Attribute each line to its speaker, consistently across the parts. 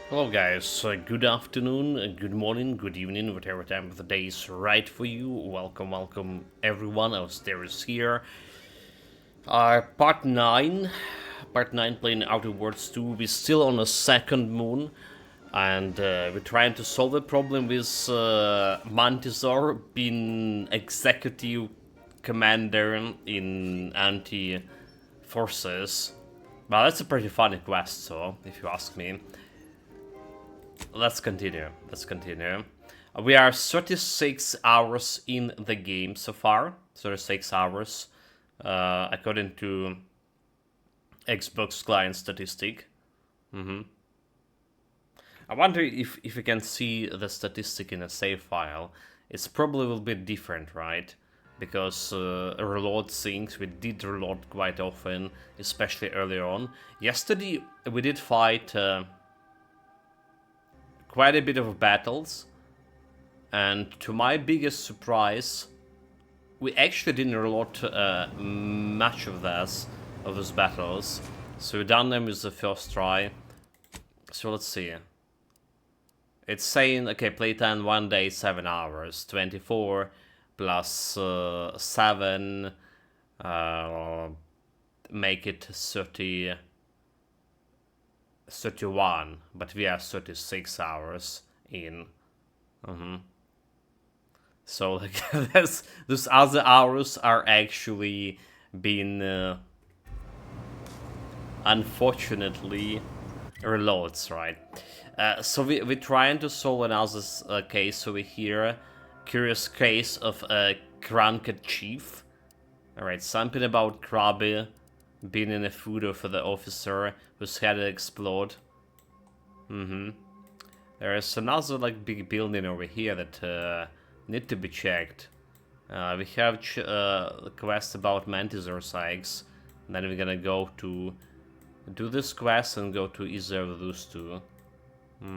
Speaker 1: Hello guys, good afternoon, good morning, good evening, whatever time of the day is right for you. Welcome everyone, Austeris here. Part 9, Part 9 playing Outer Worlds 2, we're still on a second moon. And we're trying to solve the problem with Mantisaur being executive commander in anti-forces. Well, that's a pretty funny quest, so, if you ask me. Let's continue. We are 36 hours in the game so far. 36 hours, according to Xbox client statistic. I wonder if you can see the statistic in a save file. It's probably will be different, right? Because reload things, we did reload quite often, especially earlier on. Yesterday we did fight quite a bit of battles, and to my biggest surprise, we actually didn't reload much of those battles. So we done them with the first try. So let's see. It's saying, okay, playtime 1 day, 7 hours. 24 plus 7, make it 30, 31, but we are 36 hours in. So like those other hours are actually being unfortunately reloads, right? So we're trying to solve another case over here. Curious case of a Kranket chief. Alright, something about Krabi being in a fooder for the officer whose head explode. There is another like big building over here that need to be checked. We have a quest about Mantisaur's eggs. And then we're gonna go to do this quest and go to either of those two. I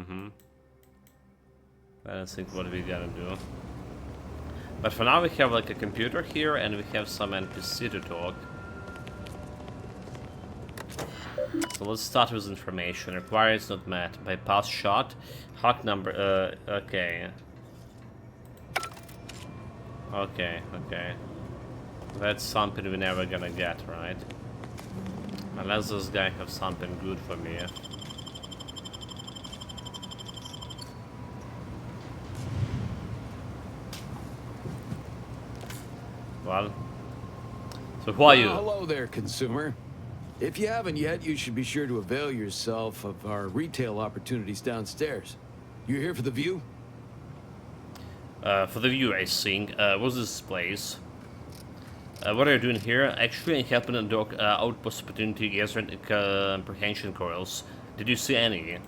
Speaker 1: don't think what we gotta do. But for now we have like a computer here and we have some NPC to talk. So let's start with information. Requirements not met. Bypass shot. Hack number. Okay. Okay. That's something we're never gonna get, right? Unless this guy have something good for me. Well. So who are you?
Speaker 2: Hello there, consumer. If you haven't yet, you should be sure to avail yourself of our retail opportunities downstairs. You here for the view?
Speaker 1: For the view, I think. What's this place? What are you doing here? Actually, I'm helping a dog outpost opportunity gathering comprehension coils. Did you see any?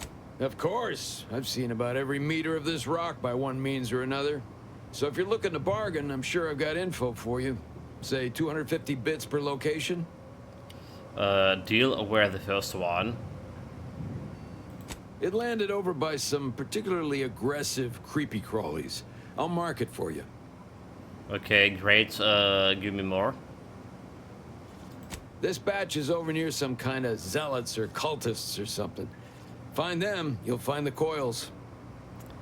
Speaker 2: Of course. I've seen about every meter of this rock by one means or another. So if you're looking to bargain, I'm sure I've got info for you. Say 250 bits per location?
Speaker 1: Deal where the first one?
Speaker 2: It landed over by some particularly aggressive creepy crawlies. I'll mark it for you.
Speaker 1: Okay, great. Give me more.
Speaker 2: This batch is over near some kind of zealots or cultists or something. Find them, you'll find the coils.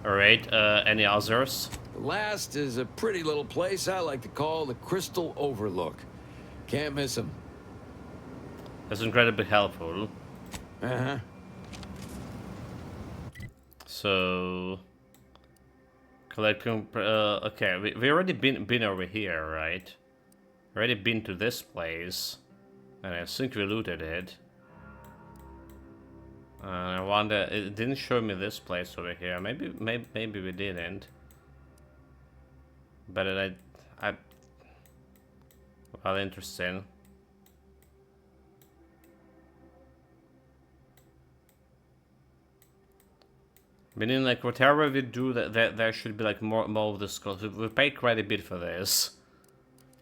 Speaker 1: Alright, any others?
Speaker 2: The last is a pretty little place I like to call the Crystal Overlook. Can't miss them.
Speaker 1: That's incredibly helpful.
Speaker 2: Uh-huh.
Speaker 1: So... Collecting... okay, we already been over here, right? Already been to this place. And I think we looted it. I wonder... It didn't show me this place over here. Maybe we didn't. But I... Well, interesting. Meaning, like, whatever we do, that there should be, like, more of the skulls. We paid quite a bit for this.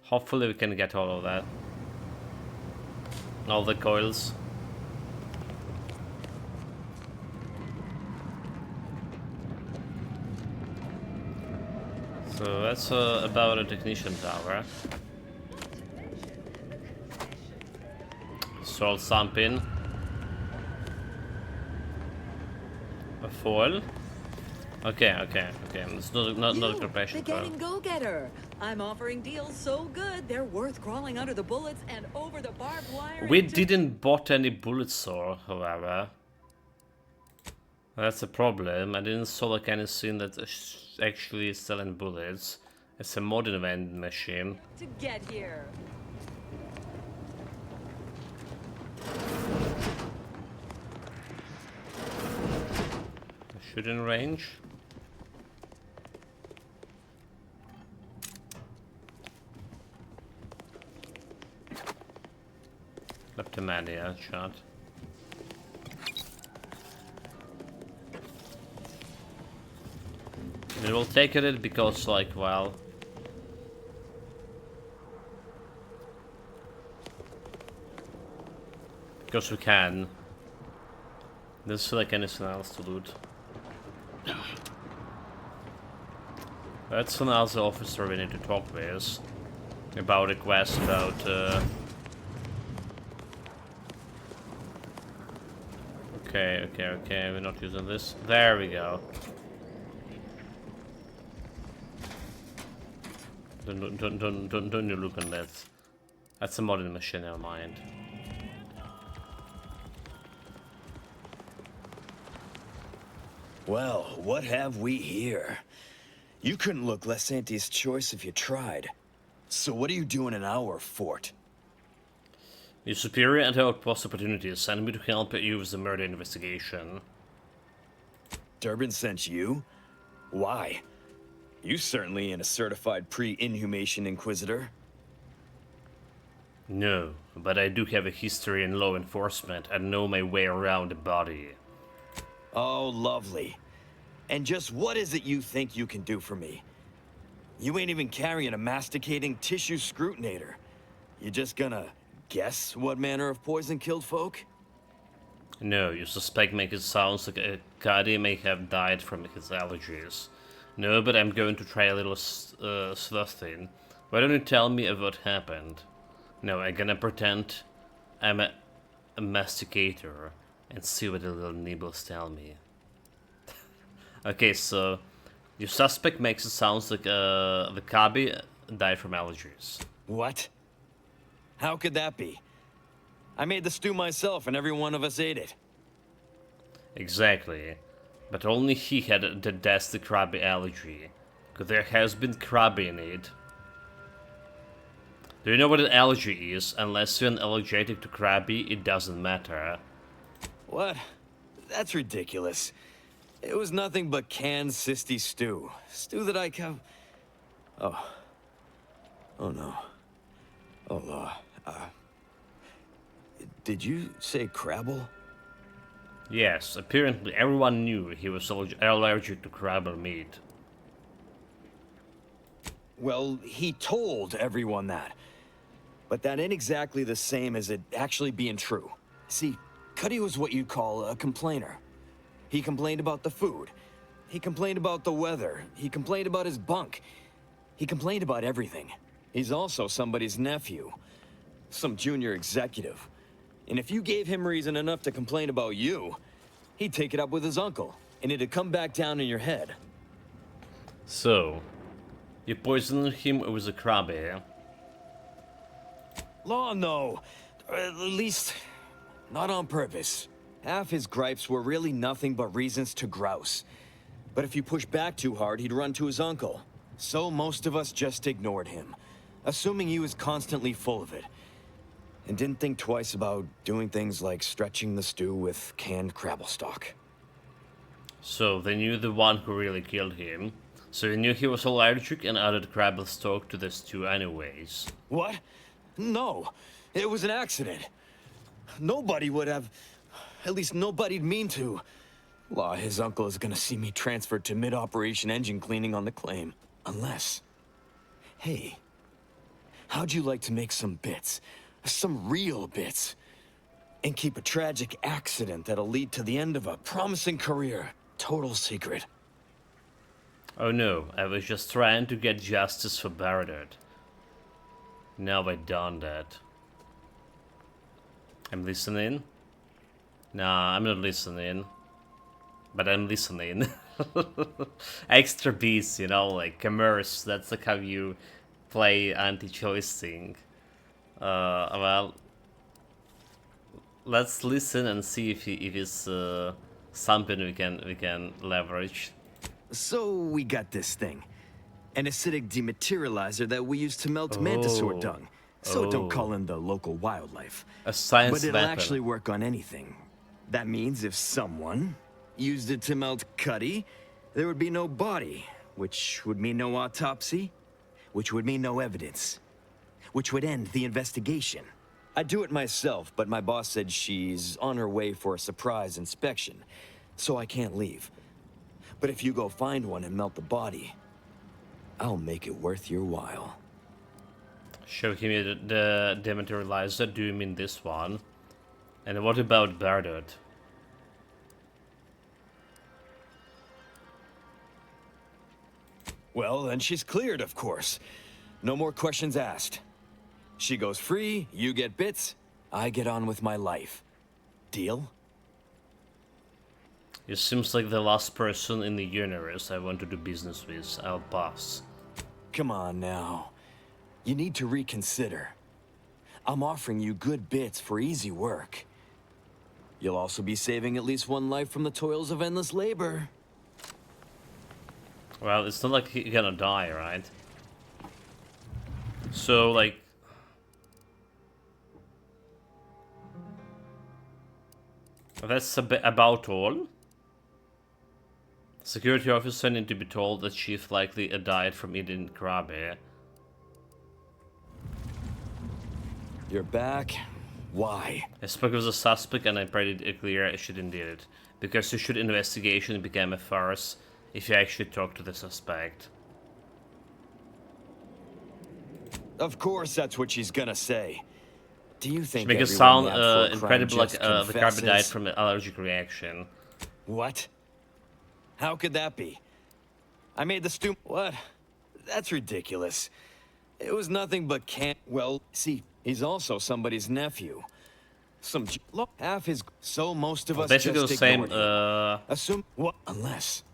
Speaker 1: Hopefully we can get all of that. All the coils. So that's about a technician tower. Sold something. A foil? Okay. It's not a compassion
Speaker 3: the
Speaker 1: foil.
Speaker 3: getting go-getter. I'm offering deals so good, they're worth crawling under the bullets and over the barbed wire.
Speaker 1: We didn't bought any bullets, however. That's a problem. I didn't saw like anything that actually is selling bullets. It's a modern vending machine.
Speaker 3: To get here.
Speaker 1: Shooting range. Kleptomania shot. We will take it because, like, well, because we can. There's like anything else to loot. That's another officer we need to talk with about a quest about. Okay. We're not using this. There we go. Don't you look on that. That's a modern machine, never mind.
Speaker 4: Well, what have we here? You couldn't look less Auntie's choice if you tried. So what are you doing in our fort?
Speaker 1: Your superior and our post opportunities sent me to help you with the murder investigation.
Speaker 4: Durbin sent you? Why? You certainly ain't a certified pre-inhumation inquisitor.
Speaker 1: No, but I do have a history in law enforcement and know my way around the body.
Speaker 4: Oh, lovely. And just what is it you think you can do for me? You ain't even carrying a masticating tissue scrutinator. You just gonna guess what manner of poison killed folk?
Speaker 1: No, you suspect make it sounds like a Kadi may have died from his allergies. No, but I'm going to try a little sleuthing. Why don't you tell me what happened? No, I'm gonna pretend I'm a masticator and see what the little nibbles tell me. Okay, so your suspect makes it sounds like the Kabi died from allergies.
Speaker 4: What? How could that be? I made the stew myself and every one of us ate it.
Speaker 1: Exactly. But only he had the Krabby allergy. Because there has been Krabby in it. Do you know what an allergy is? Unless you're allergic to Krabby, it doesn't matter.
Speaker 4: What? That's ridiculous. It was nothing but canned cysty stew. Stew that I have. Oh. Oh no. Oh, did you say Crabble?
Speaker 1: Yes, apparently everyone knew he was allergic to crabble meat.
Speaker 4: Well, he told everyone that. But that ain't exactly the same as it actually being true. See, Cuddy was what you'd call a complainer. He complained about the food. He complained about the weather. He complained about his bunk. He complained about everything. He's also somebody's nephew. Some junior executive. And if you gave him reason enough to complain about you, he'd take it up with his uncle, and it'd come back down in your head.
Speaker 1: So, you poisoned him with a crabby, eh?
Speaker 4: Law, no. At least, not on purpose. Half his gripes were really nothing but reasons to grouse. But if you push back too hard, he'd run to his uncle. So most of us just ignored him, assuming he was constantly full of it. And didn't think twice about doing things like stretching the stew with canned crabble stock.
Speaker 1: So, they knew the one who really killed him. So they knew he was allergic and added crabble stock to the stew anyways.
Speaker 4: What? No, it was an accident. Nobody would have... At least nobody'd mean to. Law, his uncle is gonna see me transferred to mid-operation engine cleaning on the claim. Unless... Hey, how'd you like to make some bits? Some real bits? And keep a tragic accident that'll lead to the end of a promising career. Total secret.
Speaker 1: Oh no, I was just trying to get justice for Baradot. Now I done that. I'm listening. Nah, I'm not listening. but I'm listening. Extra beats, you know, like immerse. That's like how you play anti-choicing. Well, let's listen and see if it's something we can leverage.
Speaker 4: So we got this thing. An acidic dematerializer that we use to melt mantisaur
Speaker 1: Oh.
Speaker 4: dung. So don't call in the local wildlife.
Speaker 1: A science
Speaker 4: But it'll
Speaker 1: weapon.
Speaker 4: actually work on anything. That means if someone used it to melt Cuddy, there would be no body, which would mean no autopsy, which would mean no evidence, which would end the investigation. I'd do it myself, but my boss said she's on her way for a surprise inspection, so I can't leave. But if you go find one and melt the body, I'll make it worth your while.
Speaker 1: Show him the dematerializer. Do you mean this one? And what about Bardot?
Speaker 4: Well, then she's cleared, of course. No more questions asked. She goes free, you get bits, I get on with my life. Deal?
Speaker 1: It seems like the last person in the universe I want to do business with. I'll pass.
Speaker 4: Come on now. You need to reconsider. I'm offering you good bits for easy work. You'll also be saving at least one life from the toils of endless labor.
Speaker 1: Well, it's not like he's gonna die, right? So, like... That's about all. Security officer need to be told that Chief likely died from eating Krabi.
Speaker 4: You're back? Why?
Speaker 1: I spoke with the suspect and I made it clear she didn't did it. Because you should investigation became a farce if you actually talk to the suspect.
Speaker 4: Of course that's what she's gonna say. Do you think
Speaker 1: Make it
Speaker 4: everyone
Speaker 1: sound
Speaker 4: out for a crime
Speaker 1: incredible like
Speaker 4: just
Speaker 1: the Krabi died
Speaker 4: confesses?
Speaker 1: from an allergic reaction.
Speaker 4: What? How could that be? I made the What? That's ridiculous. It was nothing but Well, see, he's also somebody's nephew. Look, half his... So most of us
Speaker 1: Basically
Speaker 4: just
Speaker 1: the same,
Speaker 4: ignored him. Assume... What? Unless...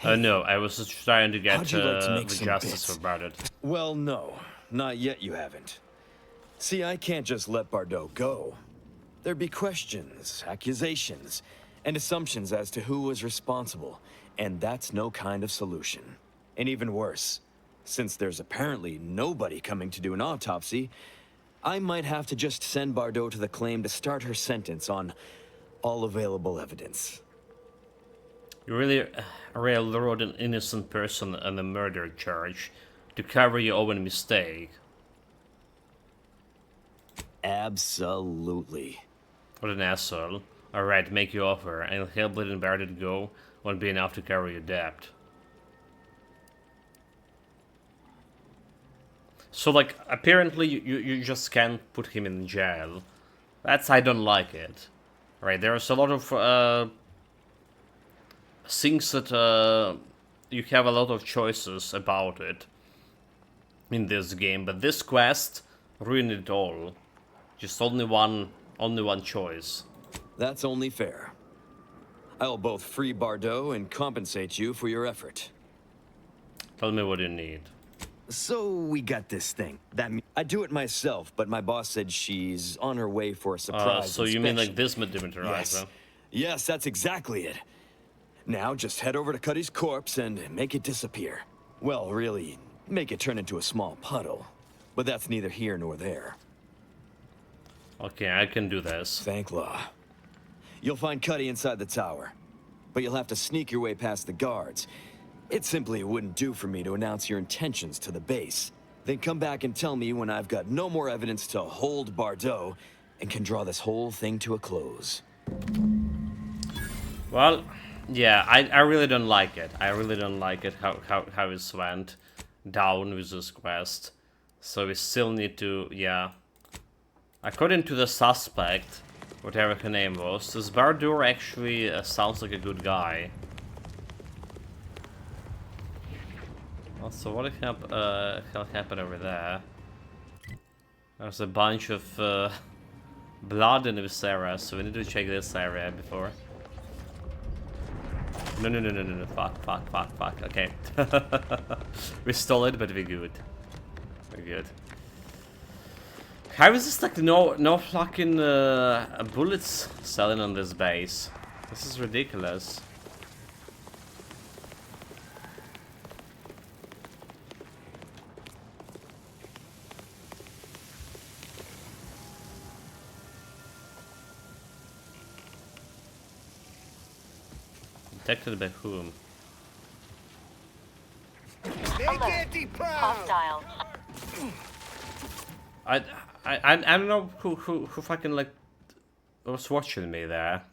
Speaker 1: no, I was just trying to get
Speaker 4: How'd you like to make
Speaker 1: the
Speaker 4: some
Speaker 1: justice
Speaker 4: bits?
Speaker 1: about it.
Speaker 4: Well, no. Not yet you haven't. See, I can't just let Bardot go. There'd be questions, accusations, and assumptions as to who was responsible, and that's no kind of solution. And even worse, since there's apparently nobody coming to do an autopsy, I might have to just send Bardot to the claim to start her sentence on all available evidence.
Speaker 1: You really railroad an innocent person on a murder charge to cover your own mistake.
Speaker 4: Absolutely.
Speaker 1: What an asshole. Alright, make your offer, and Hellblade and Bardot go won't be enough to cover your debt. So, like, apparently you just can't put him in jail. I don't like it. Right, there's a lot of things that you have a lot of choices about it in this game, but this quest ruined it all. Just only one choice.
Speaker 4: That's only fair. I'll both free Bardot and compensate you for your effort.
Speaker 1: Tell me what you need.
Speaker 4: So we got this thing. I do it myself, but my boss said she's on her way for a surprise
Speaker 1: So you mean like
Speaker 4: inspection.
Speaker 1: this dematerializer?
Speaker 4: Yes, that's exactly it. Now just head over to Cuddy's corpse and make it disappear. Well, really, make it turn into a small puddle. But that's neither here nor there.
Speaker 1: Okay, I can do this.
Speaker 4: Thank law. You'll find Cuddy inside the tower, but you'll have to sneak your way past the guards. It simply wouldn't do for me to announce your intentions to the base. Then come back and tell me when I've got no more evidence to hold Bardot and can draw this whole thing to a close.
Speaker 1: Well, yeah, I really don't like it. I really don't like it how it went down with this quest. So we still need to, yeah. According to the suspect, whatever her name was, this Bardot actually sounds like a good guy. Also, what the hell happened over there? There's a bunch of blood in this area, so we need to check this area before. No, no, no, no, no, no. Fuck, fuck, fuck, fuck. Okay. We stole it, but we're good. We're good. How is this like no fucking bullets selling on this base? This is ridiculous. Detected by whom?
Speaker 5: Hostile.
Speaker 1: I don't know who fucking like was watching me there.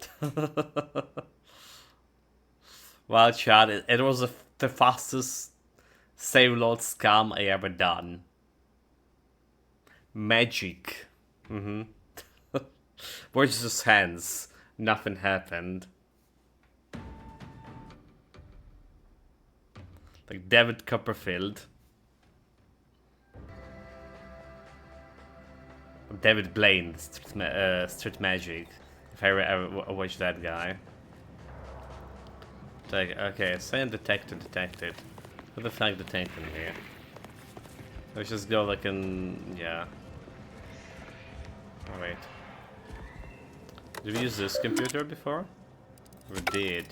Speaker 1: Well, Chad, it was the fastest save load scam I ever done. Magic. Where's his hands? Nothing happened. Like David Copperfield. David Blaine, Street Magic. If I ever watched that guy. Like, okay, saying detected. Who the fuck detected here? Let's just go like in, yeah. Oh wait. Did we use this computer before? We did.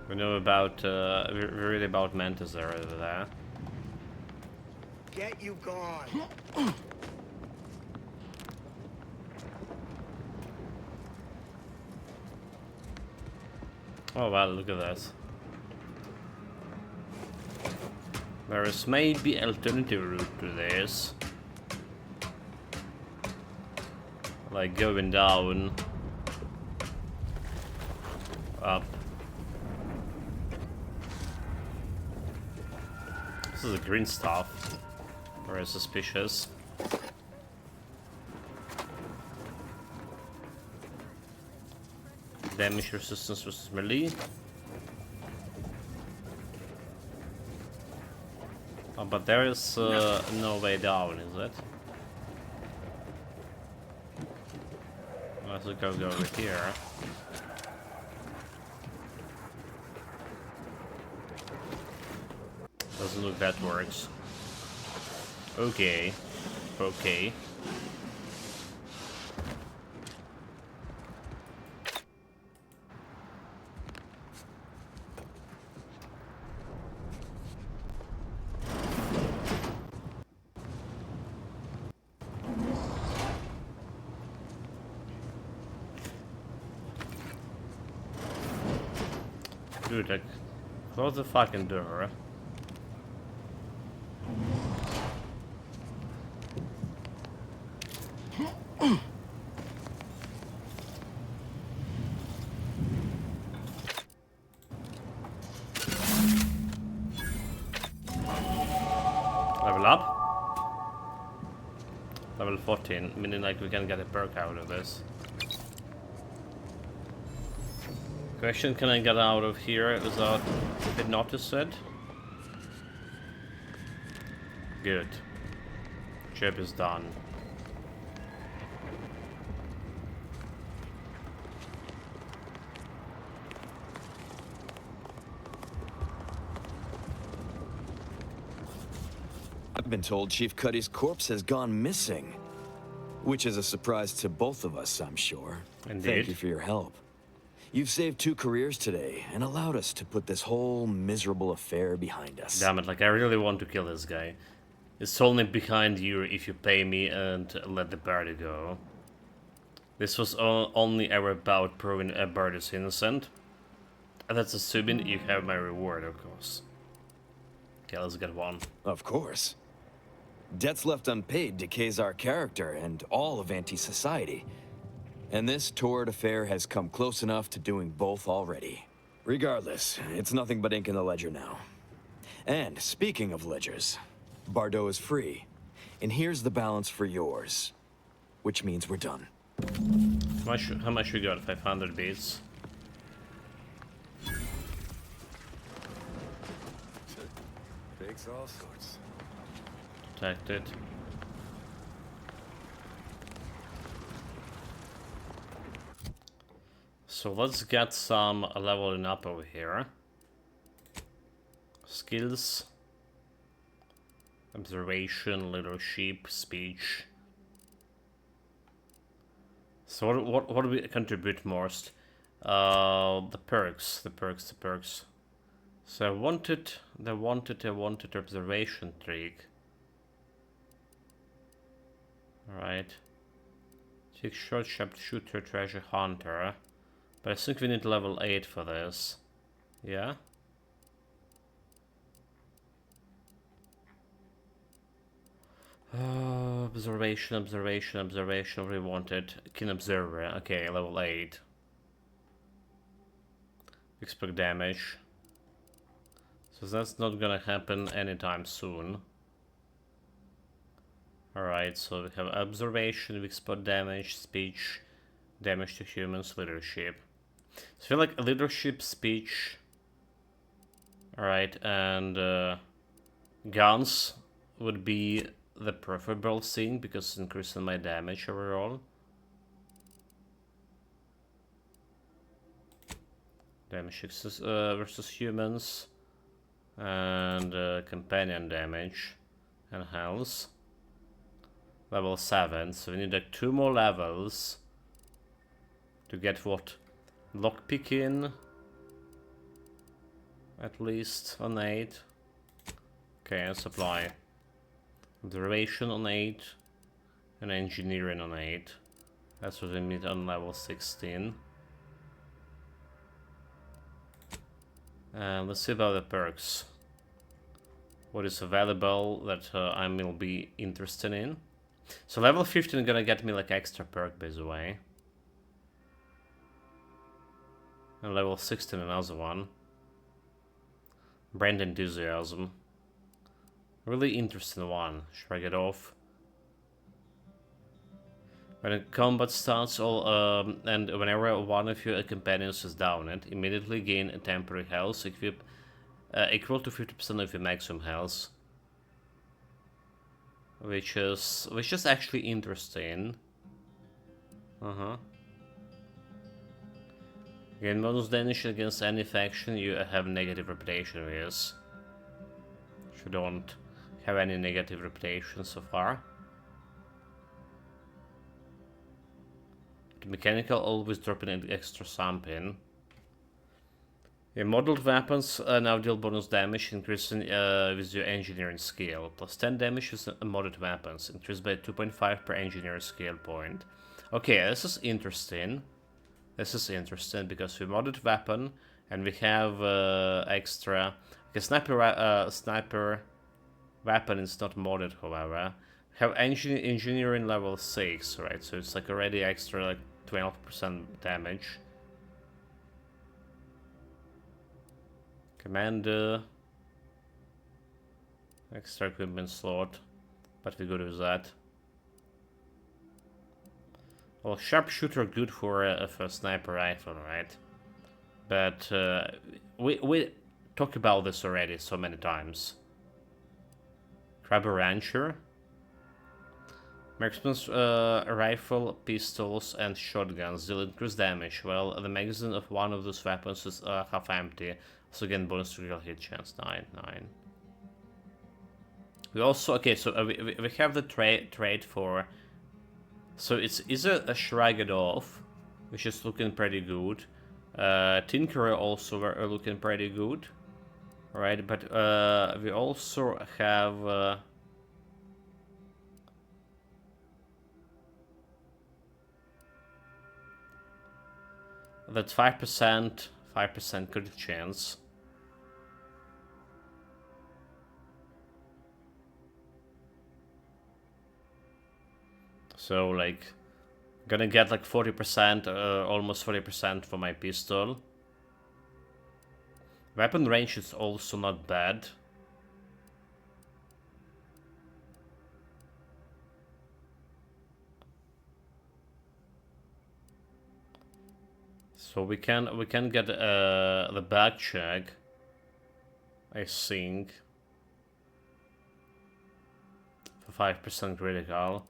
Speaker 1: We know about, we're really about Mantis over there.
Speaker 6: Get you gone.
Speaker 1: Oh wow, look at this. There is maybe alternative route to this. Like going down. Up. This is a green stuff. Very suspicious. Damage resistance versus melee. Oh, but there is no way down, is it? Let's go over here. Doesn't look that works. Okay. Okay. Dude, like, close the fucking door. Level up. Level 14, meaning like we can get a perk out of this. Question, can I get out of here without it noticed? Good. Job is done.
Speaker 4: I've been told Chief Cuddy's corpse has gone missing. Which is a surprise to both of us, I'm sure.
Speaker 1: Indeed.
Speaker 4: Thank you for your help. You've saved 2 careers today, and allowed us to put this whole miserable affair behind us.
Speaker 1: Damn it, like I really want to kill this guy. It's only behind you if you pay me and let the party go. This was only ever about proving a bird is innocent. And that's assuming you have my reward, of course. Okay, let's get one.
Speaker 4: Of course. Debts left unpaid decays our character and all of anti-society. And this torrid affair has come close enough to doing both already. Regardless, it's nothing but ink in the ledger now. And speaking of ledgers, Bardot is free. And here's the balance for yours. Which means we're done.
Speaker 1: How much we got? 500 beats.
Speaker 6: Takes all sorts.
Speaker 1: Detected. So let's get some leveling up over here. Skills. Observation, leadership, speech. So what do we contribute most? The perks. So I wanted observation trick. Alright. Take short sharpshooter, treasure hunter. But I think we need level 8 for this. Yeah? Observation, what we wanted. Keen observer, okay, level 8. Expect damage. So that's not gonna happen anytime soon. Alright, so we have observation, we expect damage, speech, damage to humans, leadership. So I feel like leadership, speech. Alright, and guns would be the preferable thing because it's increasing my damage overall. Damage versus humans. And companion damage and health. Level 7, so we need like 2 more levels to get what? Lockpicking at least on 8. Okay, and supply. Observation on 8 and engineering on 8. That's what we need on level 16. Let's see about the perks. What is available that I will be interested in. So level 15 is gonna get me like extra perk by the way. And level 16 another one. Brand enthusiasm. Really interesting one. Shrug it off. When a combat starts, and whenever one of your companions is down, it immediately gain a temporary health equal to 50% of your maximum health, which is actually interesting. Gain bonus damage against any faction you have negative reputation with. You don't have any negative reputation so far. The mechanical always dropping an extra something. Your modeled weapons now deal bonus damage, increasing with your engineering skill. Plus 10 damage with modded weapons, increased by 2.5 per engineer skill point. Okay, this is interesting. This is interesting because we modded weapon and we have extra. Okay, sniper weapon is not modded, however. Have engineering level 6, right? So it's like already extra like 12% damage. Commander. Extra equipment slot. But we're good with that. Well, sharpshooter good for a sniper rifle, right? But we talked about this already so many times. Crabber Rancher. Marksman's rifle, pistols, and shotguns deal increased damage, while the magazine of one of those weapons is half empty. So again, bonus critical hit chance 9. We also so we have the trade for. So it's either a Shrug It Off, which is looking pretty good. Tinkerer also are looking pretty good, right? But we also have. That 5% crit chance. So like, gonna get like 40%, almost 40% for my pistol. Weapon range is also not bad. So we can get the back check, I think, for 5% critical.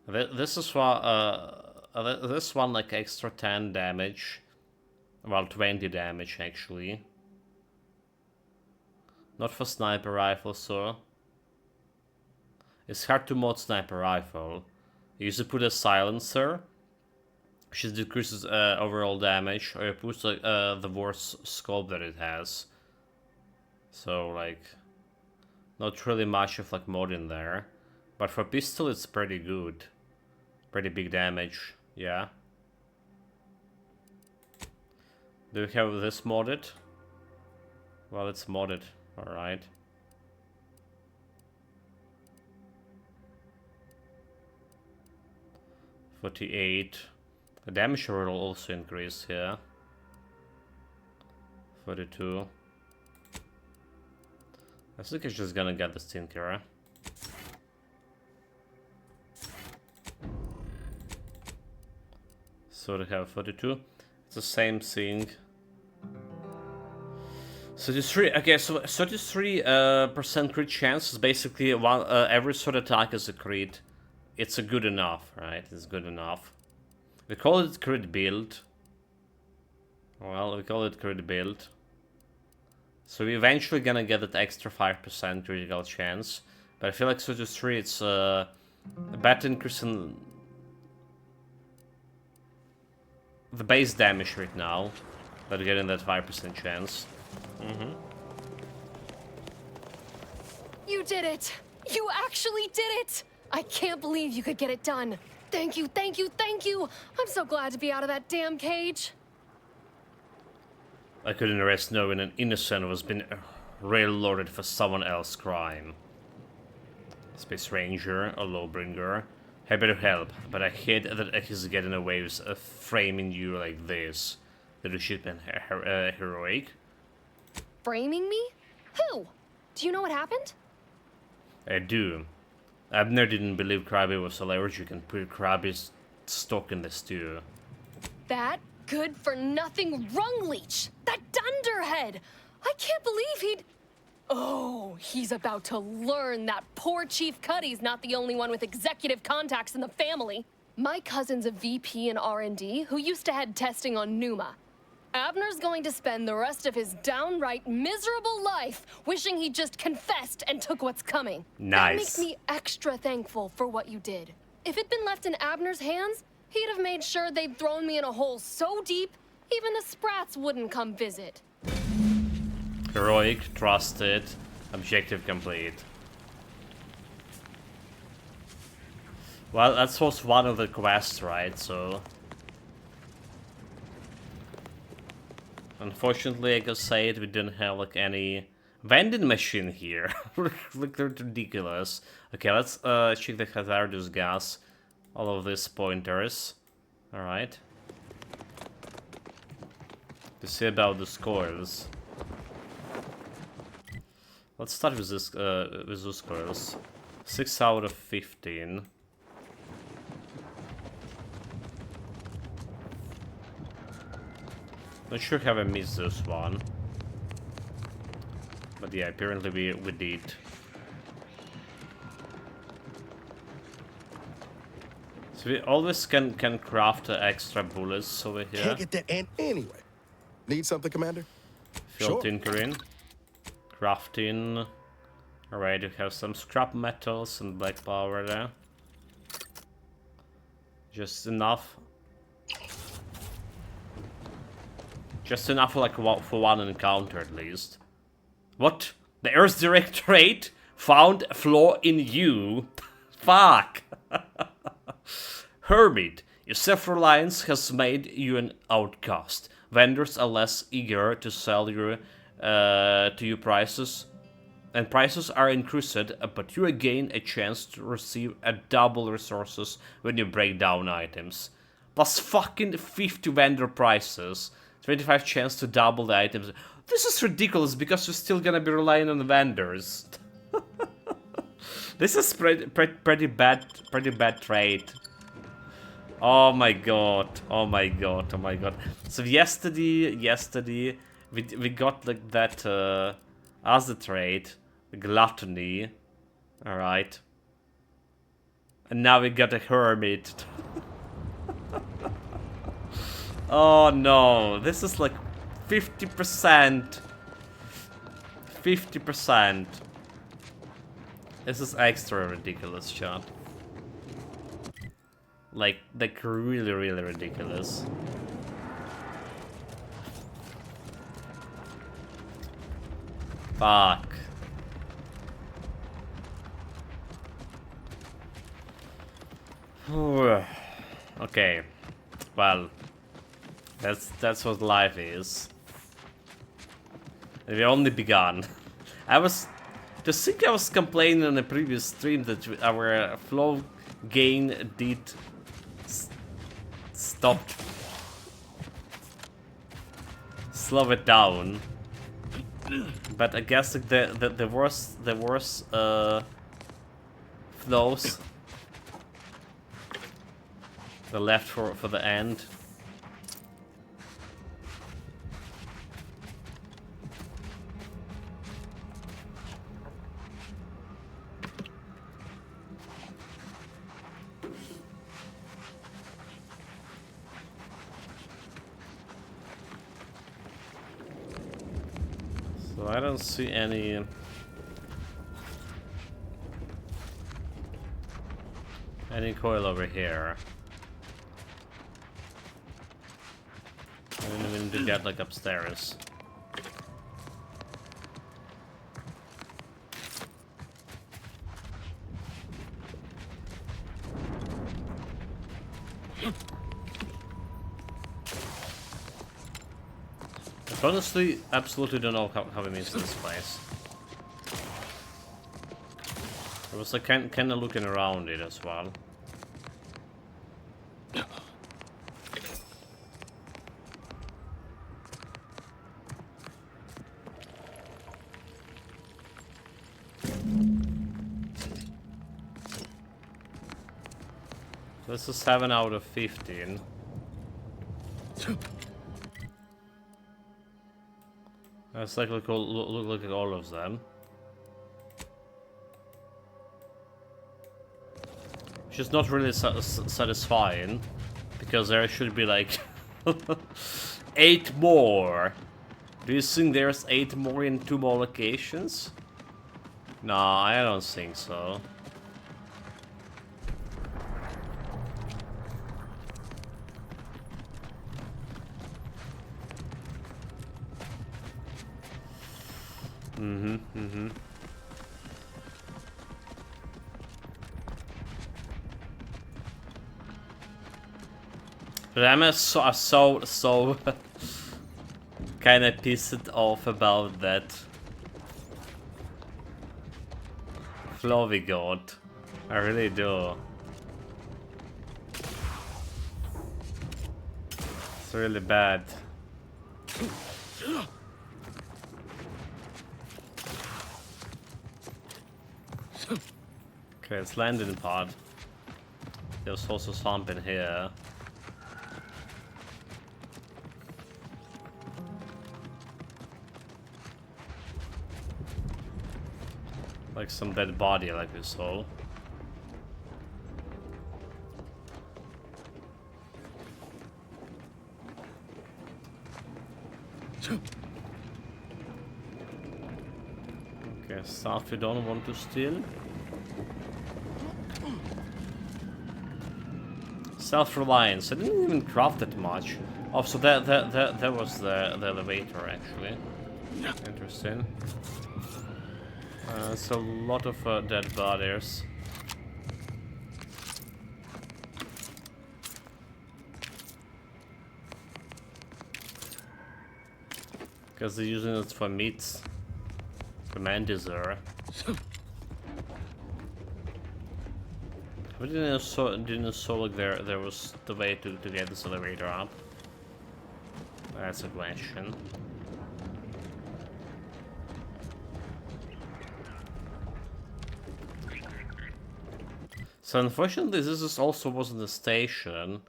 Speaker 1: This is this one like extra 10 damage Well, 20 damage actually. Not for sniper rifle, so it's hard to mod sniper rifle. You used to put a silencer, which decreases overall damage, or you put the worst scope that it has. So like, not really much of like mod in there, but for pistol it's pretty good, pretty big damage. Yeah. Do we have this modded? Well, it's modded. All right. $48. The damage roll also increased here. 42. I think it's just gonna get the Stinker. So they have 42. It's the same thing. 33. Okay, so 33% crit chance is basically one. Every sword attack is a crit. It's a good enough, right? It's good enough. We call it crit build. Well, we call it crit build. So we're eventually gonna get that extra 5% critical chance. But I feel like 33, it's a better increase in the base damage right now. But getting that 5% chance.
Speaker 5: You did it! You actually did it! I can't believe you could get it done. Thank you, thank you, thank you! I'm so glad to be out of that damn cage.
Speaker 1: I couldn't rest knowing an innocent was being railroaded for someone else's crime. Space Ranger, a Lawbringer. Happy to help, but I hate that he's getting away with framing you like this. That you should have been heroic.
Speaker 5: Framing me? Who? Do you know what happened?
Speaker 1: I do. Abner didn't believe Krabby was allergic and put Krabby's stock in the stew.
Speaker 5: That good-for-nothing rung leech! That dunderhead! I can't believe he'd... Oh, he's about to learn that poor Chief Cuddy's not the only one with executive contacts in the family. My cousin's a VP in R&D who used to head testing on Numa. Abner's going to spend the rest of his downright miserable life wishing he just confessed and took what's coming.
Speaker 1: Nice.
Speaker 5: That makes me extra thankful for what you did. If it'd been left in Abner's hands, he'd have made sure they'd thrown me in a hole so deep, even the Sprats wouldn't come visit.
Speaker 1: Heroic, trusted, objective complete. Well, that was one of the quests, right? So... Unfortunately, I can say it, we didn't have like any vending machine here. Look, they're ridiculous. Okay, let's check the hazardous gas. All of these pointers. Alright. To see about the scores. Let's start with this with those scores. 6 out of 15. Not sure how I missed this one. But yeah, apparently we did. So we always can craft extra bullets over here.
Speaker 6: Can't get that ant anyway. Need something, Commander?
Speaker 1: Field
Speaker 6: Sure.
Speaker 1: tinkering. Crafting. Alright, you have some scrap metals and black power there. Just enough. Just enough for like for one encounter at least. What? The Earth Directorate found a flaw in you? Fuck! Hermit, your self-reliance has made you an outcast. Vendors are less eager to sell you to you prices. And prices are increased, but you gain a chance to receive a double resources when you break down items. Plus fucking 50 vendor prices. 25 chance to double the items. This is ridiculous because you're still gonna be relying on the vendors. This is pretty bad trade. Oh my god, oh my god, oh my god. So yesterday we got like that as the trade, gluttony. Alright. And now we got a hermit. Oh no, this is like 50%. 50%. This is extra ridiculous, chat. Like really, really ridiculous. Fuck. Okay. Well, that's what life is. And we only begun. I was complaining on the previous stream that our flow gain did stop, slow it down. But I guess like, the worst flows, the left for the end. So I don't see any coil over here. I don't even need to get like upstairs. Honestly, absolutely don't know how we missed this place. I was like kind of looking around it as well. This is 7 out of 15. That's like look at all of them. Which is not really satisfying, because there should be like 8 more. Do you think there's 8 more in 2 more locations? Nah, I don't think so. But I'm so kind of pissed off about that flow we got. I really do. It's really bad. Okay, it's landing pod. There's also swamp in here. Like some dead body like we saw. Okay, stuff we don't want to steal. Self-reliance. I didn't even craft that much. Oh, so that was the elevator actually. Interesting. It's a lot of dead bodies. Because they're using it for meats. The mantis are. I didn't saw like there was the way to get this elevator up. That's a question. So unfortunately, this also wasn't a station,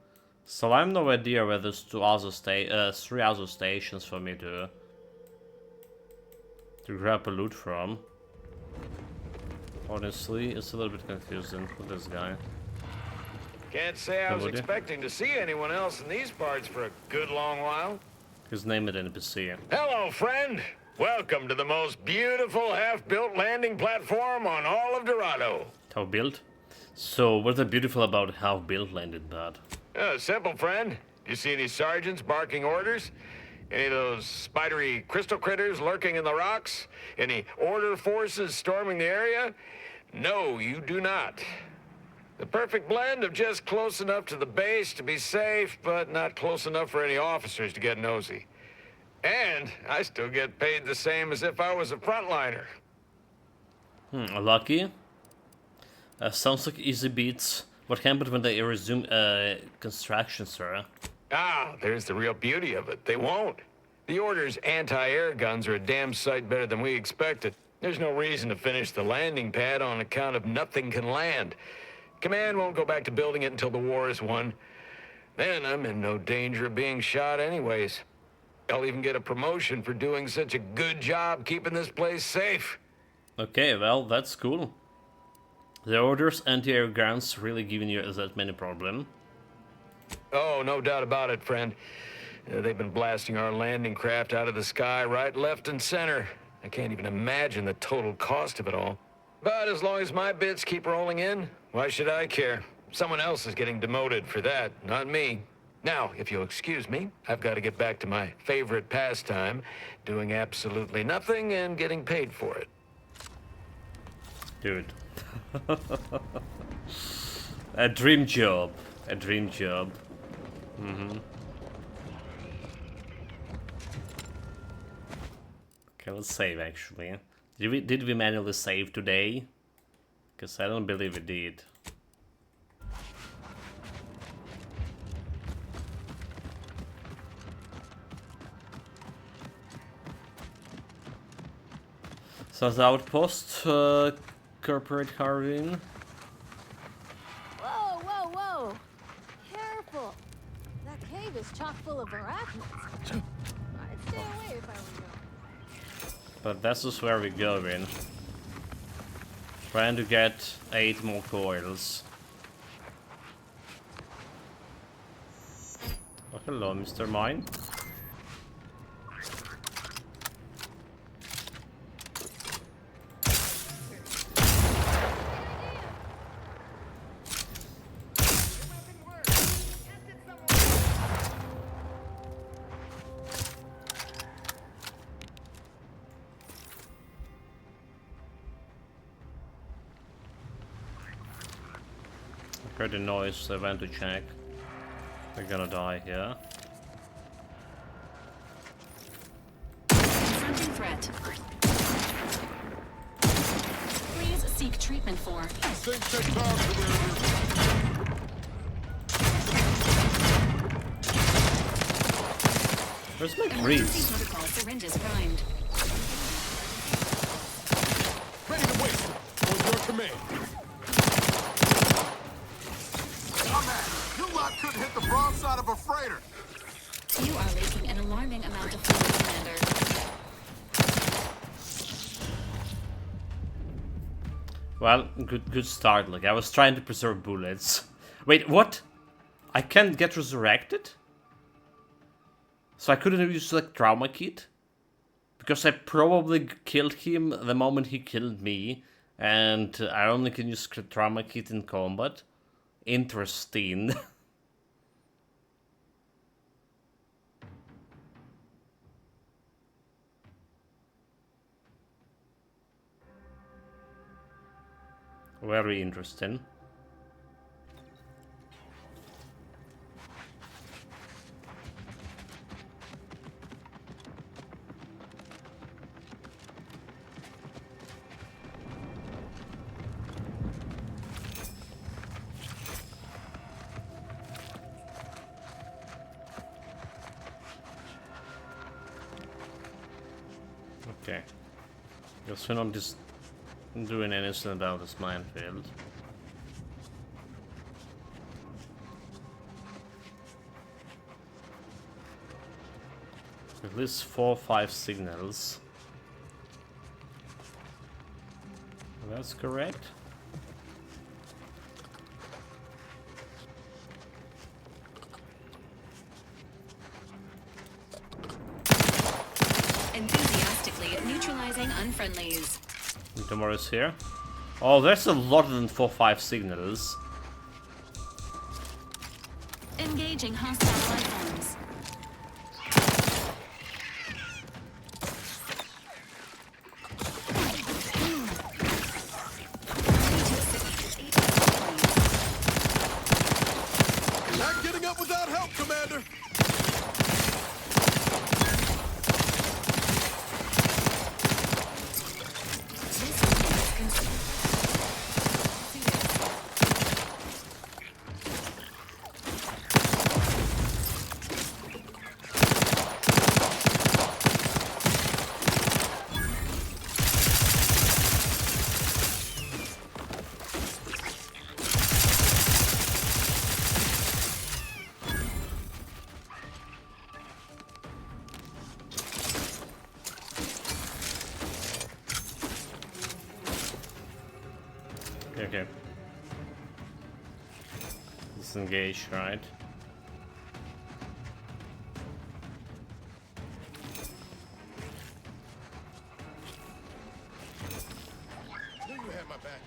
Speaker 1: so I have no idea where there's 3 other stations for me to grab a loot from. Honestly, it's a little bit confusing with this guy.
Speaker 2: Can't say I was
Speaker 1: Nobody.
Speaker 2: expecting to see anyone else in these parts for a good long while.
Speaker 1: His name is NPC.
Speaker 2: Hello, friend. Welcome to the most beautiful half-built landing platform on all of Dorado.
Speaker 1: How built? So, what's the beautiful about how built landed that?
Speaker 2: Simple, friend. You see any sergeants barking orders? Any of those spidery crystal critters lurking in the rocks? Any order forces storming the area? No, you do not. The perfect blend of just close enough to the base to be safe, but not close enough for any officers to get nosy. And I still get paid the same as if I was a frontliner.
Speaker 1: Lucky. Sounds like easy beats. What happened when they resume construction, sir?
Speaker 2: Ah, there's the real beauty of it. They won't. The Order's anti-air guns are a damn sight better than we expected. There's no reason to finish the landing pad on account of nothing can land. Command won't go back to building it until the war is won. Then I'm in no danger of being shot anyways. I'll even get a promotion for doing such a good job keeping this place safe.
Speaker 1: Okay, well, that's cool. The Order's anti-air guns really giving you that many problem.
Speaker 2: Oh, no doubt about it, friend. They've been blasting our landing craft out of the sky right, left, and center. I can't even imagine the total cost of it all. But as long as my bits keep rolling in, why should I care? Someone else is getting demoted for that, not me. Now, if you'll excuse me, I've got to get back to my favorite pastime, doing absolutely nothing and getting paid for it.
Speaker 1: Dude. A dream job. A dream job. Okay, let's save actually. Did we manually save today? Because I don't believe we did. So the outpost, corporate Harvin.
Speaker 7: Whoa, whoa, whoa! Careful! That cave is chock full of arachnids. I'd stay away if I were you.
Speaker 1: But this is where we're going. Trying to get 8 more coils. Oh, hello, Mr. Mine. Heard the noise, so I went to check. They're gonna die here.
Speaker 8: Confronting threat. Please seek treatment for.
Speaker 1: Where's my
Speaker 8: Emergency
Speaker 1: grease?
Speaker 8: protocol syringes primed.
Speaker 6: Ready to wait. On your command.
Speaker 9: Your lot couldn't hit the broadside of a freighter.
Speaker 8: You are leaking an alarming amount of fluid, Commander.
Speaker 1: Well, good start. Like I was trying to preserve bullets. Wait, what? I can't get resurrected? So I couldn't use like trauma kit? Because I probably killed him the moment he killed me, and I only can use trauma kit in combat. Interesting. Very interesting. Okay. Guess we're not just doing anything about this minefield. At least 4 or 5 signals. That's correct.
Speaker 8: Neutralizing unfriendlies.
Speaker 1: Tomorrow's here. Oh, there's a lot than 4-5 signals.
Speaker 8: Engaging hostile life forms.
Speaker 6: Not getting up without help, Commander.
Speaker 1: Okay. Disengage, right?
Speaker 6: Knew you had my back.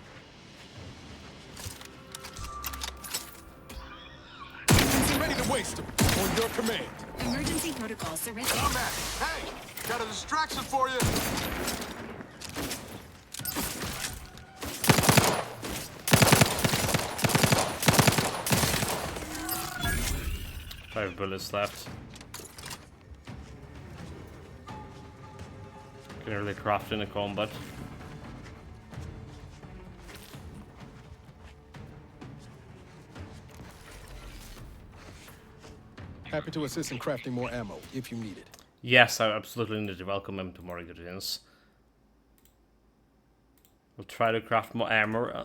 Speaker 6: Ready to waste them. On your command.
Speaker 8: Emergency protocol surrender.
Speaker 9: I'm at it. Hey, got a distraction for you.
Speaker 1: 5 bullets left. Can really craft in a combat.
Speaker 6: Happy to assist in crafting more ammo if you need it.
Speaker 1: Yes, I absolutely need to welcome him to more ingredients. We'll try to craft more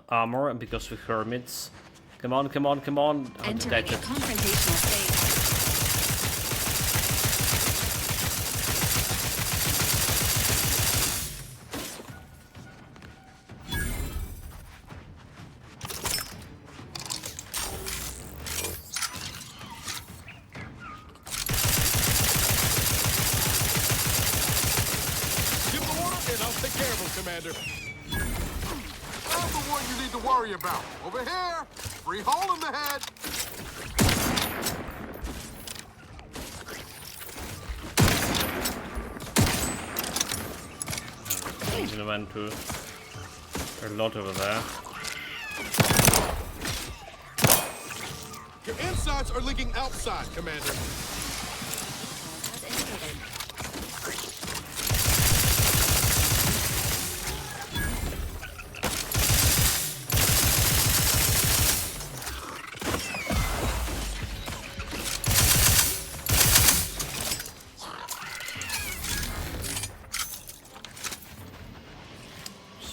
Speaker 1: armor, and because we're hermits. Come on, come on, come on!
Speaker 8: Entering a confrontational state.
Speaker 6: Give the order and I'll take care of them, Commander.
Speaker 9: I'm the one you need to worry about. Over here. Free hole in the head.
Speaker 1: Engine event too. There's a lot over there.
Speaker 6: Your insides are leaking outside, Commander.
Speaker 8: As indicated.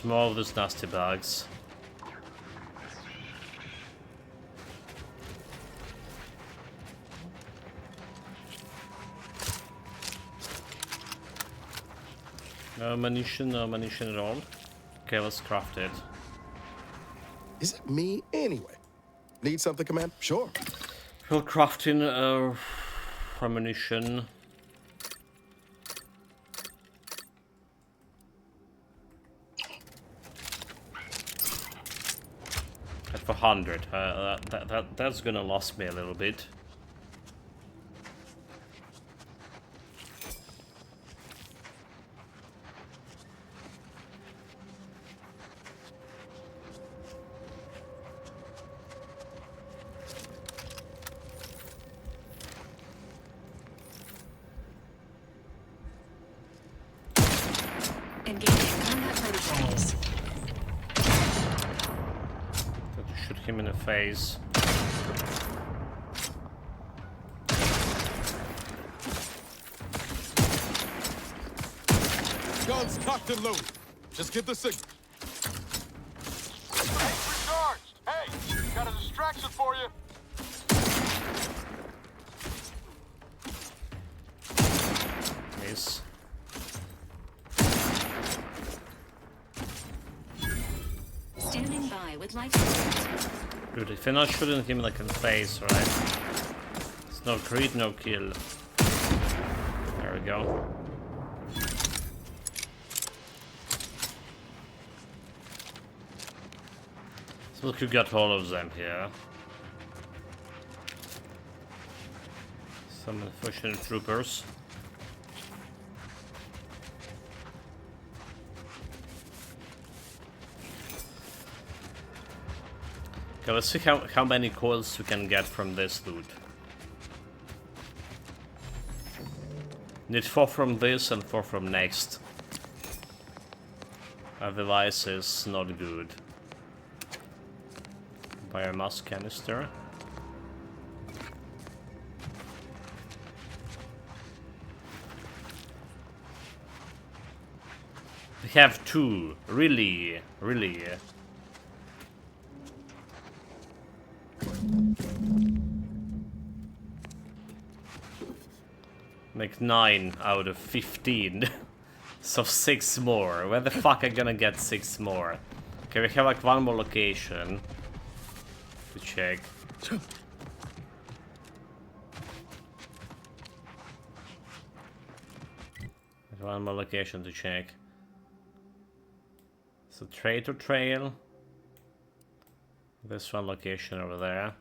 Speaker 1: More of those nasty bags. No ammunition at all. Okay, let's craft it.
Speaker 6: Is it me anyway? Need something, Commander? Sure.
Speaker 1: We'll craft in ammunition. At 400. That's gonna last me a little bit.
Speaker 8: Engaging combat protocols.
Speaker 1: Got to shoot him in the face.
Speaker 6: Guns cocked and loaded. Just get the signal.
Speaker 9: Hey, recharged. Hey, got a distraction for you.
Speaker 1: Miss.
Speaker 8: Standing by with life support.
Speaker 1: Dude, if you're not shooting him like in the face, right? It's no creed, no kill. There we go. So we could get all of them here. Some unfortunate troopers. Okay, let's see how many coils we can get from this loot. Need 4 from this and 4 from next. Otherwise it's not good. Biomass canister. We have 2. Really? Really? Like 9 out of 15. So 6 more. Where the fuck am I gonna get 6 more? Okay, we have like 1 more location to check. One more location to check. So Traitor Trail. This one location over there.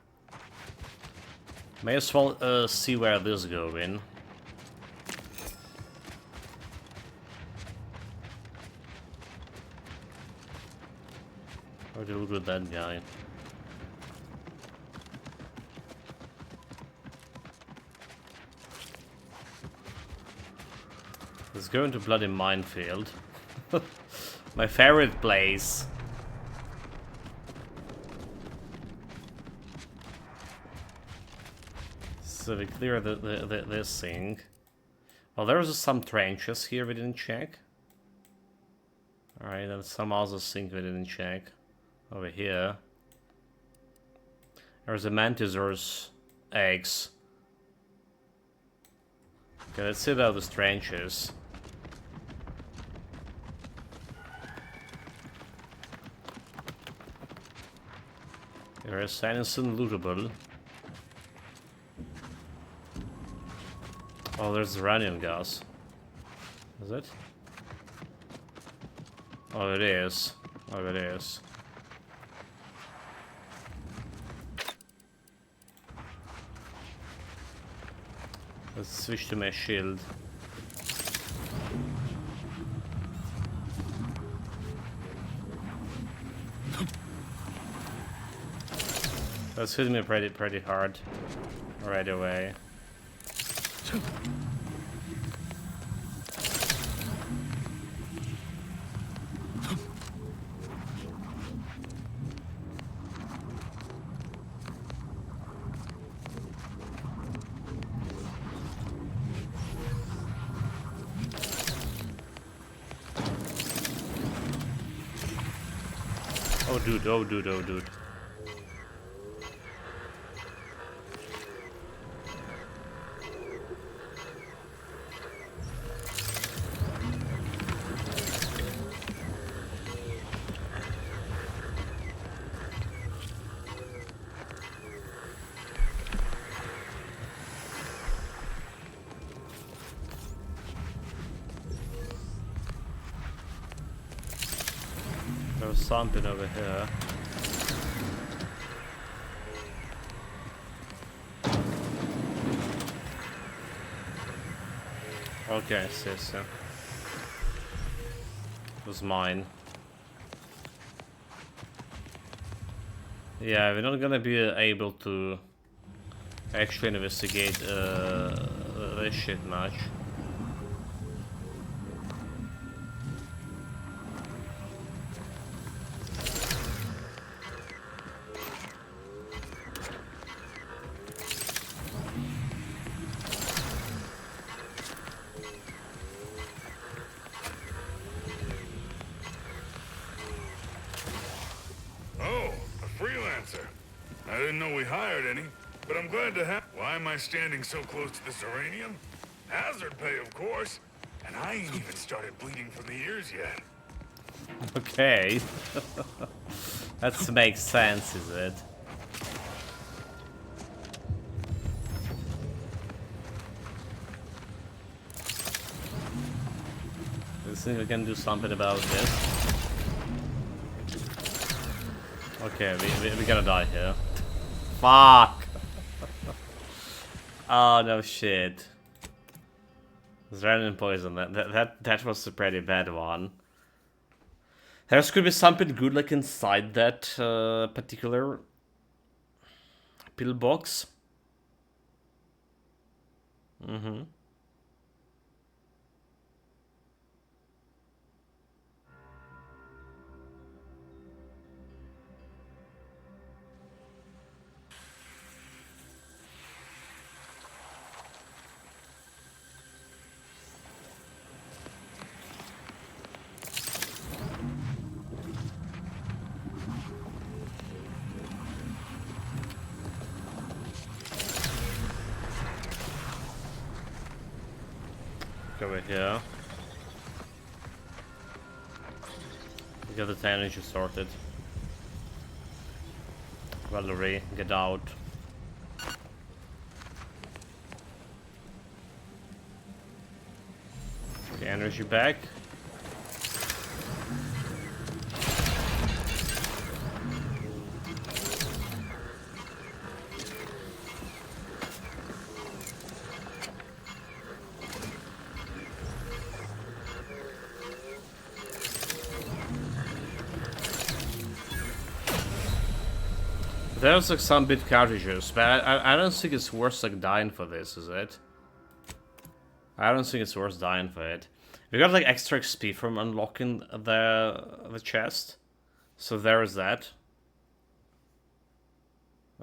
Speaker 1: May as well see where this going. Or deal with that guy. Let's go into bloody minefield. My favorite place. So we clear this thing. Well, there's some trenches here we didn't check. Alright, and some other things we didn't check. Over here. There's a Mantisaur's eggs. Okay, let's see about the trenches. There is anything lootable. Oh, there's uranium gas. Is it? Oh, it is. Oh, it is. Let's switch to my shield. That's hitting me pretty hard right away. Oh dude, oh dude, oh dude. There's something over here. Okay, so it was mine. Yeah, we're not gonna be able to actually investigate this shit much.
Speaker 10: I didn't know we hired any, but I'm glad to have... Why am I standing so close to this uranium? Hazard pay, of course. And I ain't even started bleeding from the ears yet.
Speaker 1: Okay. That makes sense, is it? Let's see if we can do something about this. Okay, we're gonna die here. Fuck! Oh no shit. Random poison. That was a pretty bad one. There could be something good like inside that particular pillbox. Mm-hmm. Over here. We got the energy sorted. Valerie, get out. The energy back. There's like some bit cartridges, but I don't think it's worth like dying for this, is it? I don't think it's worth dying for it. We got like extra XP from unlocking the chest, so there is that.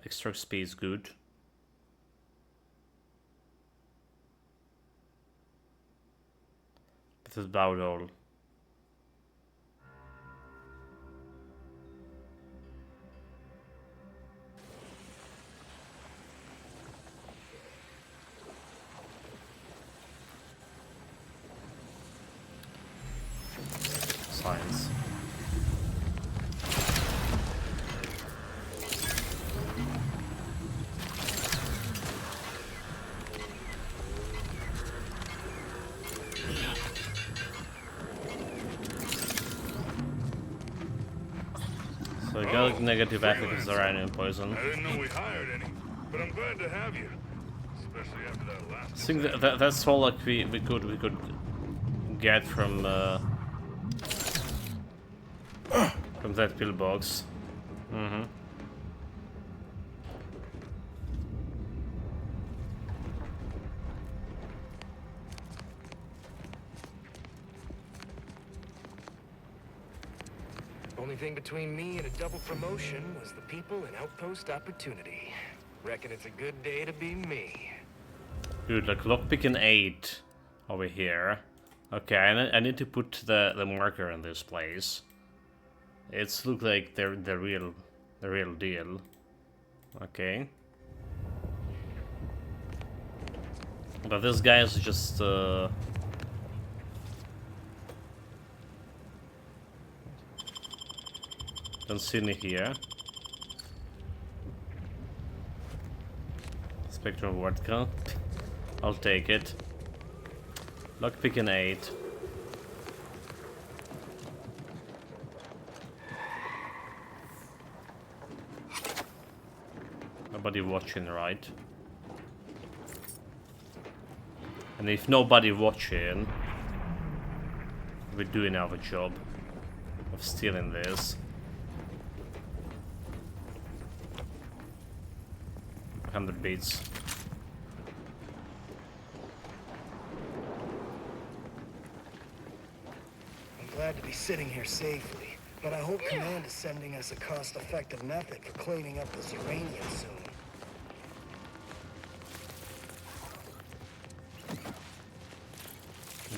Speaker 1: Extra XP is good. This is about all. Science. So we got negative effect of Zaranian poison.
Speaker 10: I didn't know we hired any, but I'm glad to have you. Especially after that last.
Speaker 1: I think that's all like we could get from that pillbox. Mm-hmm.
Speaker 11: Only thing between me and a double promotion was the people and outpost opportunity. Reckon it's a good day to be me.
Speaker 1: Dude, like lockpicking 8 over here. Okay, I need to put the marker in this place. It's look like the real deal. Okay. But this guy is just don't see me here. Spectrum Vodka. I'll take it. Lockpicking 8. Nobody watching, right? And if nobody watching, we're doing our job of stealing this. 100 beats.
Speaker 11: I'm glad to be sitting here safely, but I hope Command is sending us a cost-effective method for cleaning up the Zeranium soon.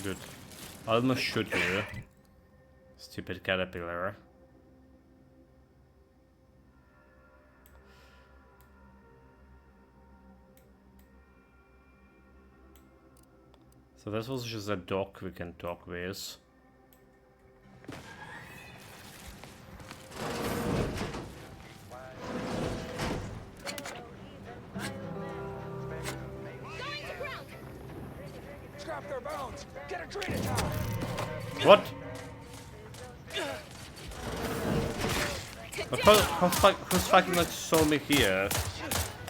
Speaker 1: Good. I almost shoot you. Stupid caterpillar. So this was just a dock we can talk with.
Speaker 5: To
Speaker 1: But who's fucking like saw me here?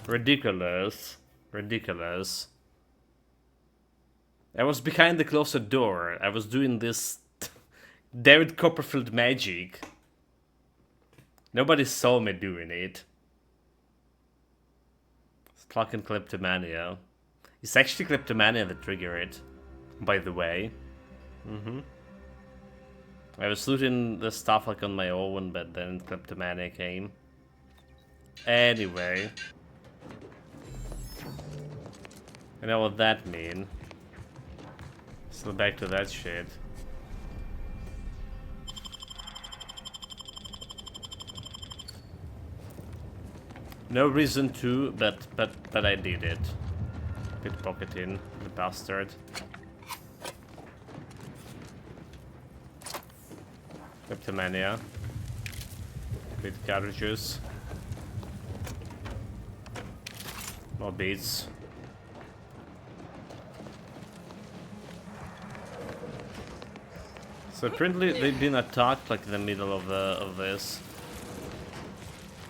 Speaker 1: Ridiculous. Ridiculous. I was behind the closet door. I was doing this David Copperfield magic. Nobody saw me doing it. It's fucking kleptomania. It's actually kleptomania that triggered it, by the way. I was looting the stuff like on my own, but then kleptomania came. Anyway. You know what that mean? Still back to that shit. No reason to, but I did it. Pickpocketing, the bastard. Kleptomania. Bit cartridges. More beads. So apparently they've been attacked like in the middle of this.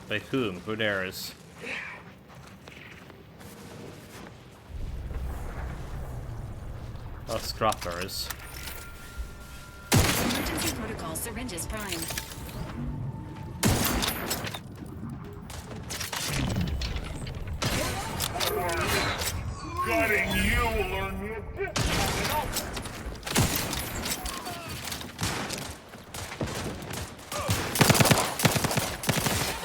Speaker 1: By whom? Who dares? Oh, scrappers.
Speaker 8: Emergency protocol syringes prime.
Speaker 10: Gutting you will learn me a bit.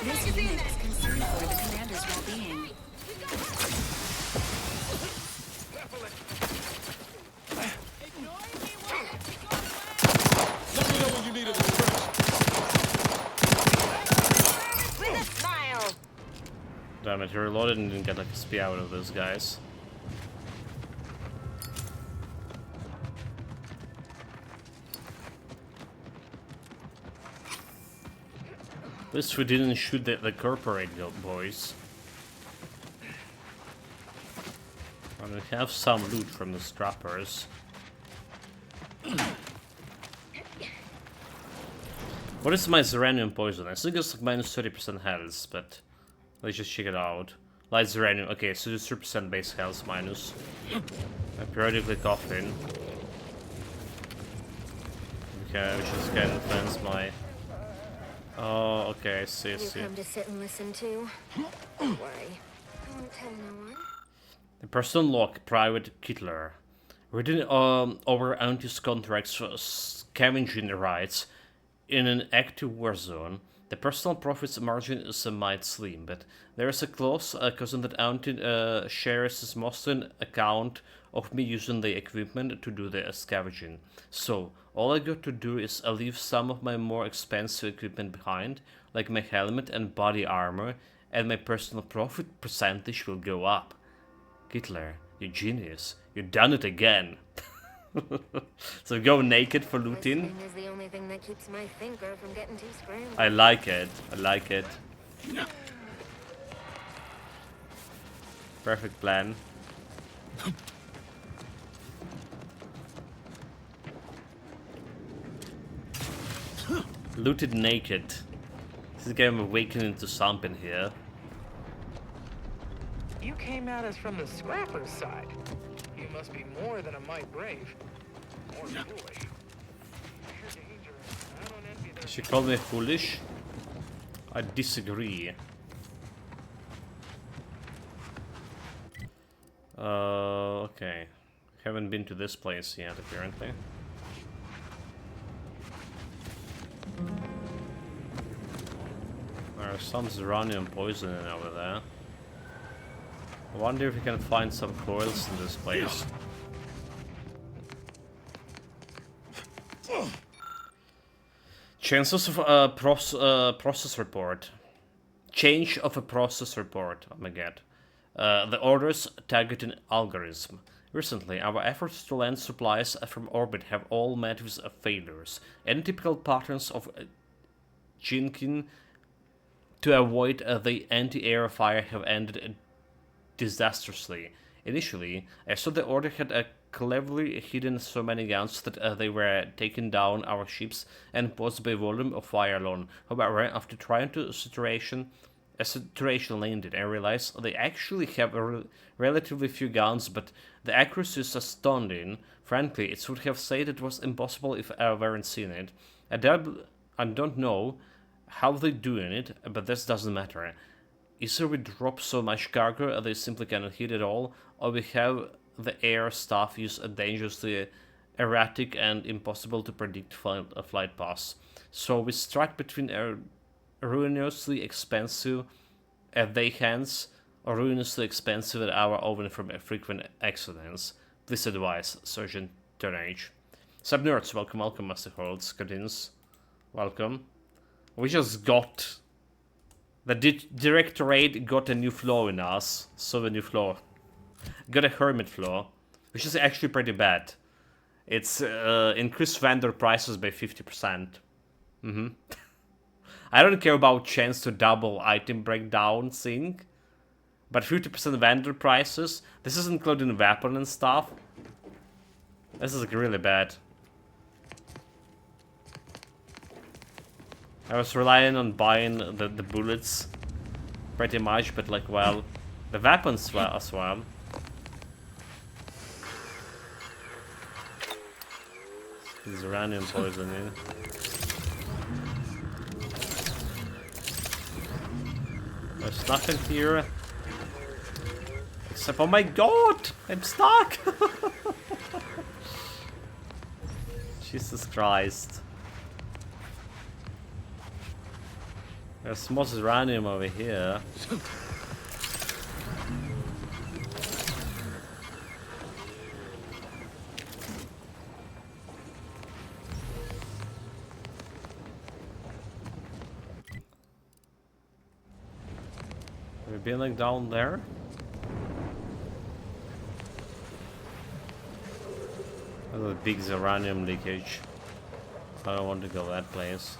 Speaker 8: This unit is concerned for the commander's well-being.
Speaker 9: Let me know when you need a refresh.
Speaker 7: With a smile.
Speaker 1: Damn it, he reloaded and didn't get like a SPI out of those guys. At least we didn't shoot the corporate boys. And we have some loot from the scrappers. What is my Zeranium poison? I think it's like minus 30% health, but let's just check it out. Light Zeranium, okay, so it's 3% base health minus. I periodically cough in. Okay, which is gonna influence my... Oh, okay, I see, I see.
Speaker 7: You come to sit and listen too? Don't worry. I won't tell no one.
Speaker 1: The person log, Private Kittler. Written over Auntie's contracts for scavenging rights in an active war zone. The personal profits margin is a mite slim, but there is a clause causing that Auntie shares his most account of me using the equipment to do the scavenging. So, all I got to do is leave some of my more expensive equipment behind, like my helmet and body armor, and my personal profit percentage will go up. Kittler, you genius. You done it again. So go naked for looting.
Speaker 7: Listening is the only thing that keeps my thinker from getting too scrambled.
Speaker 1: I like it. I like it. Perfect plan. Looted naked. This game awakening to something here.
Speaker 11: You came at us from the scrappers' side. You must be more than a mite brave. More foolish. You're dangerous. I don't envy those.
Speaker 1: She called me foolish? I disagree. Okay. Haven't been to this place yet, apparently. There's some Zeranium poisoning over there. I wonder if we can find some coils in this place. Chances of process report. Change of a process report. Oh my god. The orders targeting algorithm. Recently, our efforts to land supplies from orbit have all met with failures. Any typical patterns of jinking to avoid the anti-air fire have ended disastrously. Initially, I saw the order had cleverly hidden so many guns that they were taking down our ships and posed by volume of fire alone. However, after trying to saturation landed, I realized they actually have relatively few guns, but the accuracy is astounding. Frankly, it would have said it was impossible if I weren't seen it. I don't know how they're doing it, but this doesn't matter. Either we drop so much cargo they simply cannot hit it all, or we have the air staff use a dangerously erratic and impossible to predict flight paths. So we strike between ruinously expensive at their hands or ruinously expensive at our own from frequent accidents. Please advise, Sergeant Tonnage. Sub-nerds, welcome, Master Holds, Cadins. Welcome. We just got... The Directorate got a new floor in us. So a new floor. Got a Hermit floor, which is actually pretty bad. It's increased vendor prices by 50%. I don't care about chance to double item breakdown thing, but 50% vendor prices. This is including weapon and stuff. This is really bad. I was relying on buying the bullets pretty much, but like, well, the weapons as well. This uranium poisoning. There's nothing here. Except, oh my god! I'm stuck! Jesus Christ. There's more uranium over here. Have we been like down there? There's a big uranium leakage. I don't want to go that place.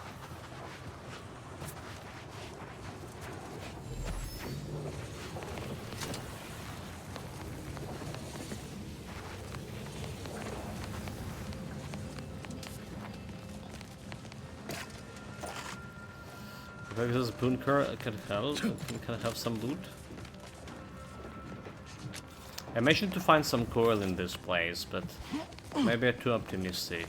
Speaker 1: Maybe this bunker can help. Can I have some loot? I mentioned to find some coal in this place, but maybe I'm too optimistic.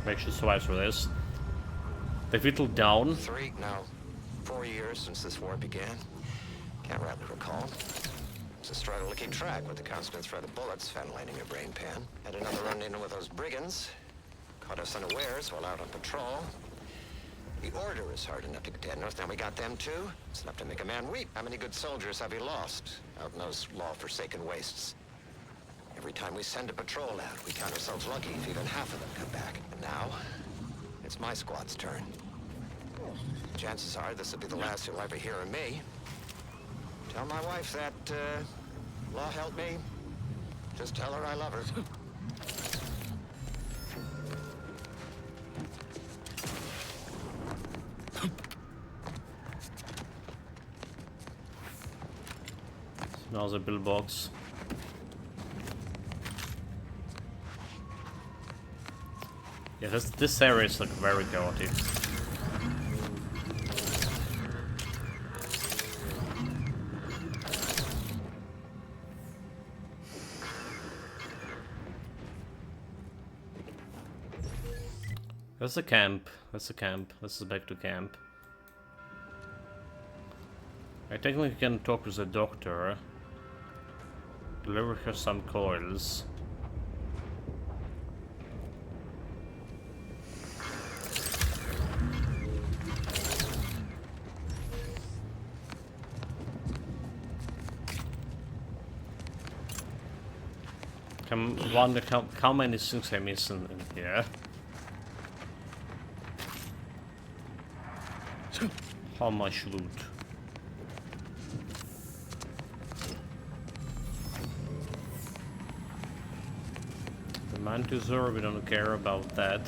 Speaker 1: Make sure to survive through this. They whittled down.
Speaker 12: 4 years since this war began. Can't rightly recall. It's a struggle to keep track with the constant threat of bullets ventilating your brain pan. Had another run-in with those brigands. Caught us unawares while out on patrol. The Order is hard enough to contend with. Now we got them too. It's enough to make a man weep. How many good soldiers have we lost out in those law-forsaken wastes? Every time we send a patrol out, we count ourselves lucky if even half of them come back. And now, it's my squad's turn. Chances are this will be the last you'll ever hear of me. Tell my wife that, law help me. Just tell her I love her.
Speaker 1: Smells a pillbox. Yeah, this area is like very chaotic. That's a camp. That's a camp. This is back to camp. I think we can talk with the doctor. Deliver her some coils. I wonder how many things I'm missing in here. How much loot? The Mantisaur, we don't care about that.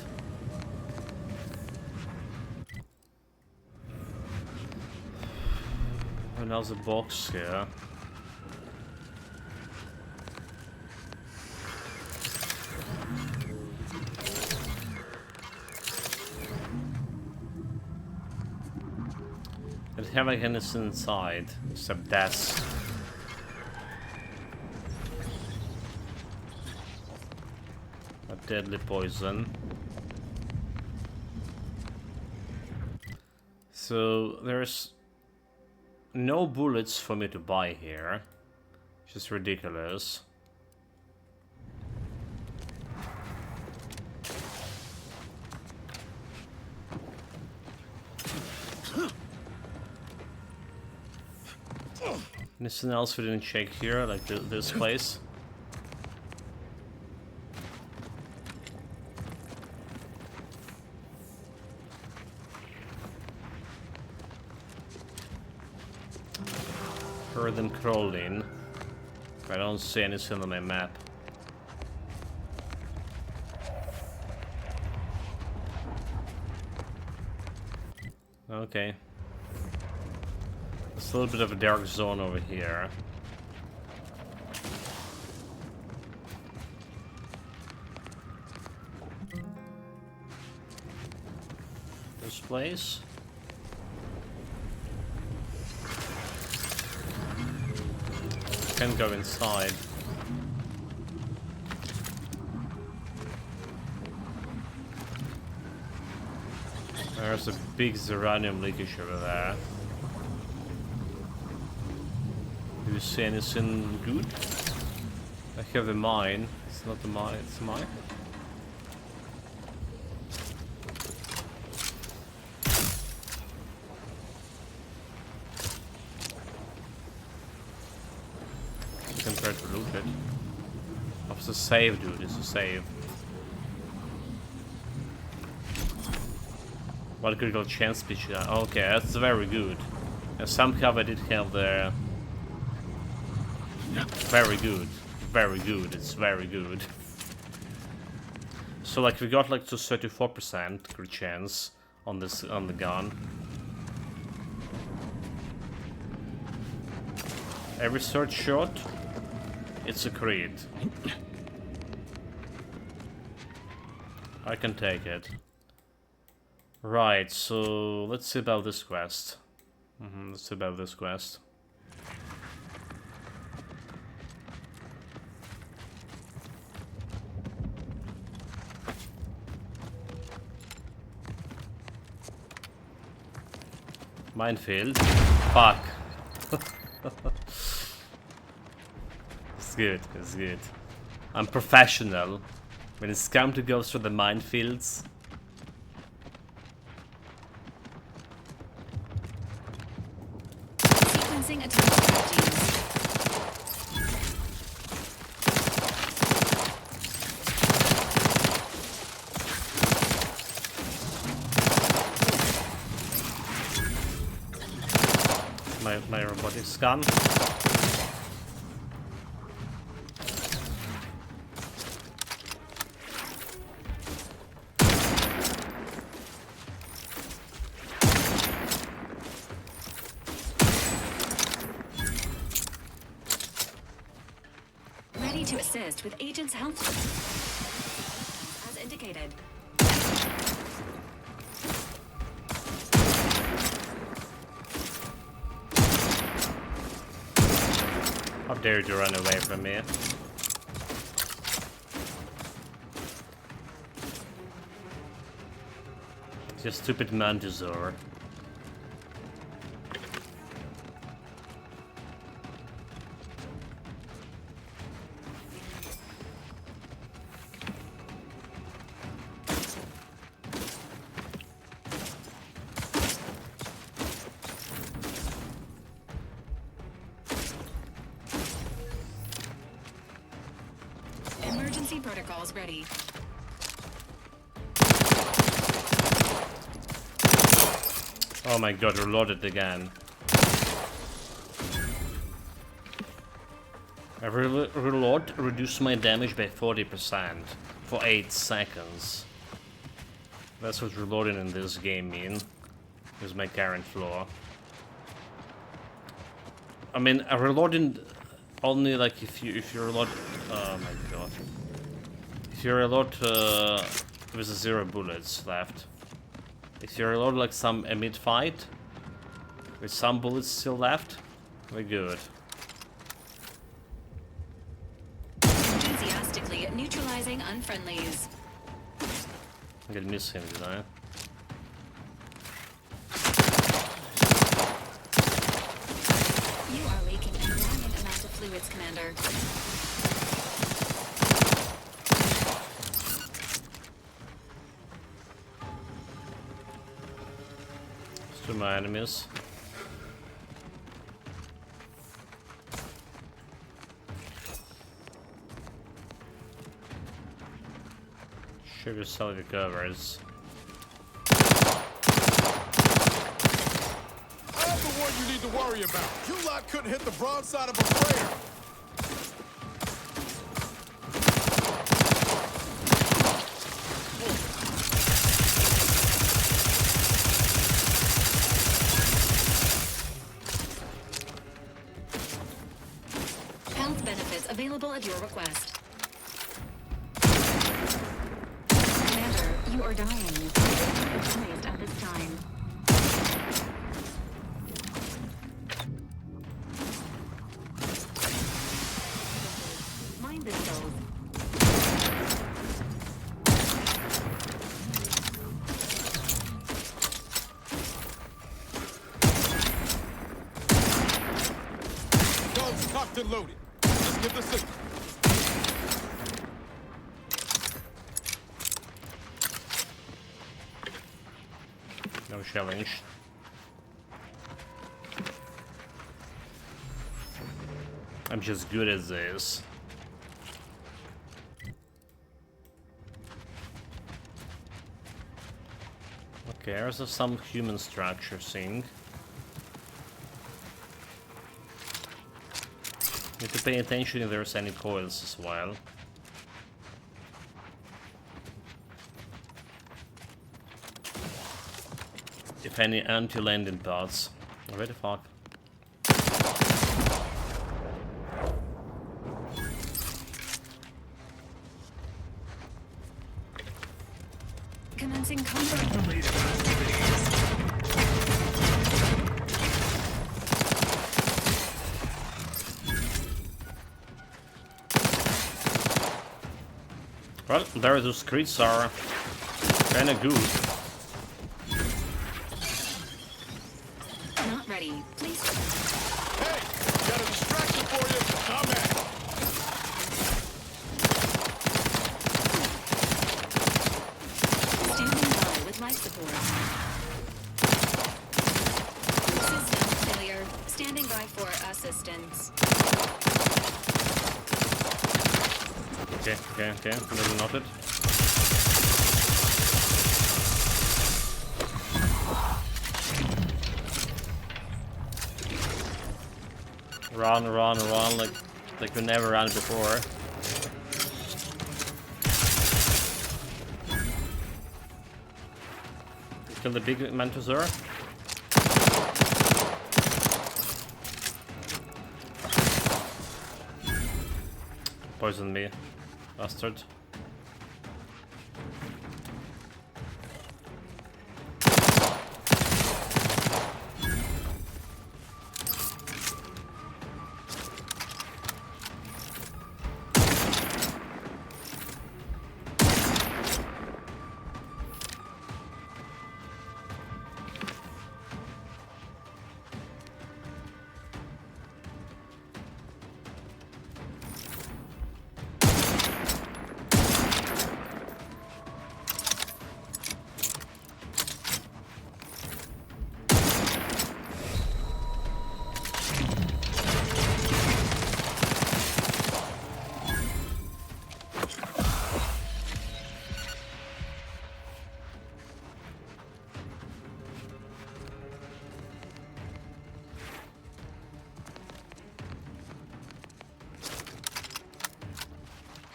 Speaker 1: Another box here. It have like anything inside, except death. A deadly poison. So there's no bullets for me to buy here, which is ridiculous. Anything else we didn't check here, like this place? Heard them crawling. I don't see anything on my map. Okay. It's a little bit of a dark zone over here. This place. Can't go inside. There's a big uranium leakage over there. Do you see anything good? I have the mine. It's not the mine, it's a mine. You can try to loot it. Oh, it's a save, dude. It's a save. What critical chance speech? Okay, that's very good. And somehow I did have the... Very good. Very good. It's very good. So like we got like to 34% crit chance on this on the gun. Every third shot, it's a crit. I can take it. Right, so let's see about this quest. Let's see about this quest. Minefield. Fuck. It's good, it's good. I'm professional. When it's come to go through the minefields.
Speaker 8: Sequencing attack strategies.
Speaker 1: My robotics gun.
Speaker 8: Ready to assist with agent's health. As indicated.
Speaker 1: How dare you run away from me? Just stupid Mantisaur.
Speaker 8: Emergency protocols ready.
Speaker 1: Oh my god, reloaded again. Every reload reduced my damage by 40% for 8 seconds. That's what reloading in this game means. Is my current flaw. I mean, reloading only like if you reload. Oh my god! If you reload with 0 bullets left. If you reload like some mid-fight with some bullets still left, we're good.
Speaker 8: Enthusiastically neutralizing unfriendlies.
Speaker 1: I did miss him, did I?
Speaker 8: You are leaking an alarming amount of fluids, Commander.
Speaker 1: To my enemies. Sugar cell recovers.
Speaker 9: I'm the one you need to worry about. You lot couldn't hit the broadside of a flare.
Speaker 8: Health benefits available at your request. Commander, you are dying. Advised at this time. Mind the cells.
Speaker 9: Guns cocked and loaded. Let's get the signal.
Speaker 1: No challenge. I'm just good at this. Okay, there's some human structure thing. Need to pay attention if there's any coils as well. If any anti-landing pods. Where the fuck?
Speaker 8: Commencing combat-related activities.
Speaker 1: Well, there those crits are kinda good.
Speaker 8: Not ready. Please.
Speaker 9: Hey, got a distraction for you. Come at.
Speaker 8: Standing by with life support. System failure. Standing by for assistance.
Speaker 1: Okay. Little noted. Run, like we never ran before. Kill the big Mantisaur. Poison me, bastard.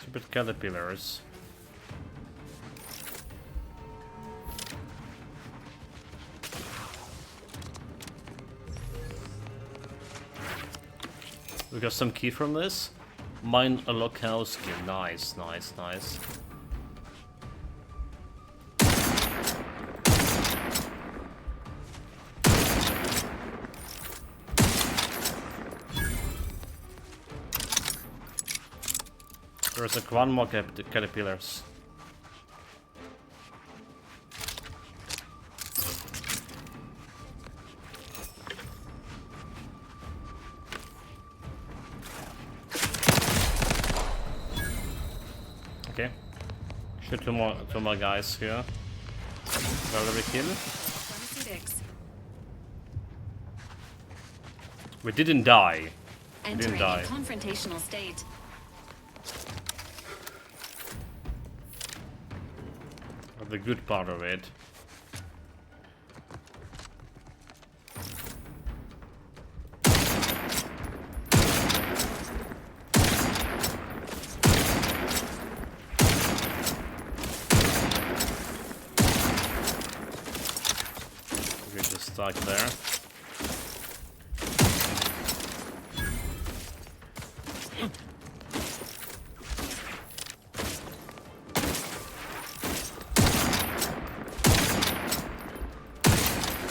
Speaker 1: Stupid caterpillars. We got some key from this. Mine a Lokowski. Nice, nice, nice. There's like one more caterpillars. Okay. Shoot two more guys here. Valerie kill. We didn't die. We didn't die.
Speaker 8: A confrontational state.
Speaker 1: The good part of it. We just stuck there.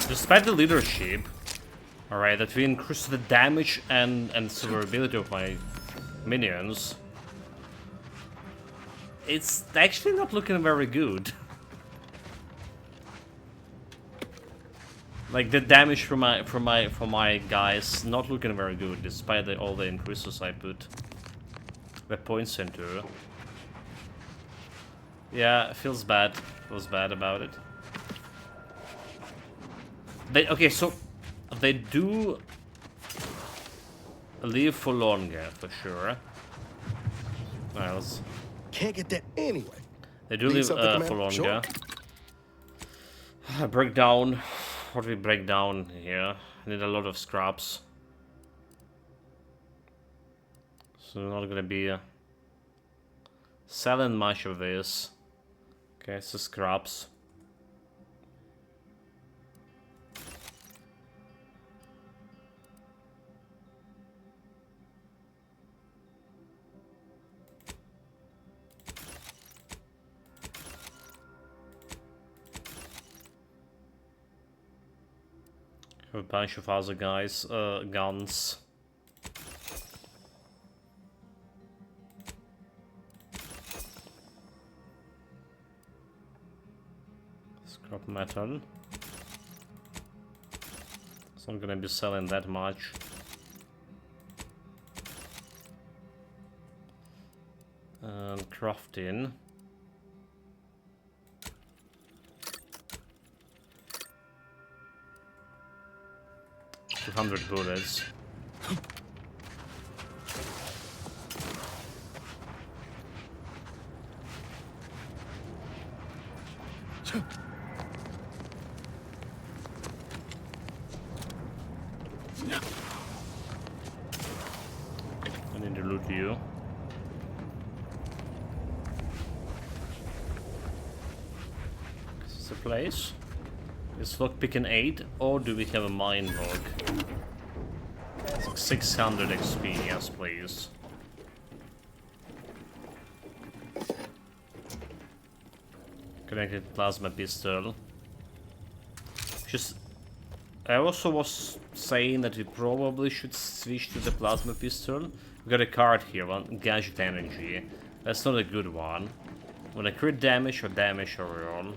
Speaker 1: Despite the leadership, alright, that we increase the damage and survivability of my minions, it's actually not looking very good. Like the damage from my guys not looking very good, despite all the increases I put the points into. Yeah, it feels bad. Feels bad about it. Okay, so they do live for longer, for sure. Well,
Speaker 6: can't get that anyway.
Speaker 1: They do live for longer. Sure. Break down. What do we break down here? I need a lot of scraps. So we're not gonna be selling much of this. Okay, so scraps. A bunch of other guys, guns. Scrap metal. It's not gonna be selling that much. And crafting. 200 bullets. I need to loot you. Is this a place? Is lockpicking 8, or do we have a mine log? It's like 600 XP, yes please. Connected plasma pistol. Just, I also was saying that we probably should switch to the plasma pistol. We got a card here, one gadget energy. That's not a good one. When I crit damage or damage overall.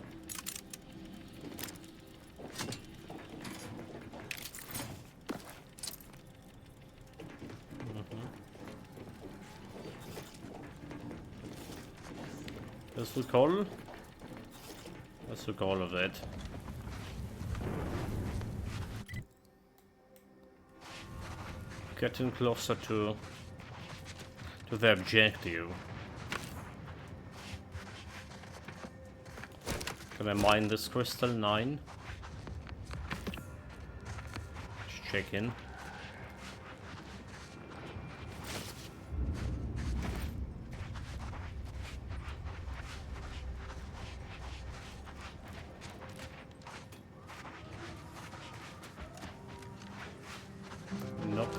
Speaker 1: Let's look all. Let's look all of it. Getting closer to the objective. Can I mine this crystal? 9. Just check in.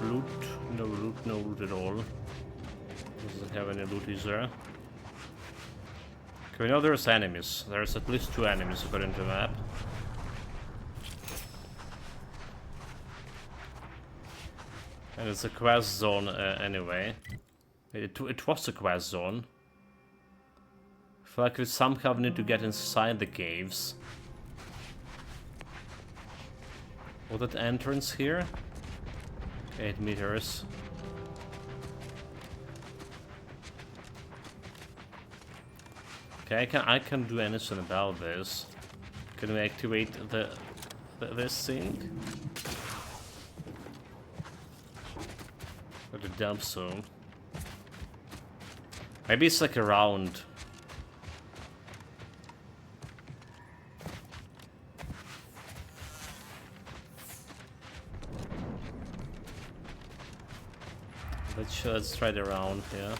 Speaker 1: loot? No loot, no loot at all. Doesn't have any loot, is there? Okay, we know there's enemies. There's at least 2 enemies according to the map. And it's a quest zone anyway. It was a quest zone. I feel like we somehow need to get inside the caves. Was that entrance here? 8 meters. Okay, I can do anything about this. Can we activate this thing? Or the dump zone? Maybe it's like around. Let's try it around, yeah.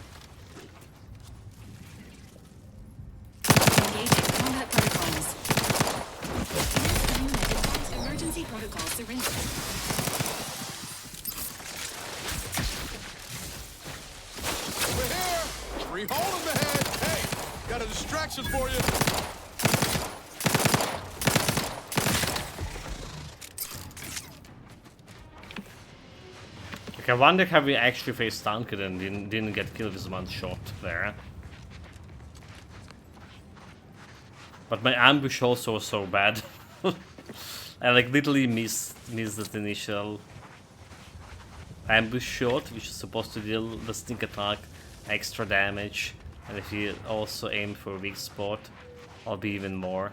Speaker 8: Engaging combat protocols. Unit advised emergency protocol surrender.
Speaker 9: Over here! Free hole in the head! Hey! Got a distraction for you!
Speaker 1: I wonder how we actually faced Duncan and didn't get killed with one shot there. But my ambush also was so bad. I like literally missed that initial ambush shot, which is supposed to deal the sneak attack extra damage. And if you also aim for a weak spot, I'll be even more.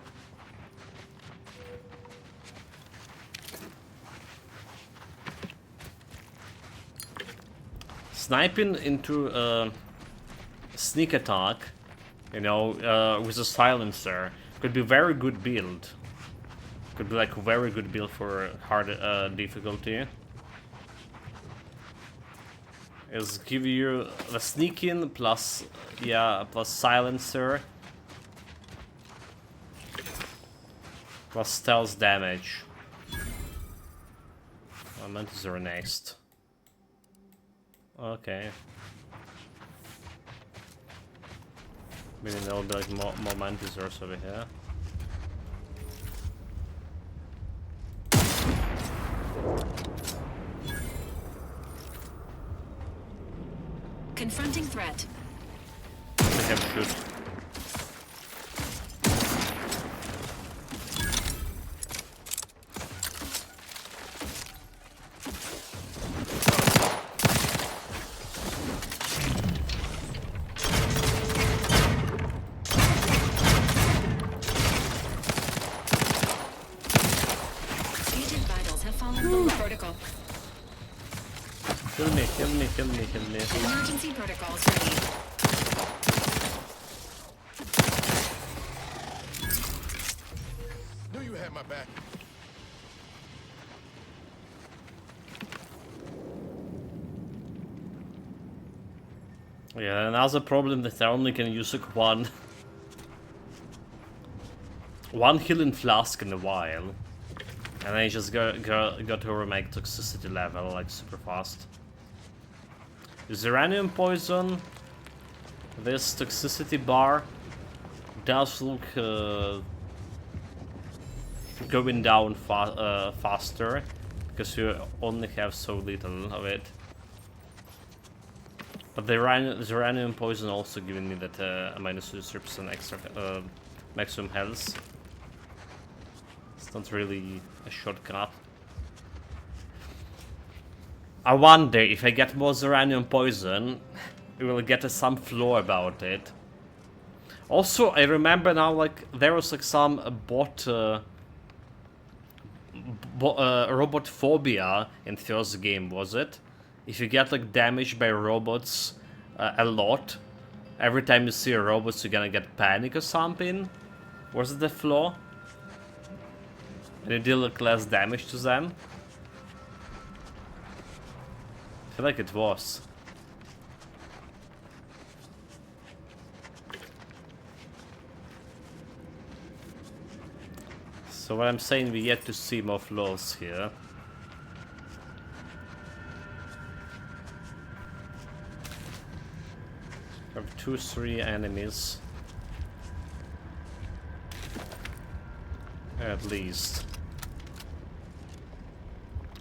Speaker 1: Sniping into a sneak attack, you know, with a silencer could be very good build. Could be like a very good build for hard difficulty. Is give you the sneak in plus, yeah, plus silencer plus stealth damage. What mantis are next? Okay. Maybe there'll be like more mantisors over here.
Speaker 8: Confronting threat.
Speaker 1: I think I should.
Speaker 8: Agent vitals have fallen below protocol.
Speaker 1: Kill me, kill me, kill me, kill me.
Speaker 8: Emergency protocols ready.
Speaker 9: Knew you had my back.
Speaker 1: Yeah, another problem that I only can use like one healing flask in a while. And I just got to make toxicity level like super fast. Is uranium poison? This toxicity bar does look going down faster because you only have so little of it. But the uranium poison also giving me that minus 3% extra maximum health. It's not really a shortcut. I wonder if I get more uranium poison, we will get some floor about it. Also, I remember now, like there was like some robot phobia in first game, was it? If you get like damaged by robots a lot, every time you see a robot, you're gonna get panic or something. Was it the flaw? And you deal like less damage to them. I feel like it was. So what I'm saying, we yet to see more flaws here. Have 2-3 enemies. At least.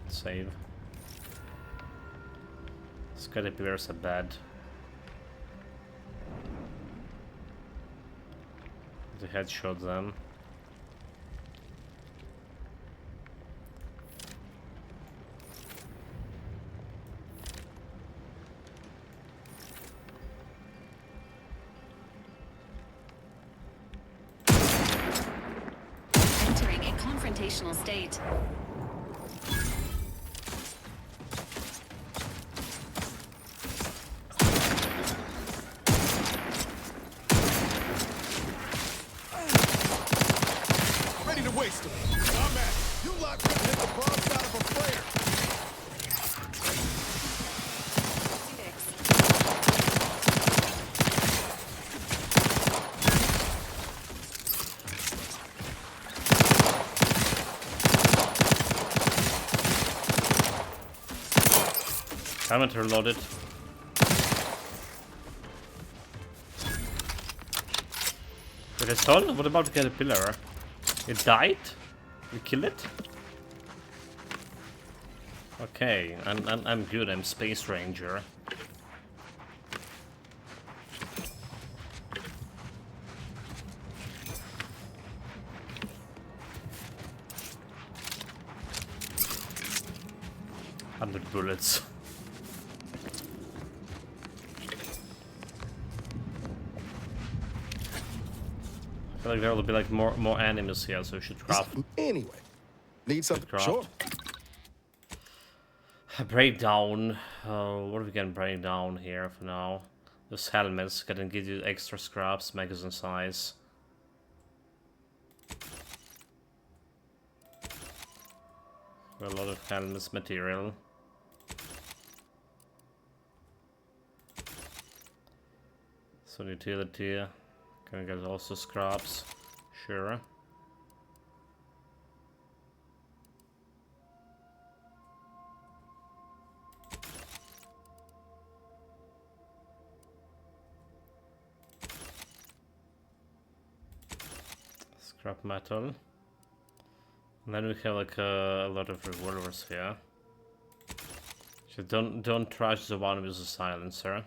Speaker 1: Save. Caterpillars are bad. The headshot them.
Speaker 8: Entering a confrontational state.
Speaker 6: Waste them. I'm at it. You lot couldn't hit the bomb side of a flare.
Speaker 1: Haven't reloaded. Wait, I saw. What about the caterpillar? It died? We kill it? Okay, I'm good. I'm Space Ranger. Bullets. I feel like there will be like more enemies here, so we should craft.
Speaker 6: Anyway, need something.
Speaker 1: Craft.
Speaker 6: Sure.
Speaker 1: Breakdown. What are we gonna break down here for now? Those helmets can give you extra scraps, magazine size. A lot of helmets material. So utility. Can get also scraps. Sure. Scrap metal. And then we have like a lot of revolvers here. So don't trash the one with the silencer.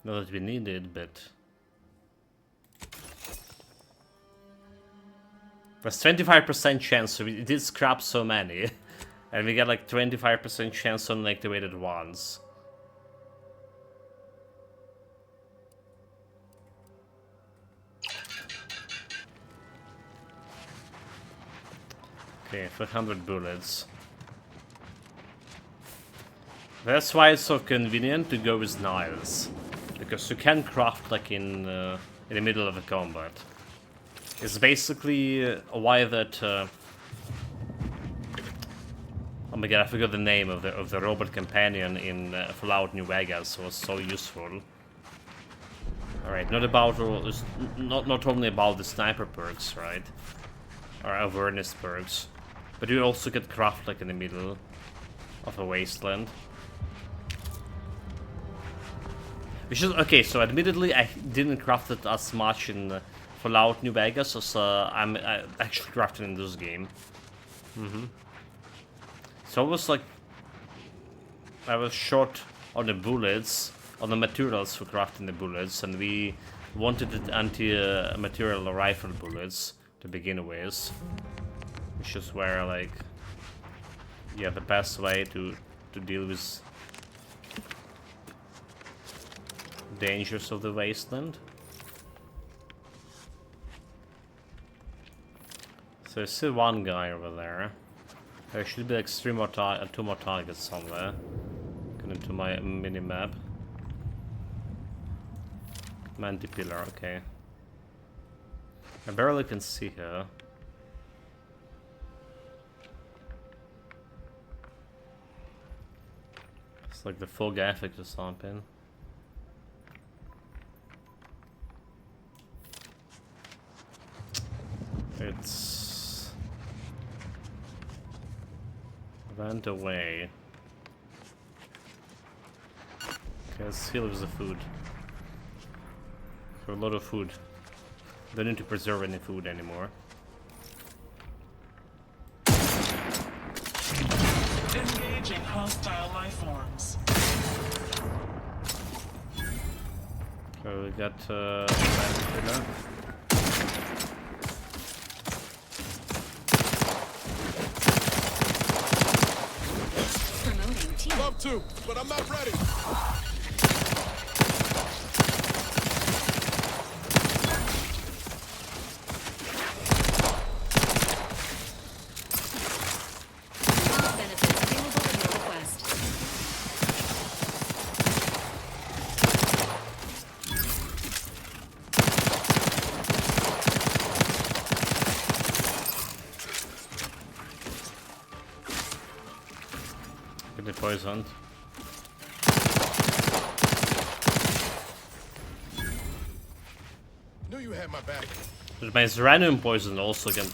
Speaker 1: Not that we need it, but there's 25% chance, so we did scrap so many, and we got like 25% chance on activated ones. Okay, 400 bullets. That's why it's so convenient to go with knives, because you can craft like in the middle of a combat. It's basically why that. Oh my god, I forgot the name of the robot companion in Fallout New Vegas was so useful. All right, not only about the sniper perks, right, or awareness perks, but you also get craft like in the middle of a wasteland. Which is okay. So admittedly, I didn't craft it as much in Fallout New Vegas as I'm actually crafting in this game. So it was like I was short on the bullets, on the materials for crafting the bullets, and we wanted it anti-material rifle bullets to begin with, which is where like the best way to deal with dangers of the wasteland. So I see one guy over there. There should be like two more targets somewhere. Get into my mini map. Manti-pillar, okay. I barely can see her. It's like the fog effect or something. It's went away. Okay, let's heal with the food. For a lot of food. Don't need to preserve any food anymore.
Speaker 13: Engaging hostile life forms.
Speaker 1: So we got dinner.
Speaker 8: Promoting team.
Speaker 9: Love to, but I'm not ready.
Speaker 8: Benefits available at your request.
Speaker 1: Get the poisoned.
Speaker 9: Knew you had my back.
Speaker 1: But my Zeranium poison also can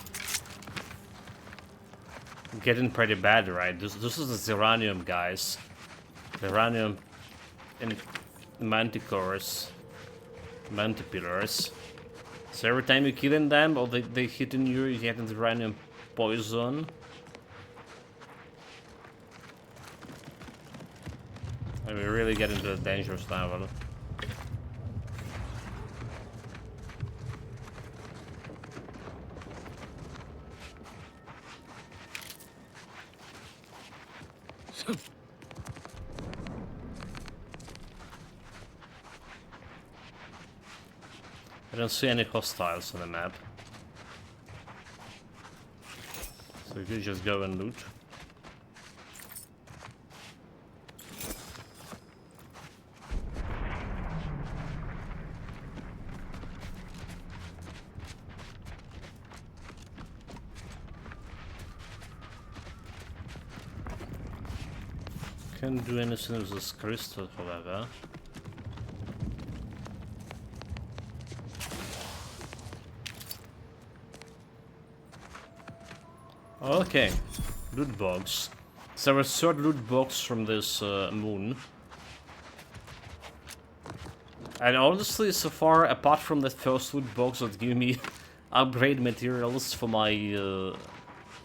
Speaker 1: getting pretty bad, right? This is the Zeranium, guys. Zeranium and manticores, mantipillars. So every time you killing them or they hitting you, you get the Zeranium poison. And we really get into the dangerous level. I don't see any hostiles on the map. So we could just go and loot. Can't do anything with this crystal, however. Okay, loot box. So a third loot box from this moon. And honestly, so far, apart from that first loot box that gave me upgrade materials for my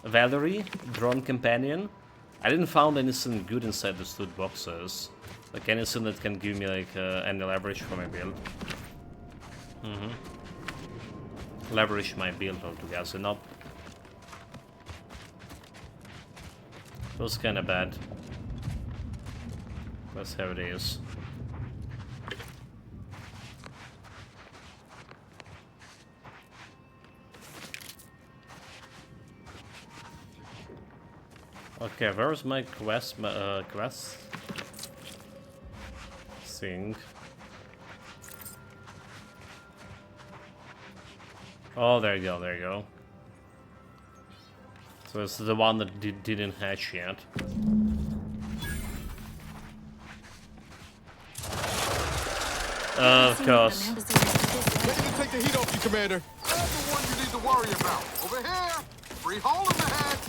Speaker 1: Valerie, drone companion, I didn't find anything good inside these loot boxes. Like anything that can give me like any leverage for my build. Leverage my build altogether, nope. Feels kinda bad. That's how it is. Okay, where's my quest? Quest thing. Oh, there you go, there you go. So it's the one that didn't hatch yet. Of course.
Speaker 9: Ready to take the heat off you, Commander. I'm the one you need to worry about. Over here. Free hole in the head.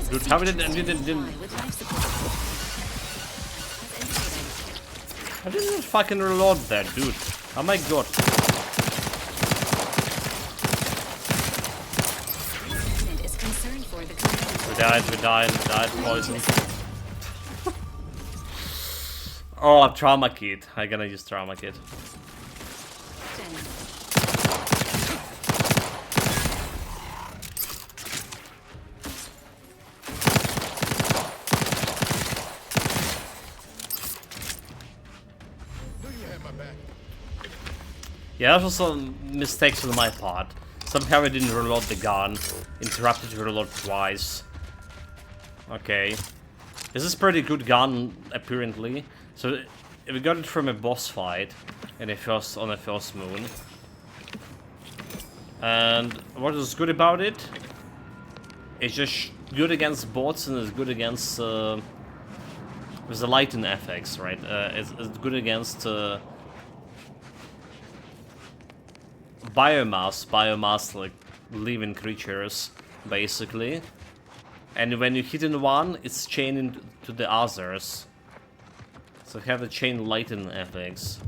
Speaker 1: Dude, how did I didn't fucking reload that, dude. Oh my god. We died, poison. Oh, trauma kit. I'm gonna use trauma kit. Yeah, that was some mistakes on my part. Somehow I didn't reload the gun. Interrupted to reload twice. Okay. This is pretty good gun, apparently. So we got it from a boss fight on the first moon. And what is good about it? It's just good against bots and it's good against with the lighting effects, right? It's good against biomass like living creatures, basically. And when you hit in one, it's chaining to the others. So have the chain lighting effects.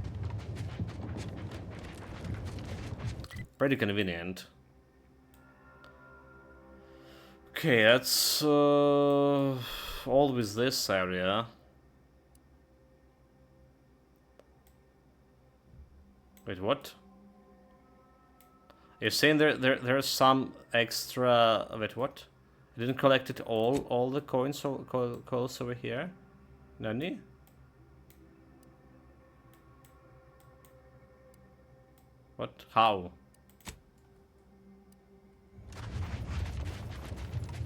Speaker 1: Pretty convenient. Okay, that's all with this area. Wait, what? You're saying there's some extra... Wait, what? I didn't collect it all the coins over here? Nani? What? How?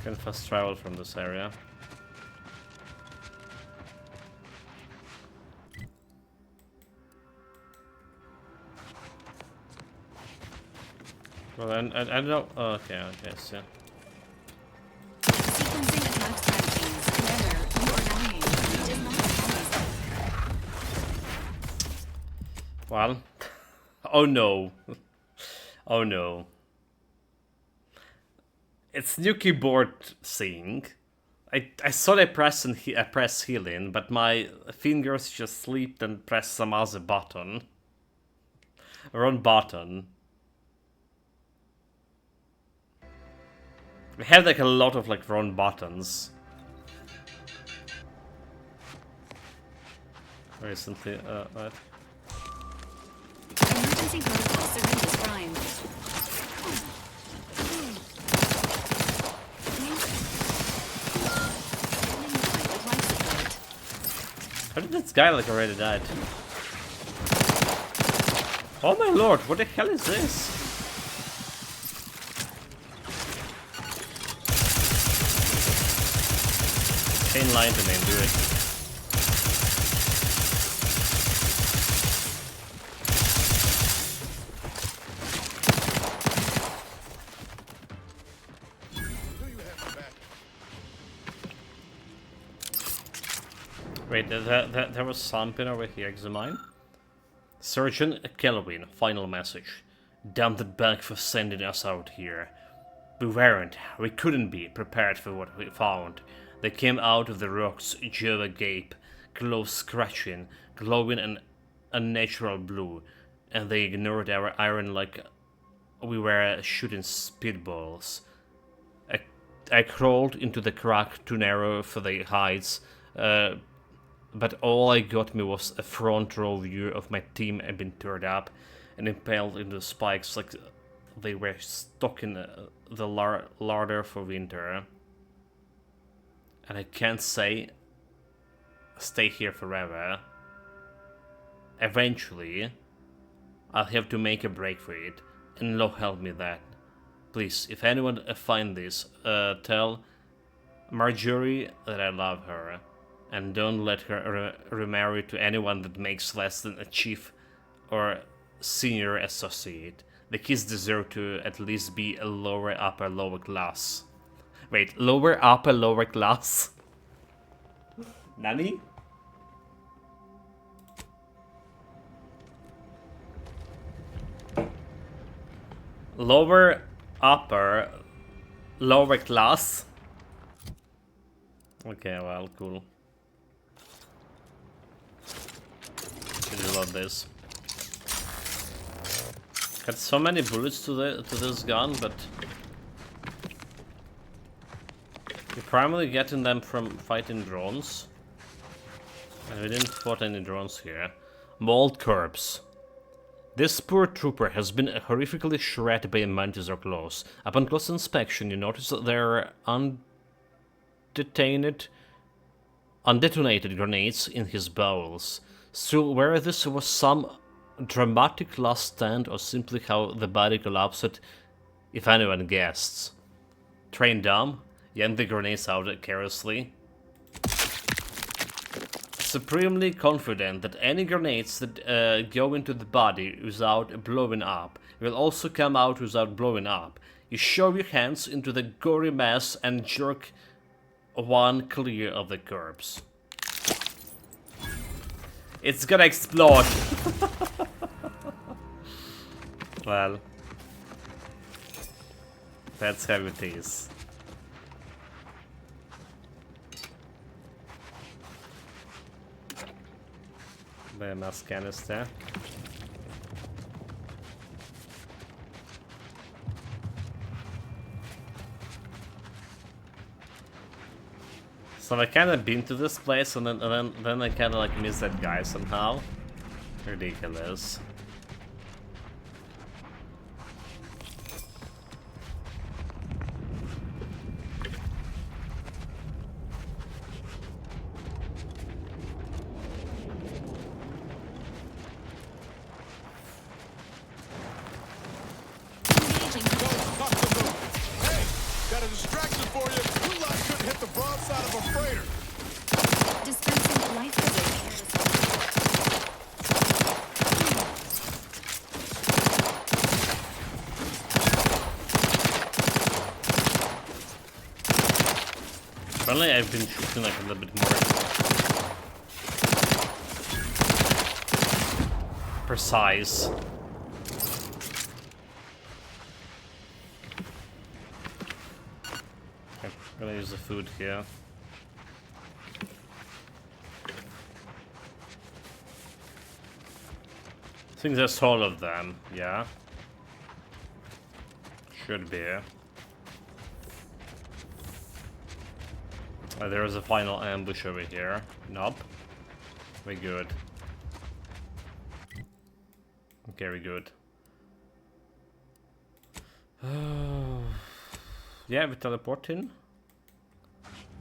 Speaker 1: Can fast travel from this area. Well, I don't know. Oh, okay, so.
Speaker 8: Sequencing attack strategies. Commander, you are now engaged. It is not
Speaker 1: Well. Oh no. Oh no. It's new keyboard thing. I thought I pressed healing, but my fingers just slipped and pressed some other button. Wrong button. We have like a lot of like wrong buttons. Recently, what?
Speaker 8: emergency protocol syringes primed.
Speaker 1: How did this guy like already died? Oh my lord, what the hell is this? Chain line to name, do it. Wait, there was something over here, examine. Surgeon Kelvin, final message. Damn the bank for sending us out here. We couldn't be prepared for what we found. They came out of the rocks, jaw agape, claws scratching, glowing an unnatural blue, and they ignored our iron like we were shooting speedballs. I crawled into the crack too narrow for the heights, but all I got me was a front row view of my team had been turned up and impaled into the spikes like they were stuck in the larder for winter. And I can't stay here forever. Eventually, I'll have to make a break for it, and Lord help me that. Please, if anyone find this, tell Marjorie that I love her. And don't let her remarry to anyone that makes less than a chief or senior associate. The kids deserve to at least be a lower class. Wait, lower class? Nani? Lower class? Okay, well, cool. Reload this. Got so many bullets to this gun, but you're primarily getting them from fighting drones, and we didn't spot any drones here. Mauled corpse. This poor trooper has been horrifically shredded by a mantis or claws. Upon close inspection, you notice that there are undetonated grenades in his bowels. Still, whether this was some dramatic last stand or simply how the body collapsed, if anyone guessed. Train dumb, yank the grenades out carelessly. Supremely confident that any grenades that go into the body without blowing up will also come out without blowing up. You shove your hands into the gory mess and jerk one clear of the corpse. It's gonna explode. Well, that's how it is. BMS canister. So I kind of been to this place and then I kind of like missed that guy somehow. Ridiculous.
Speaker 9: Hey, got a distraction for you. You lot couldn't hit the broadside of a freighter.
Speaker 8: Dispensing life
Speaker 1: Apparently I've been shooting like a little bit more precise. Okay, I'm gonna use the food here. I think there's all of them, yeah. Should be. There is a final ambush over here. Nope. We're good. Okay, we're good. Yeah, we teleport in.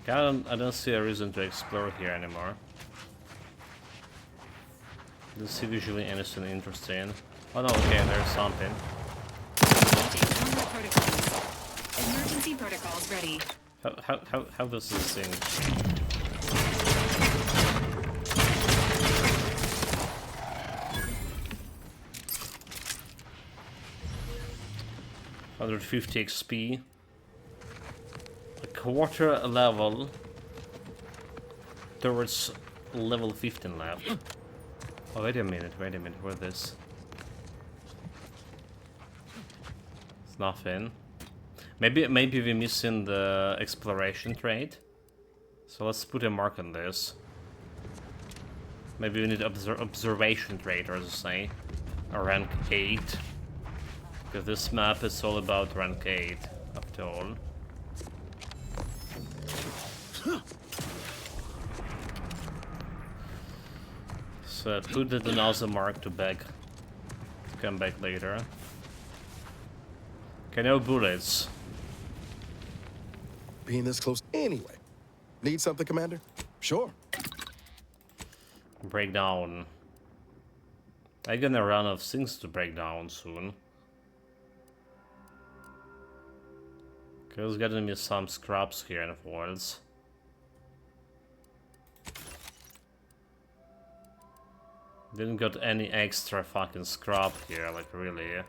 Speaker 1: I don't see a reason to explore here anymore. Don't see visually anything interesting. Oh no, okay, there's something.
Speaker 8: Emergency protocols ready.
Speaker 1: How does this thing? $150 XP. A quarter level towards level 15 left. Oh, wait a minute, what's this? It's nothing. Maybe we're missing the exploration trait. So let's put a mark on this. Maybe we need observation trait, or to say, a rank 8. Because this map is all about rank 8, after all. So put the another mark to back. Come back later. Okay, no bullets.
Speaker 6: Being this close anyway. Need something, Commander? Sure.
Speaker 1: Break down. I'm gonna run out of things to break down soon. There's gonna be some scraps here in the worlds. Didn't got any extra fucking scrap here, like really.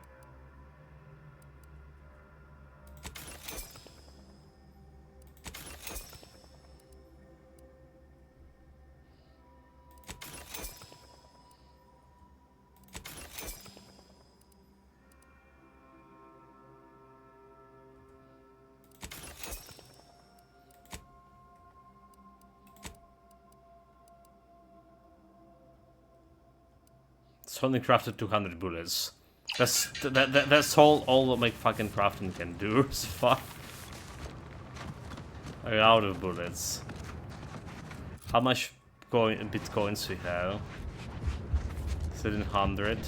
Speaker 1: Only crafted 200 bullets. That's all what my fucking crafting can do. So far. I'm out of bullets. How much bitcoins we have? 700.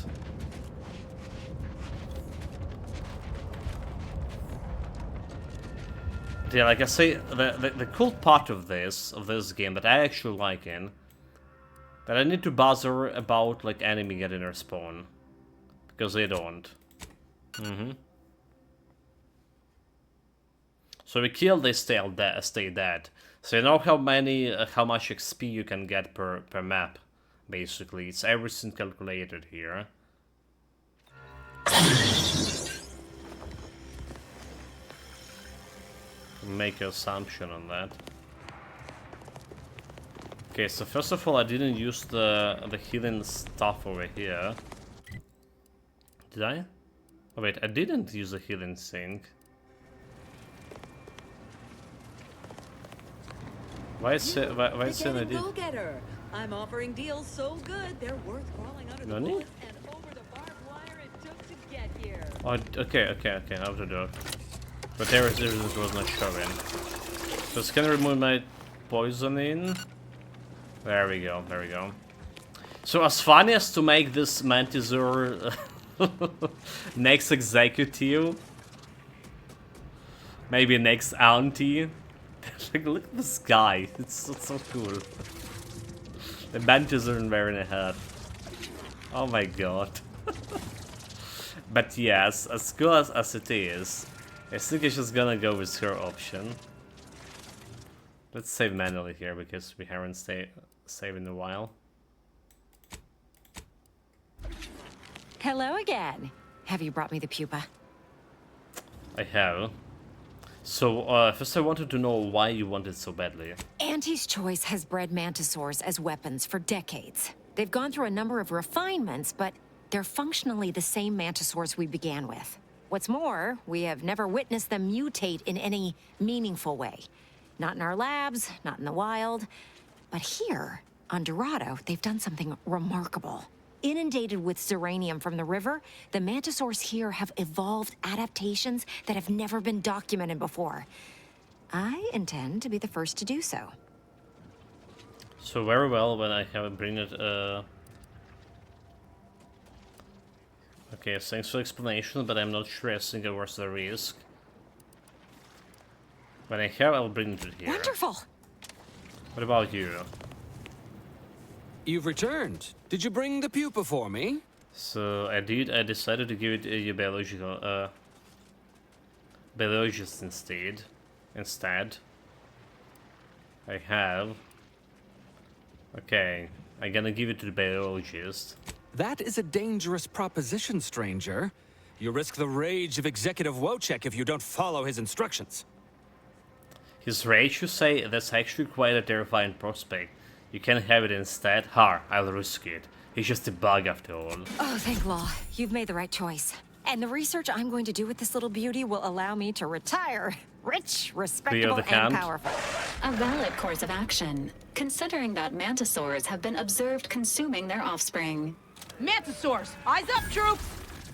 Speaker 1: Yeah, like I say, the cool part of this game that I actually like in. That I need to bother about, like, enemy getting their spawn. Because they don't. So we kill, they stay dead. So you know how much XP you can get per map, basically. It's everything calculated here. make an assumption on that. Okay, so first of all, I didn't use the healing stuff over here. Did I? Oh wait, I didn't use the healing sink. Why is it? Why is it I did?
Speaker 3: Go-getter. I'm offering deals so good they're worth crawling under the
Speaker 1: Nani?
Speaker 3: bullets and over the barbed wire it took to get here.
Speaker 1: Oh, okay. Out the door. But there was not showing. So it's gonna remove my poisoning. There we go. So as funny as to make this Mantisaur next executive, maybe next auntie. Like, look at this guy. It's so cool. The Mantisaur wearing a hat. Oh my god. But yes, as cool as it is, I think it's just gonna go with her option. Let's save manually here because we haven't saved in a while.
Speaker 14: Hello again. Have you brought me the pupa?
Speaker 1: I have. So, first I wanted to know why you want it so badly.
Speaker 14: Auntie's Choice has bred mantisaurs as weapons for decades. They've gone through a number of refinements, but they're functionally the same mantisaurs we began with. What's more, we have never witnessed them mutate in any meaningful way. Not in our labs, not in the wild. But here, on Dorado, they've done something remarkable. Inundated with Zeranium from the river, the mantisaurs here have evolved adaptations that have never been documented before. I intend to be the first to do so.
Speaker 1: So very well, when I have bring it, okay, thanks for the explanation, but I'm not sure I think it was the risk. When I have, I'll bring it here.
Speaker 14: Wonderful!
Speaker 1: What about you?
Speaker 15: You've returned. Did you bring the pupa for me?
Speaker 1: So I did. I decided to give it a biologist instead. I have. Okay, I'm gonna give it to the biologist.
Speaker 15: That is a dangerous proposition, stranger. You risk the rage of Executive Wojciech if you don't follow his instructions.
Speaker 1: His rage, you say? That's actually quite a terrifying prospect. You can have it instead. I'll risk it. He's just a bug after all.
Speaker 14: Oh, thank law. You've made the right choice. And the research I'm going to do with this little beauty will allow me to retire. Rich, respectable, and powerful.
Speaker 8: A valid course of action, considering that mantisaurs have been observed consuming their offspring.
Speaker 16: Mantisaurs! Eyes up, troops!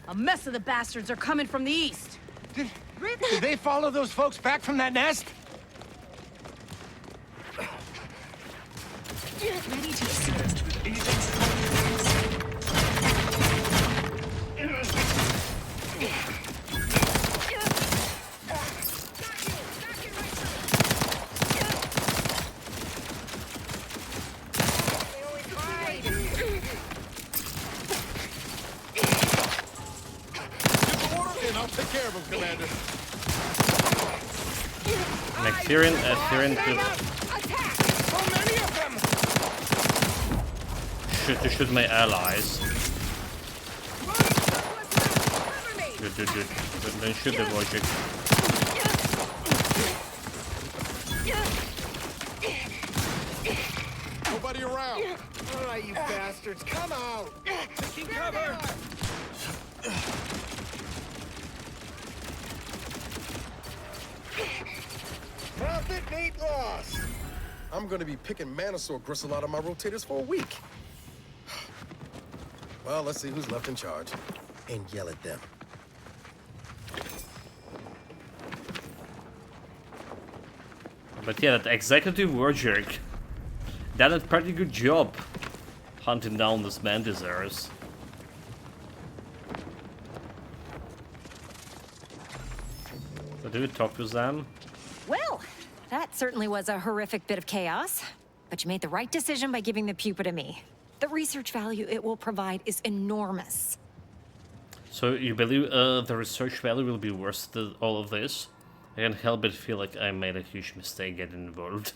Speaker 16: A mess of the bastards are coming from the east.
Speaker 17: Did they follow those folks back from that nest?
Speaker 8: Ready to assist with agents.
Speaker 9: I'll take care of him, Commander.
Speaker 1: Tyrion could shoot my allies. Good. Then shoot the Wojciech.
Speaker 9: Nobody around.
Speaker 17: All right, you bastards, come out. Taking cover.
Speaker 9: Profit ain't lost. I'm gonna be picking Mantisaur gristle out of my rotators for a week. Well, let's see who's left in charge and yell at them.
Speaker 1: But yeah, that Executive Wojciech did a pretty good job hunting down these mantisaurs. So do we talk to them?
Speaker 14: Well, that certainly was a horrific bit of chaos. But you made the right decision by giving the pupa to me. The research value it will provide is enormous.
Speaker 1: So you believe the research value will be worth all of this? I can't help but feel like I made a huge mistake getting involved.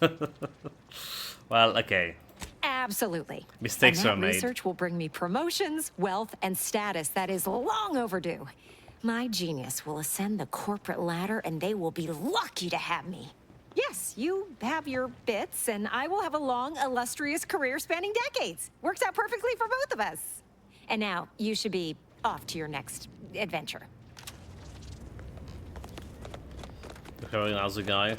Speaker 1: Well, okay.
Speaker 14: Absolutely.
Speaker 1: Mistakes
Speaker 14: and that
Speaker 1: are made.
Speaker 14: research will bring me promotions, wealth, and status that is long overdue. My genius will ascend the corporate ladder and they will be lucky to have me. Yes, you have your bits, and I will have a long, illustrious career spanning decades. Works out perfectly for both of us. And now, you should be off to your next adventure.
Speaker 1: Okay, how's the guy?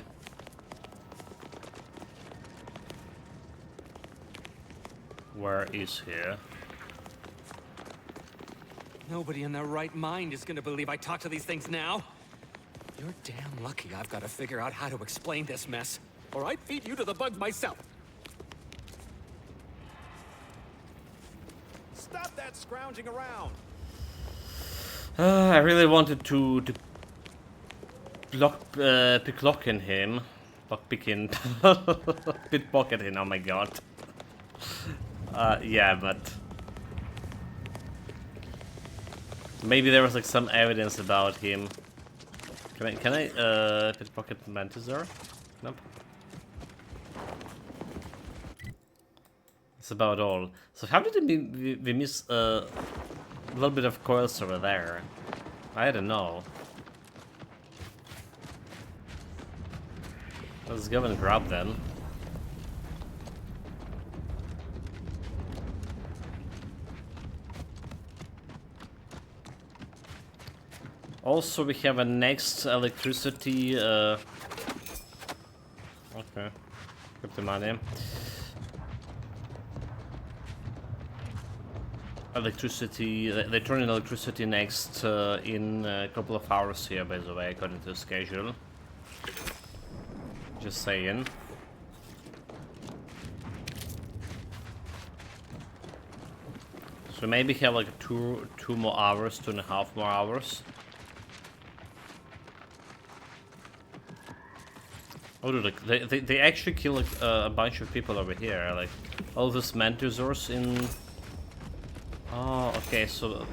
Speaker 1: Where is he?
Speaker 15: Nobody in their right mind is gonna believe I talk to these things now. You're damn lucky I've got to figure out how to explain this mess, or I'd feed you to the bugs myself.
Speaker 17: Stop that scrounging around.
Speaker 1: I really wanted to picklocken him. Lockpicking. Pickpocket him, oh my god. Yeah, but... maybe there was like some evidence about him. Can I pickpocket Mantisaur? Nope. That's about all. So how did we miss a little bit of coils over there? I don't know. Let's go and grab them. Also, we have a next electricity. Okay, get the money. Electricity. They turn in electricity next in a couple of hours here, by the way, according to the schedule. Just saying. So maybe have like two more hours, 2.5 more hours. Oh dude, like, they actually kill like a bunch of people over here, like all these Mantisaurs in... Oh, okay, so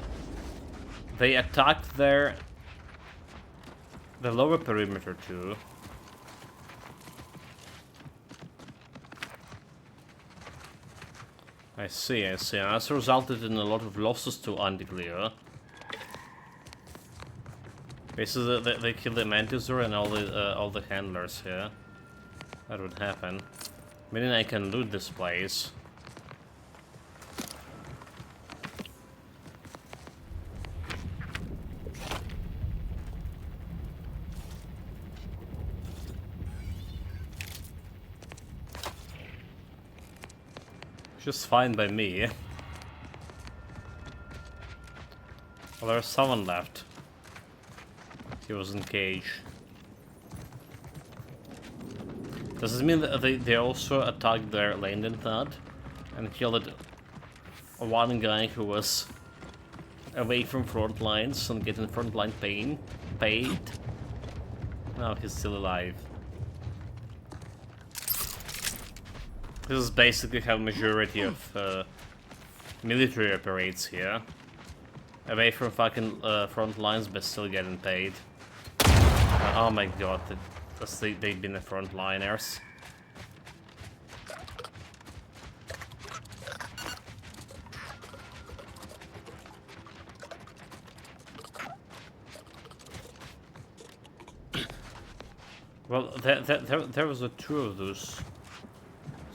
Speaker 1: they attacked the lower perimeter too. I see, and that's resulted in a lot of losses to Andiglia. Basically, they kill the Mantisaur and all the handlers here. That would happen. Meaning I can loot this place. Just fine by me. Well, there's someone left. He was in cage. Does this mean that they also attacked their Landen Thud and killed one guy who was away from front lines and getting frontline paid? No, he's still alive. This is basically how majority of military operates here. Away from fucking front lines, but still getting paid. Oh my god, they've been the frontliners. Well, there was two of those.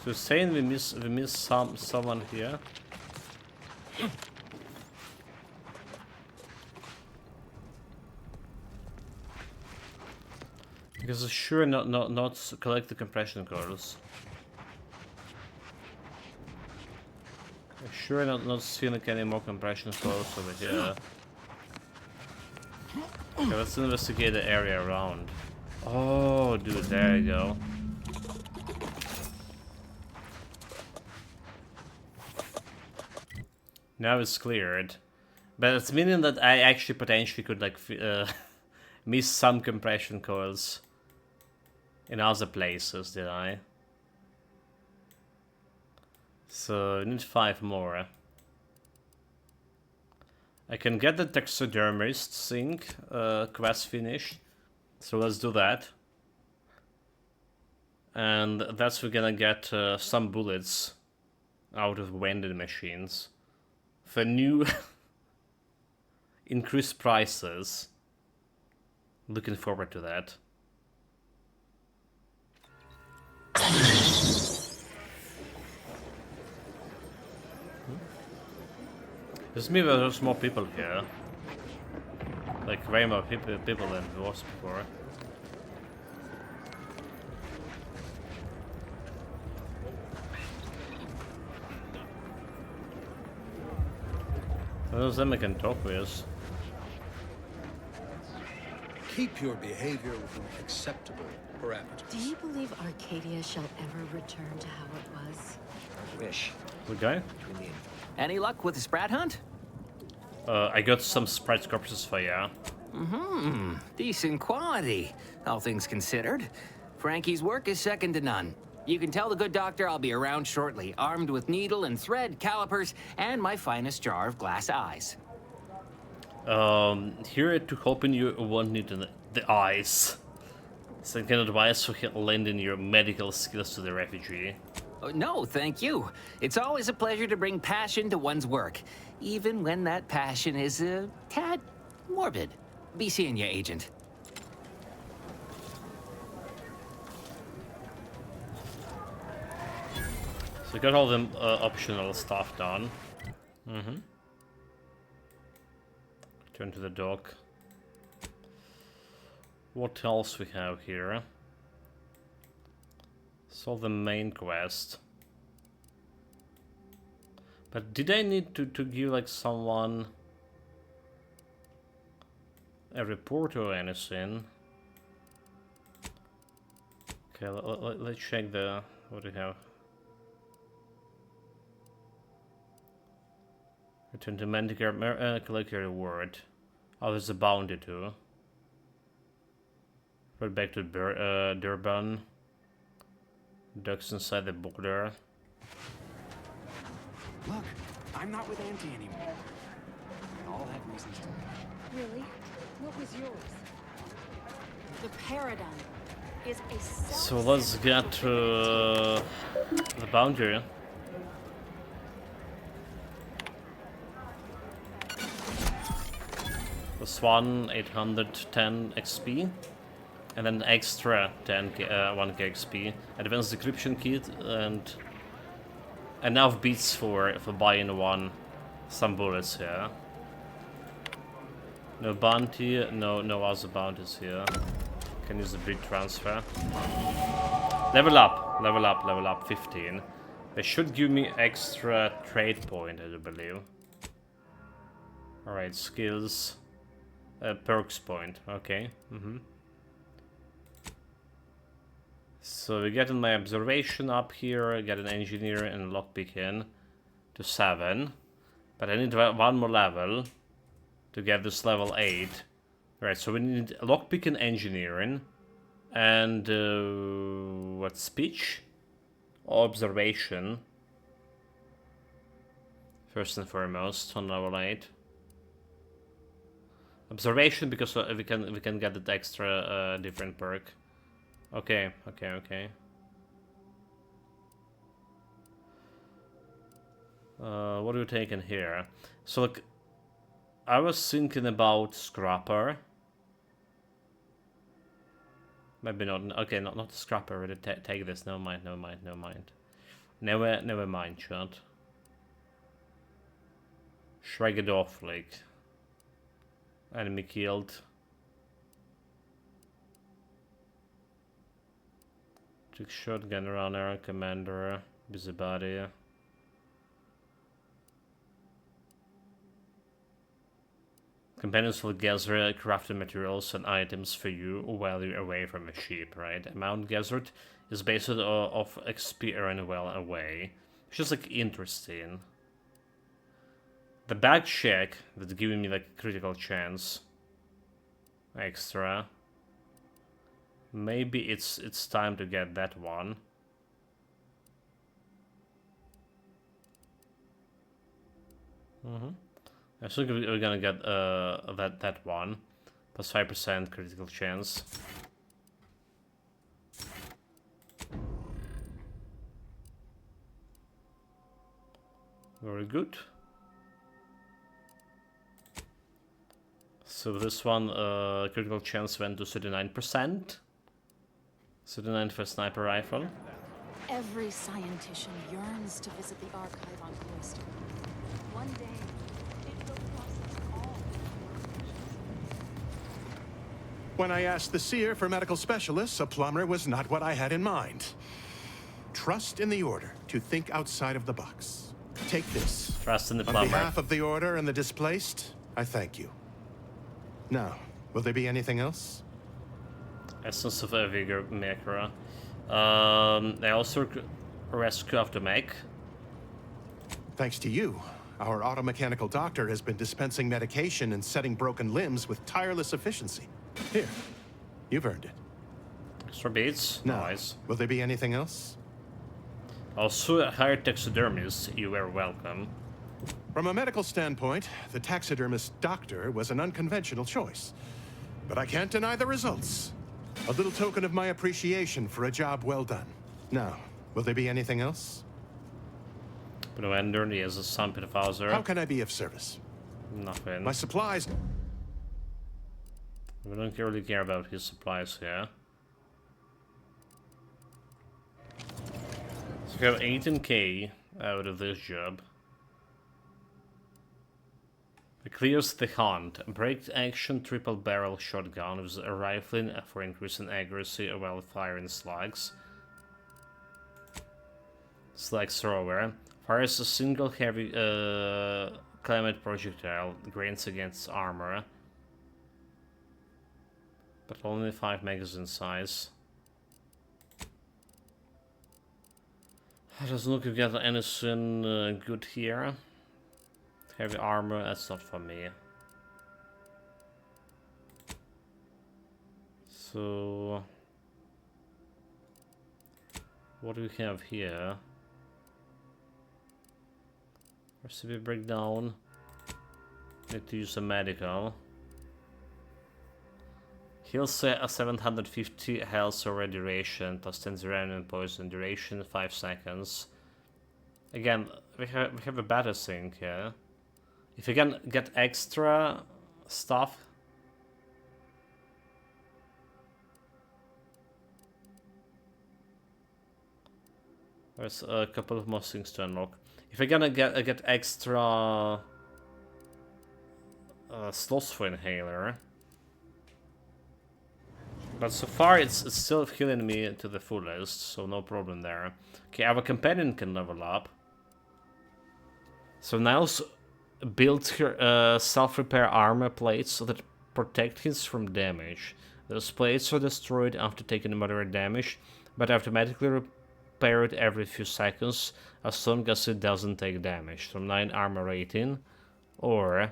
Speaker 1: So saying we miss someone here. Because it's sure not collect the compression coils. Sure not seeing like any more compression coils over here. Okay, let's investigate the area around. Oh, dude, there you go. Now it's cleared, but it's meaning that I actually potentially could like miss some compression coils in other places, did I? So I need 5 more. I can get the taxidermist thing quest finished, so let's do that. And that's we're gonna get some bullets out of vending machines. For new increased prices. Looking forward to that. There's maybe there's more people here. Like way more people than there was before. Those them I can talk with.
Speaker 18: Keep your behavior within acceptable parameters.
Speaker 19: Do you believe Arcadia shall ever return to how it was?
Speaker 4: I wish.
Speaker 1: Okay.
Speaker 15: Any luck with the Sprat hunt?
Speaker 1: I got some Sprite corpses for ya.
Speaker 15: Decent quality, all things considered. Frankie's work is second to none. You can tell the good doctor I'll be around shortly, armed with needle and thread, calipers, and my finest jar of glass eyes.
Speaker 1: Here to open you won't need the eyes. Some kind of advice for lending your medical skills to the refugee.
Speaker 15: No, thank you. It's always a pleasure to bring passion to one's work, even when that passion is a tad morbid. Be seeing you, Agent.
Speaker 1: So we got all the optional stuff done. Turn to the dock. What else we have here? Solve the main quest. But did I need to give like someone a report or anything? Okay, let's check the what do we have. Return to Manticore, collect your reward. Oh, there's a bounty too. Right back to Durban. Ducks inside the border.
Speaker 20: Look, I'm not with Auntie anymore. We all have reasons to.
Speaker 7: Really? What was yours?
Speaker 19: The paradigm is a
Speaker 1: So let's get the boundary. This one 810 XP, and then extra 1k XP, advanced decryption kit, and enough beats for buying some bullets here. No bounty, no other bounties here. Can use the big transfer. Level up, 15. They should give me extra trade point, I do believe. Alright, skills. Perks point, okay. So we get in my observation up here, I get an engineer and lockpicking to 7. But I need one more level to get this level 8. Right, so we need lockpicking, engineering, and what, speech? Or observation. First and foremost on level 8. Observation, because we can get that extra different perk. Okay. What are we taking here? So look, I was thinking about Scrapper. Maybe not. Okay, not Scrapper. Really take this. Never mind. Never mind, chat. Shrug it off, like. Enemy killed. Took shotgun runner, commander, busybody. Companions will gather crafted materials and items for you while you're away from a ship, right? Amount gathered is based off XP earned while away. Which is like interesting. The bag check that's giving me like critical chance. Extra. Maybe it's time to get that one. I think we're gonna get that one. Plus 5% critical chance. Very good. So this one, critical chance went to 39%. 39 for sniper rifle.
Speaker 7: Every scientician yearns to visit the archive on Cloister. One day, it will cost us all.
Speaker 21: When I asked the seer for medical specialists, a plumber was not what I had in mind. Trust in the Order to think outside of the box. Take this.
Speaker 1: Trust in the plumber.
Speaker 21: On behalf of the Order and the displaced, I thank you. Now, will there be anything else?
Speaker 1: Essence of a Vigor Maker. They also rescue after mech.
Speaker 21: Thanks to you, our automechanical doctor has been dispensing medication and setting broken limbs with tireless efficiency. Here, you've earned it.
Speaker 1: Extra beats.
Speaker 21: Now,
Speaker 1: Nice.
Speaker 21: will there be anything else?
Speaker 1: Also, a hired taxidermist. You are welcome.
Speaker 21: From a medical standpoint, the taxidermist doctor was an unconventional choice. But I can't deny the results. A little token of my appreciation for a job well done. Now, will there be anything else?
Speaker 1: Brewender, he has a Sampitrfauser.
Speaker 21: How can I be of service?
Speaker 1: Nothing.
Speaker 21: My supplies...
Speaker 1: We don't really care about his supplies here. So we have 18k out of this job. It clears the hunt. Break action triple barrel shotgun with a rifling for increasing accuracy while firing slugs. Slag thrower. Fires a single heavy climate projectile. Grains against armor. But only 5 magazine size. Doesn't look like we got anything good here. Heavy armor, that's not for me. So... what do we have here? Recipe breakdown. Need to use a medical. Heals a 750 health or duration, plus 10 random poison duration, 5 seconds. Again, we have a better thing here. If you can get extra stuff. There's a couple of more things to unlock. If you're gonna get extra slots for inhaler. But so far it's still healing me to the fullest, so no problem there. Okay, our companion can level up. So Niles built her self-repair armor plates that protect him from damage. Those plates are destroyed after taking moderate damage, but automatically repaired every few seconds as long as it doesn't take damage. From 9 armor rating. Or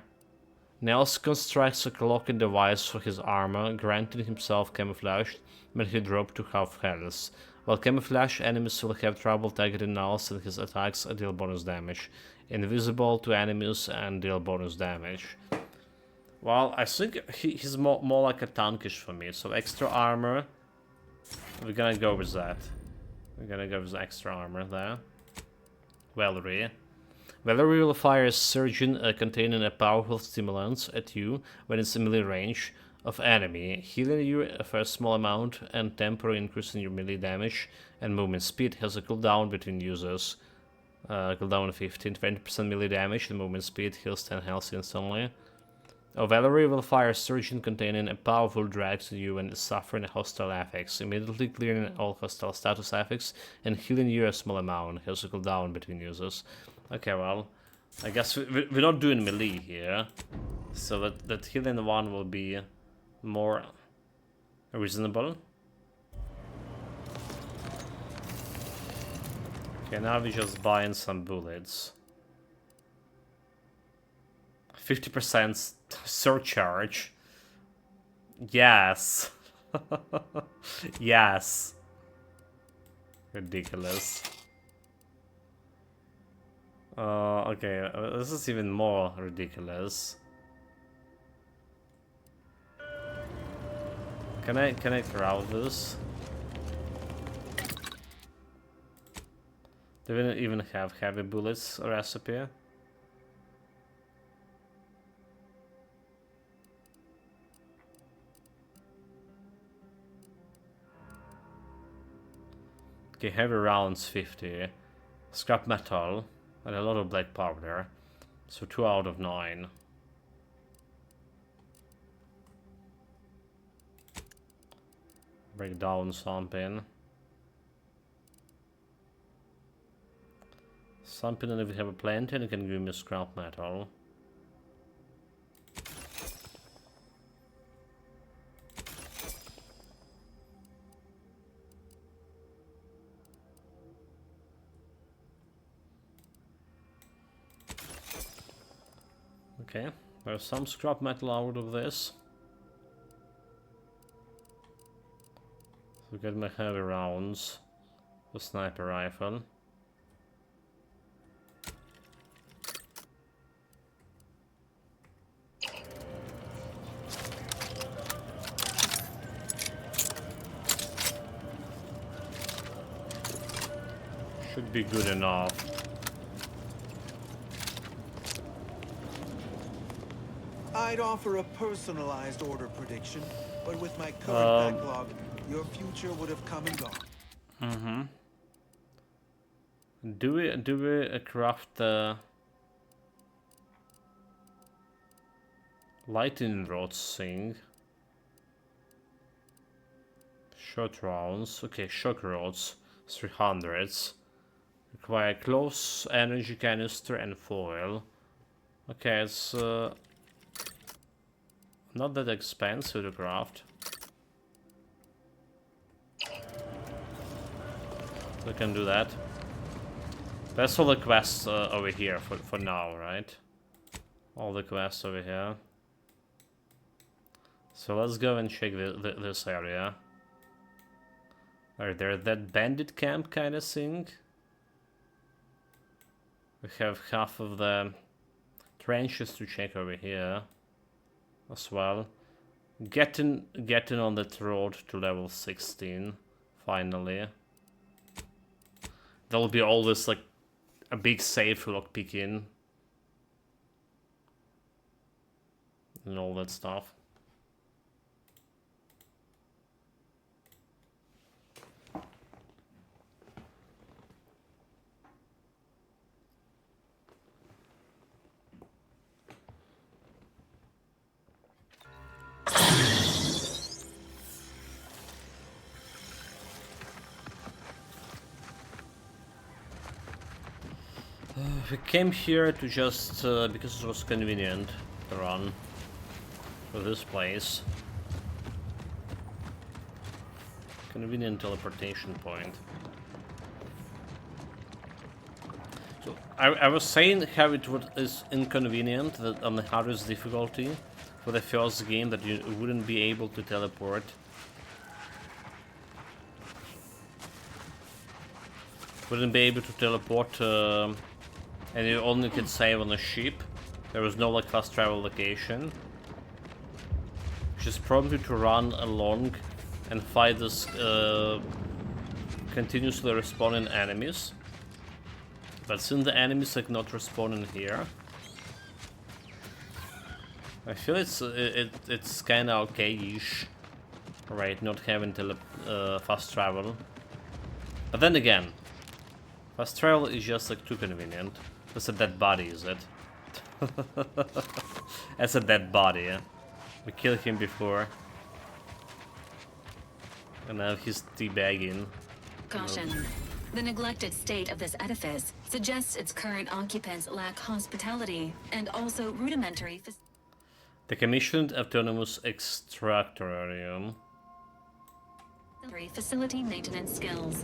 Speaker 1: Niles constructs a clocking device for his armor, granting himself camouflage when he dropped to half health. While camouflage, enemies will have trouble targeting Niles and his attacks deal bonus damage. Invisible to enemies and deal bonus damage. Well, I think he's more like a tankish for me, so extra armor. We're gonna go with that. We're gonna go with extra armor there. Valerie. Valerie will fire a surgeon containing a powerful stimulant at you when it's in melee range of enemy, healing you for a small amount and temporarily increasing your melee damage and movement speed. Has a cooldown between users. Cooldown 15, 20% melee damage and movement speed, heals 10 health instantly. Valerie will fire a surgeon containing a powerful drag to you when suffering hostile effects, immediately clearing all hostile status effects and healing you a small amount. Has a cooldown between users. Okay, well, I guess we're not doing melee here, so that healing one will be more reasonable. Okay, now we're just buying some bullets. 50% surcharge. Yes. Yes. Ridiculous. Okay, this is even more ridiculous. Can I crowd this? Do we even have heavy bullets recipe? Okay, heavy rounds 50. Scrap metal. And a lot of black powder. So 2 out of 9. Break down something. Something, and if you have a plenty, you can give me scrap metal. Okay, there's some scrap metal out of this. So get my heavy rounds. The sniper rifle. Should be good enough.
Speaker 18: I'd offer a personalized order prediction, but with my current backlog, your future would have come and gone.
Speaker 1: Do we craft the lightning rods thing? Short rounds. Okay, shock rods. 300s. Require close energy canister and foil. Okay, it's not that expensive to craft. We can do that. That's all the quests over here for now, right? All the quests over here. So let's go and check this area. Are there that bandit camp kind of thing? We have half of the trenches to check over here as well. Getting on that road to level 16 finally. There'll be always like a big safe lock picking and all that stuff. We came here to just, because it was convenient to run for this place. Convenient teleportation point. So, I was saying how is inconvenient that on the hardest difficulty for the first game that you wouldn't be able to teleport. Wouldn't be able to teleport and you only could save on a ship. There was no like fast travel location. Which is probably to run along and fight this continuously respawning enemies. But since the enemies like not respawning here, I feel it's kind of okay-ish, right? Not having fast travel. But then again, fast travel is just like too convenient. That's a dead body, is it? That's a dead body, yeah? We killed him before. And now he's teabagging.
Speaker 8: Caution. The neglected state of this edifice suggests its current occupants lack hospitality and also rudimentary
Speaker 1: The commissioned autonomous extractorium.
Speaker 8: Facility maintenance skills.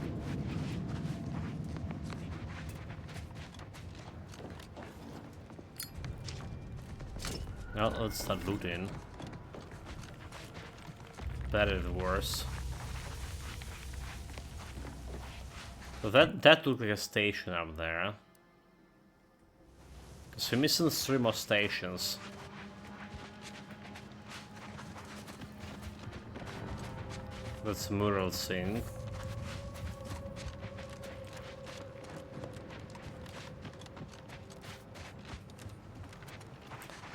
Speaker 1: Now let's start looting. Better or worse. So that looked like a station up there. So we're missing 3 more stations. That's a mural thing.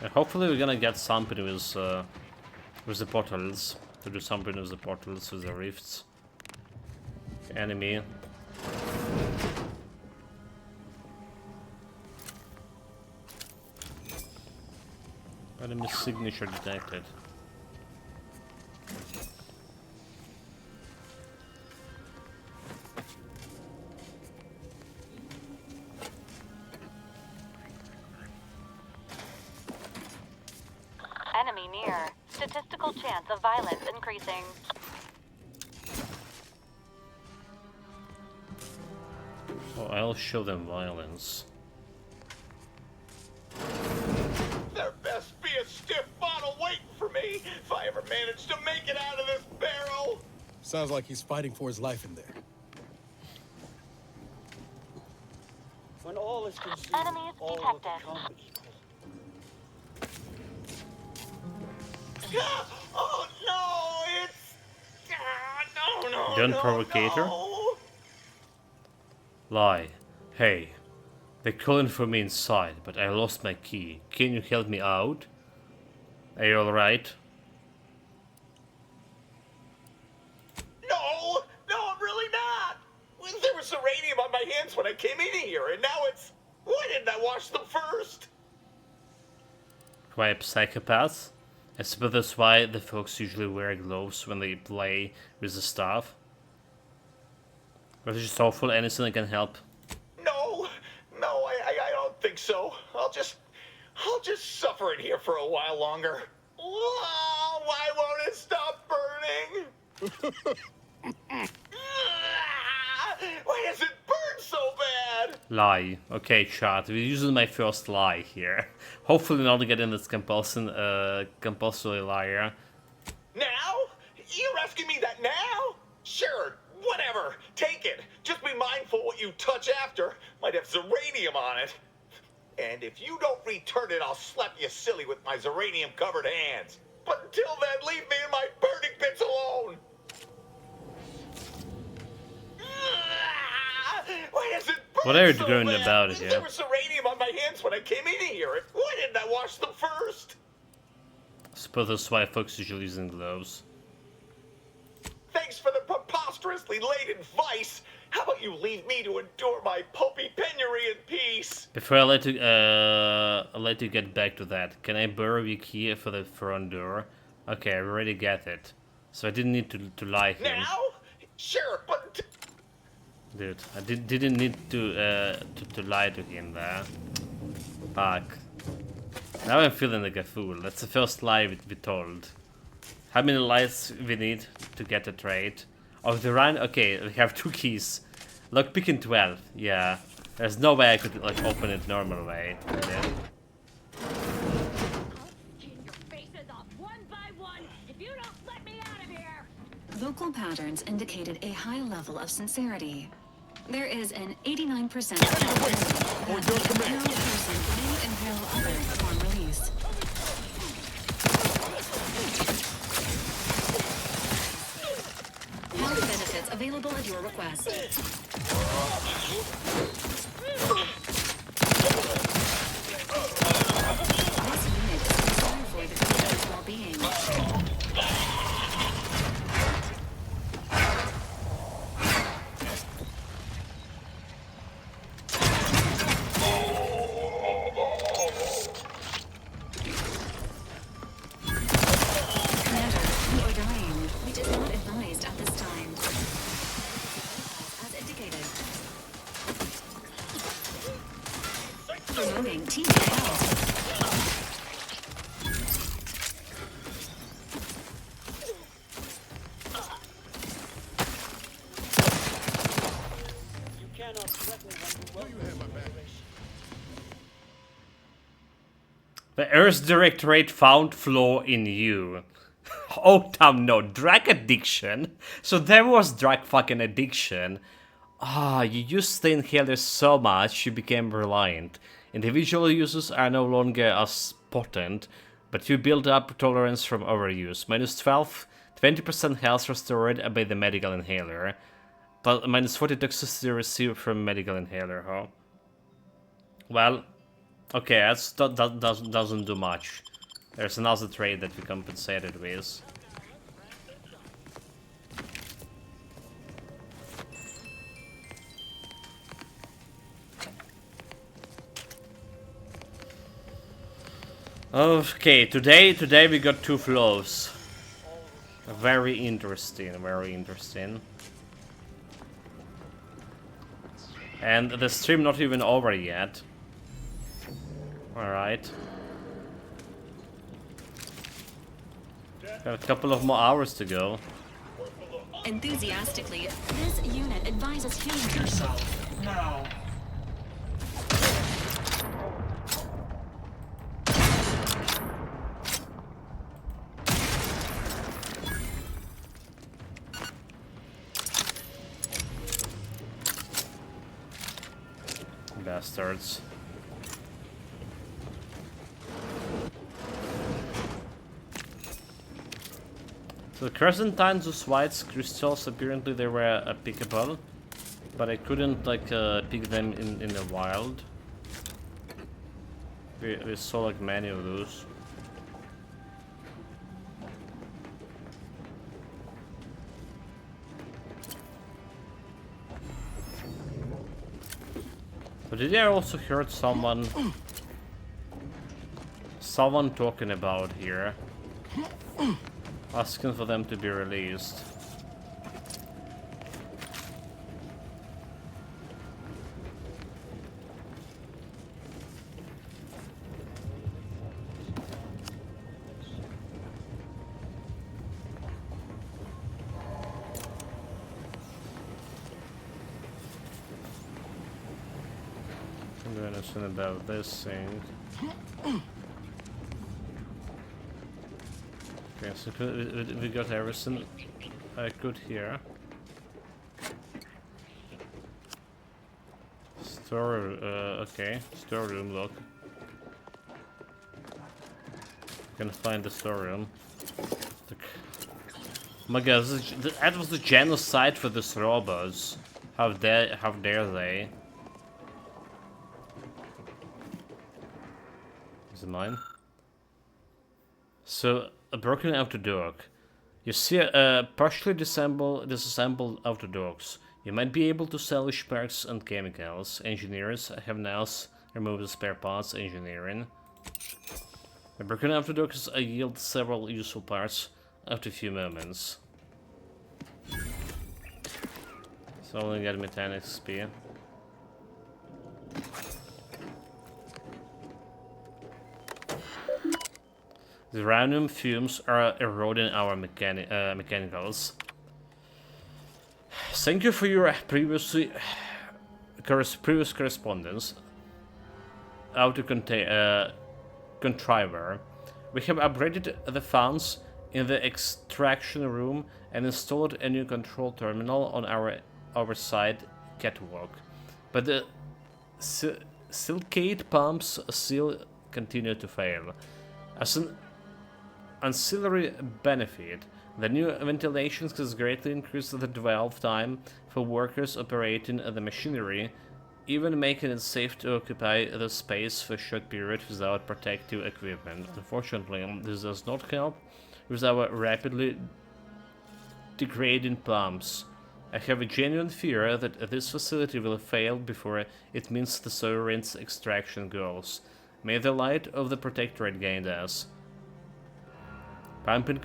Speaker 1: And hopefully we're gonna get something with the portals. To do something with the portals, with the rifts. Enemy. Enemy signature detected.
Speaker 2: Enemy near. Statistical chance of violence increasing.
Speaker 1: Oh, I'll show them violence.
Speaker 17: There best be a stiff bottle waiting for me if I ever manage to make it out of this barrel.
Speaker 6: Sounds like he's fighting for his life in there.
Speaker 17: When all is consumed,
Speaker 2: Enemies
Speaker 17: all
Speaker 2: detected.
Speaker 17: will become equal. Oh no, it's no.
Speaker 1: Gun provocator? Lie. Hey. They're calling for me inside, but I lost my key. Can you help me out? Are you alright?
Speaker 17: No, I'm really not. There was uranium on my hands when I came in here, and now it's... Why didn't I wash them first?
Speaker 1: Quite psychopaths? I suppose that's why the folks usually wear gloves when they play with the staff. Or is it just awful? Anything I can help?
Speaker 17: No, I don't think so. I'll just suffer in here for a while longer. Oh, why won't it stop burning? Why does it burn so bad?
Speaker 1: Lie. Okay, chat. We're using my first lie here. Hopefully not getting this compulsory liar.
Speaker 17: Now? You're asking me that now? Sure, whatever. Take it. Just be mindful what you touch after. Might have Zeranium on it. And if you don't return it, I'll slap you silly with my Zeranium-covered hands. But until then, leave me in my burning bits alone. Why does it burn
Speaker 1: What are you
Speaker 17: so
Speaker 1: doing
Speaker 17: bad?
Speaker 1: about it, yeah?
Speaker 17: There was uranium on my hands when I came in here. Why didn't I wash them first?
Speaker 1: I suppose that's why folks usually using gloves.
Speaker 17: Thanks for the preposterously late advice. How about you leave me to endure my pulpy penury in peace?
Speaker 1: Before I let you get back to that, can I borrow your key for the front door? Okay, I already get it. So I didn't need to lie him.
Speaker 17: Now? Sure, but...
Speaker 1: Dude, I didn't need to lie to him there. Fuck. Now I'm feeling like a fool. That's the first lie we told. How many lies we need to get a trade? Oh, the run? Okay, we have 2 keys. Lockpicking 12. Yeah. There's no way I could like open it normal way. Yeah.
Speaker 8: Vocal patterns indicated a high level of sincerity. There is an 89% probability that the impaled person may impale others upon release. Health benefits available at your request. This unit is concerned for the creature's well-being. Promoting team health.
Speaker 17: You cannot threaten when you have my back.
Speaker 1: The Earth Directorate found flaw in you. Oh damn no, drug addiction? So there was drug fucking addiction. Ah, you used the inhaler so much you became reliant. Individual users are no longer as potent, but you build up tolerance from overuse. Minus 12, 20% health restored by the medical inhaler. But minus 40 toxicity received from medical inhaler, huh? Well, okay, that doesn't do much. There's another trade that we compensated with. Okay, today we got 2 flows. Very interesting, very interesting. And the stream not even over yet. Alright. Got a couple of more hours to go.
Speaker 8: Enthusiastically, this unit advises humans.
Speaker 13: Yourself now.
Speaker 1: Bastards. So the Crescentines of White's crystals, apparently they were pickable, but I couldn't like pick them in the wild. We saw like many of those. But did I also heard someone talking about here, asking for them to be released? About this thing. Okay, so we got everything I could here. Okay, storeroom lock. Can find the storeroom. Oh my god, that was the genocide for these robots. How dare they? Is it mine? So, a broken outer dock. You see a partially disassembled outer docks. You might be able to salvage parts and chemicals. Engineers have now removed the spare parts engineering. A broken outer docks yield several useful parts after a few moments. So only get me 10 XP. The random fumes are eroding our mechanicals. Thank you for your previous correspondence. Auto contriver. We have upgraded the fans in the extraction room and installed a new control terminal on our side catwalk. But the silicate pumps still continue to fail. As an ancillary benefit, the new ventilation has greatly increased the dwell time for workers operating the machinery, even making it safe to occupy the space for a short period without protective equipment. Unfortunately, this does not help with our rapidly degrading pumps. I have a genuine fear that this facility will fail before it meets the Sovereign's extraction goals. May the light of the Protectorate guide us. Pumping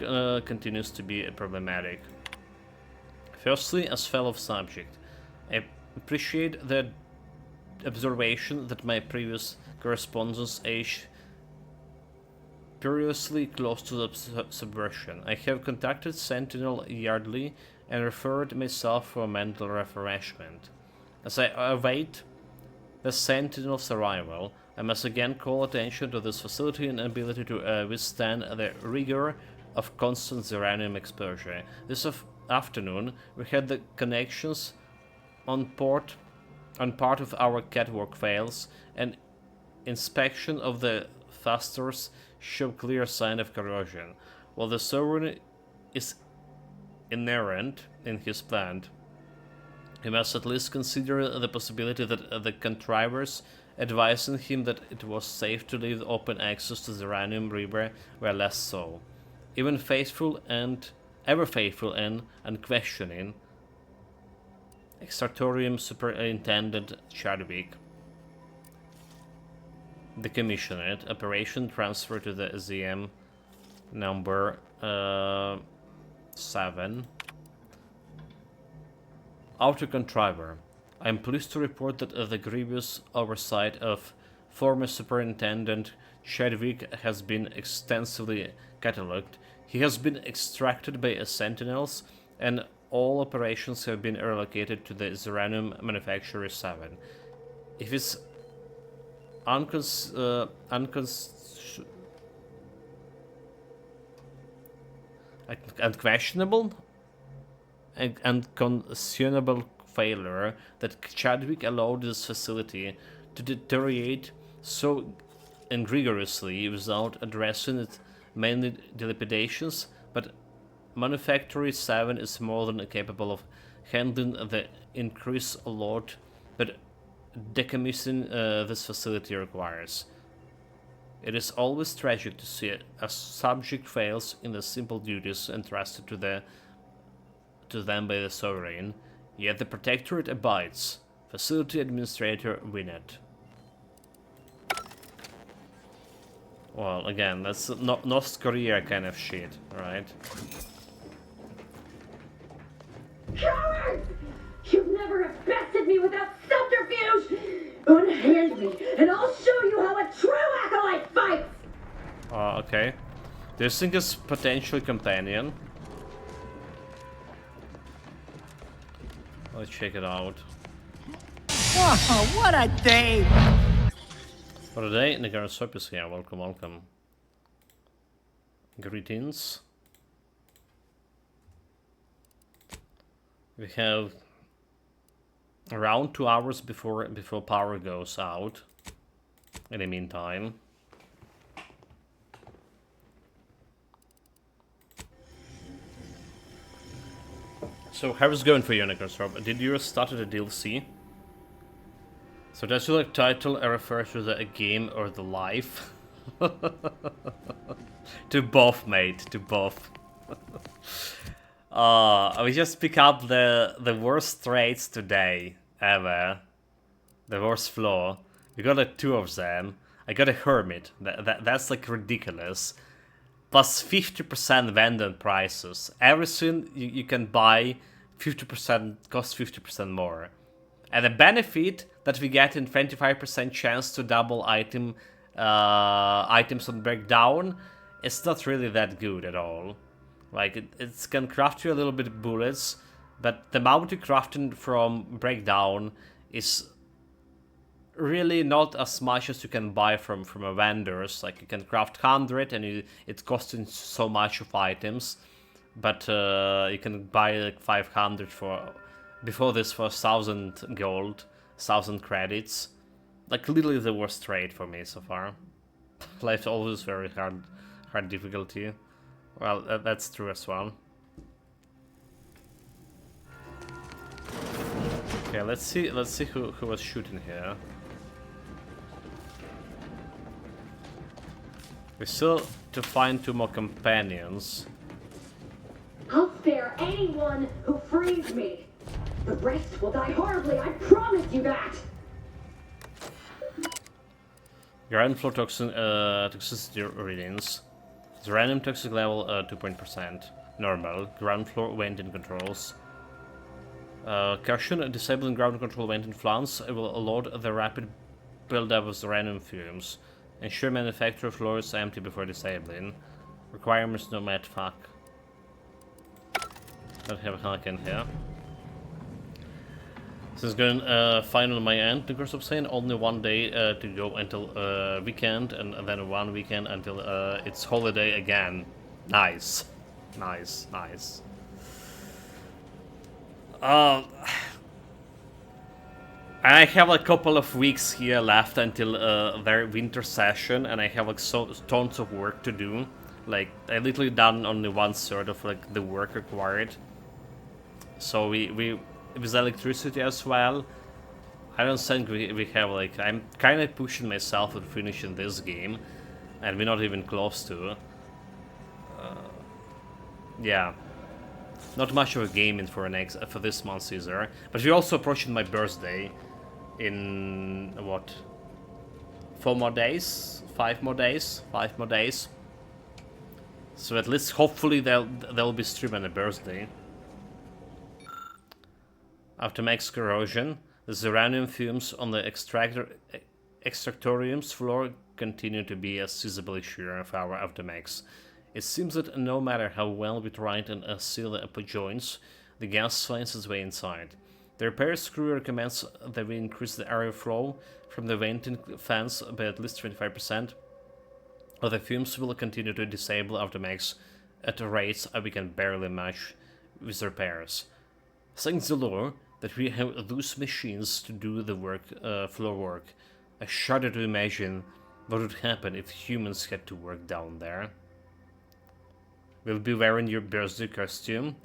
Speaker 1: continues to be problematic. Firstly, as fellow subject, I appreciate the observation that my previous correspondence aged perilously close to subversion. I have contacted Sentinel Yardley and referred myself for mental refreshment. As I await the Sentinel's arrival, I must again call attention to this facility and ability to withstand the rigor of constant uranium exposure. This afternoon, we had the connections on part of our catwalk fails, and inspection of the fasteners show clear sign of corrosion. While the Sovereign is inherent in his plant, he must at least consider the possibility that the contrivers advising him that it was safe to leave open access to the Uranium River were less so. Even ever faithful and unquestioning Extractorium Superintendent Chadwick. Decommission it. Operation transfer to the ZM number 7. Outer Contriver. I am pleased to report that the grievous oversight of former Superintendent Chadwick has been extensively catalogued. He has been extracted by Sentinels, and all operations have been relocated to the Zeranium Manufacturer 7. If it's unquestionable and unconscionable failure that Chadwick allowed this facility to deteriorate so rigorously without addressing its mainly dilapidations, but Manufactory 7 is more than capable of handling the increased load that decommissioning this facility requires. It is always tragic to see a subject fails in the simple duties entrusted to them by the Sovereign, yet the Protectorate abides. Facility Administrator Winnet. Well, again, that's not North Korea kind of shit, right?
Speaker 5: Cowards! You've never bested me without subterfuge! Unhand me, and I'll show you how a true acolyte fights!
Speaker 1: Okay. This thing is potentially companion. Let's check it out.
Speaker 22: Oh, what a day!
Speaker 1: For today, Nagarsop is here. Welcome, welcome. Greetings. We have around 2 hours before power goes out. In the meantime. So how is it going for you, Nagarsop? Did you start the DLC? So does your title refer to the game or the life? To both, mate. To both. We just pick up the worst traits today ever. The worst flaw. We got like 2 of them. I got a hermit. That's like ridiculous. Plus 50% vendor prices. Everything you can buy 50% costs 50% more. And the benefit that we get in 25% chance to double items on breakdown, it's not really that good at all. Like it can craft you a little bit of bullets, but the amount you crafting from breakdown is really not as much as you can buy from a vendors. Like you can craft 100 and it's costing so much of items, but you can buy like 500 for before this for 1,000 gold, 1,000 credits. Like literally the worst trade for me so far. Life's always very hard difficulty. Well, that's true as well. Okay, let's see who was shooting here. We still to find 2 more companions.
Speaker 5: I'll spare anyone who frees me. The rest will die horribly, I promise you that!
Speaker 1: Ground floor toxicity readings. The random toxic level 2%. Normal. Ground floor venting controls. Caution, disabling ground control venting flanks will allow the rapid build-up of the random fumes. Ensure manufacturer floor is empty before disabling. Requirements no mat fuck. Don't have a Helican here. This is going final on my end, the course of saying only 1 day to go until weekend, and then 1 weekend until it's holiday again. Nice. Nice, nice. And I have a couple of weeks here left until their winter session, and I have like tons of work to do. Like I literally done only 1/3 of like the work required. So we with electricity as well, I don't think we have like, I'm kind of pushing myself to finishing this game, and we're not even close to. Yeah, not much of a gaming for this month either. But we're also approaching my birthday in what, 4 more days, 5 more days, 5 more days. So at least hopefully they'll be streaming a birthday. After max corrosion, the uranium fumes on the extractorium's floor continue to be a sizable issue of our aftermax. It seems that no matter how well we try and seal the upper joints, the gas finds its way inside. The repair crew recommends that we increase the airflow from the venting fans by at least 25%, or the fumes will continue to disable aftermax at rates we can barely match with repairs. Thanks the Lord that we have those machines to do the work, floor work. I shudder to imagine what would happen if humans had to work down there. Will be wearing your birthday costume.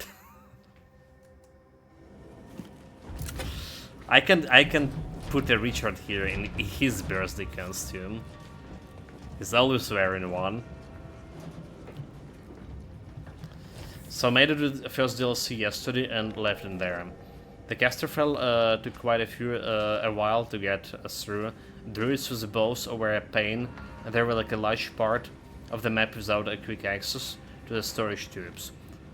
Speaker 1: I can put a Richard here in his birthday costume. He's always wearing one. So I made it with the first DLC yesterday and left it there. The Casterfell took quite a while to get us through. Druids with the bows were a pain, and they were like a large part of the map without a quick access to the storage tubes.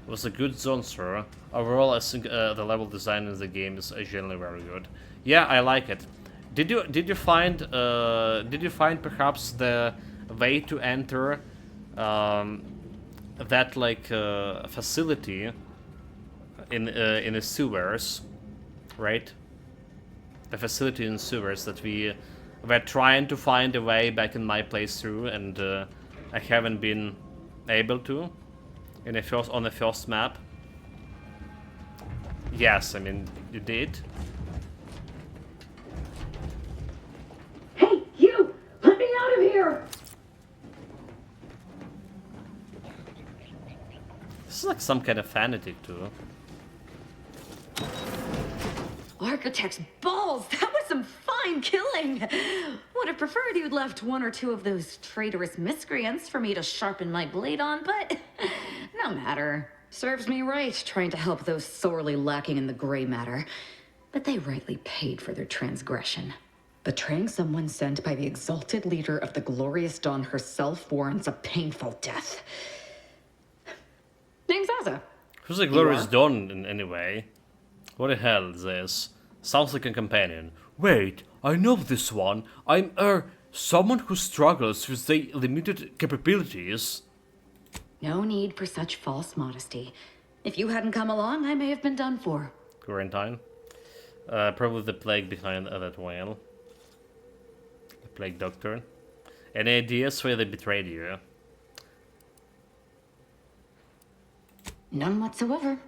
Speaker 1: It was a good zone through. Overall, I think the level design in the game is generally very good. Yeah, I like it. Did you find perhaps the way to enter that like facility in the sewers, right? The facility in sewers that we were trying to find a way back in my playthrough, and I haven't been able to on the first map. Yes, I mean you did.
Speaker 5: Hey, you! Let me out of here!
Speaker 1: This is like some kind of fanatic too.
Speaker 3: Architect's balls! That was some fine killing! Would have preferred you'd left one or two of those traitorous miscreants for me to sharpen my blade on, but no matter. Serves me right trying to help those sorely lacking in the gray matter. But they rightly paid for their transgression. Betraying someone sent by the exalted leader of the glorious dawn herself warrants a painful death. Name's Azza.
Speaker 1: Who's the glorious dawn in any way? What the hell is this? Sounds like a companion. Wait, I know this one. I'm someone who struggles with the limited capabilities.
Speaker 3: No need for such false modesty. If you hadn't come along, I may have been done for.
Speaker 1: Quarantine. Probably the plague behind that whale. The plague doctor. Any ideas why they betrayed you?
Speaker 3: None whatsoever.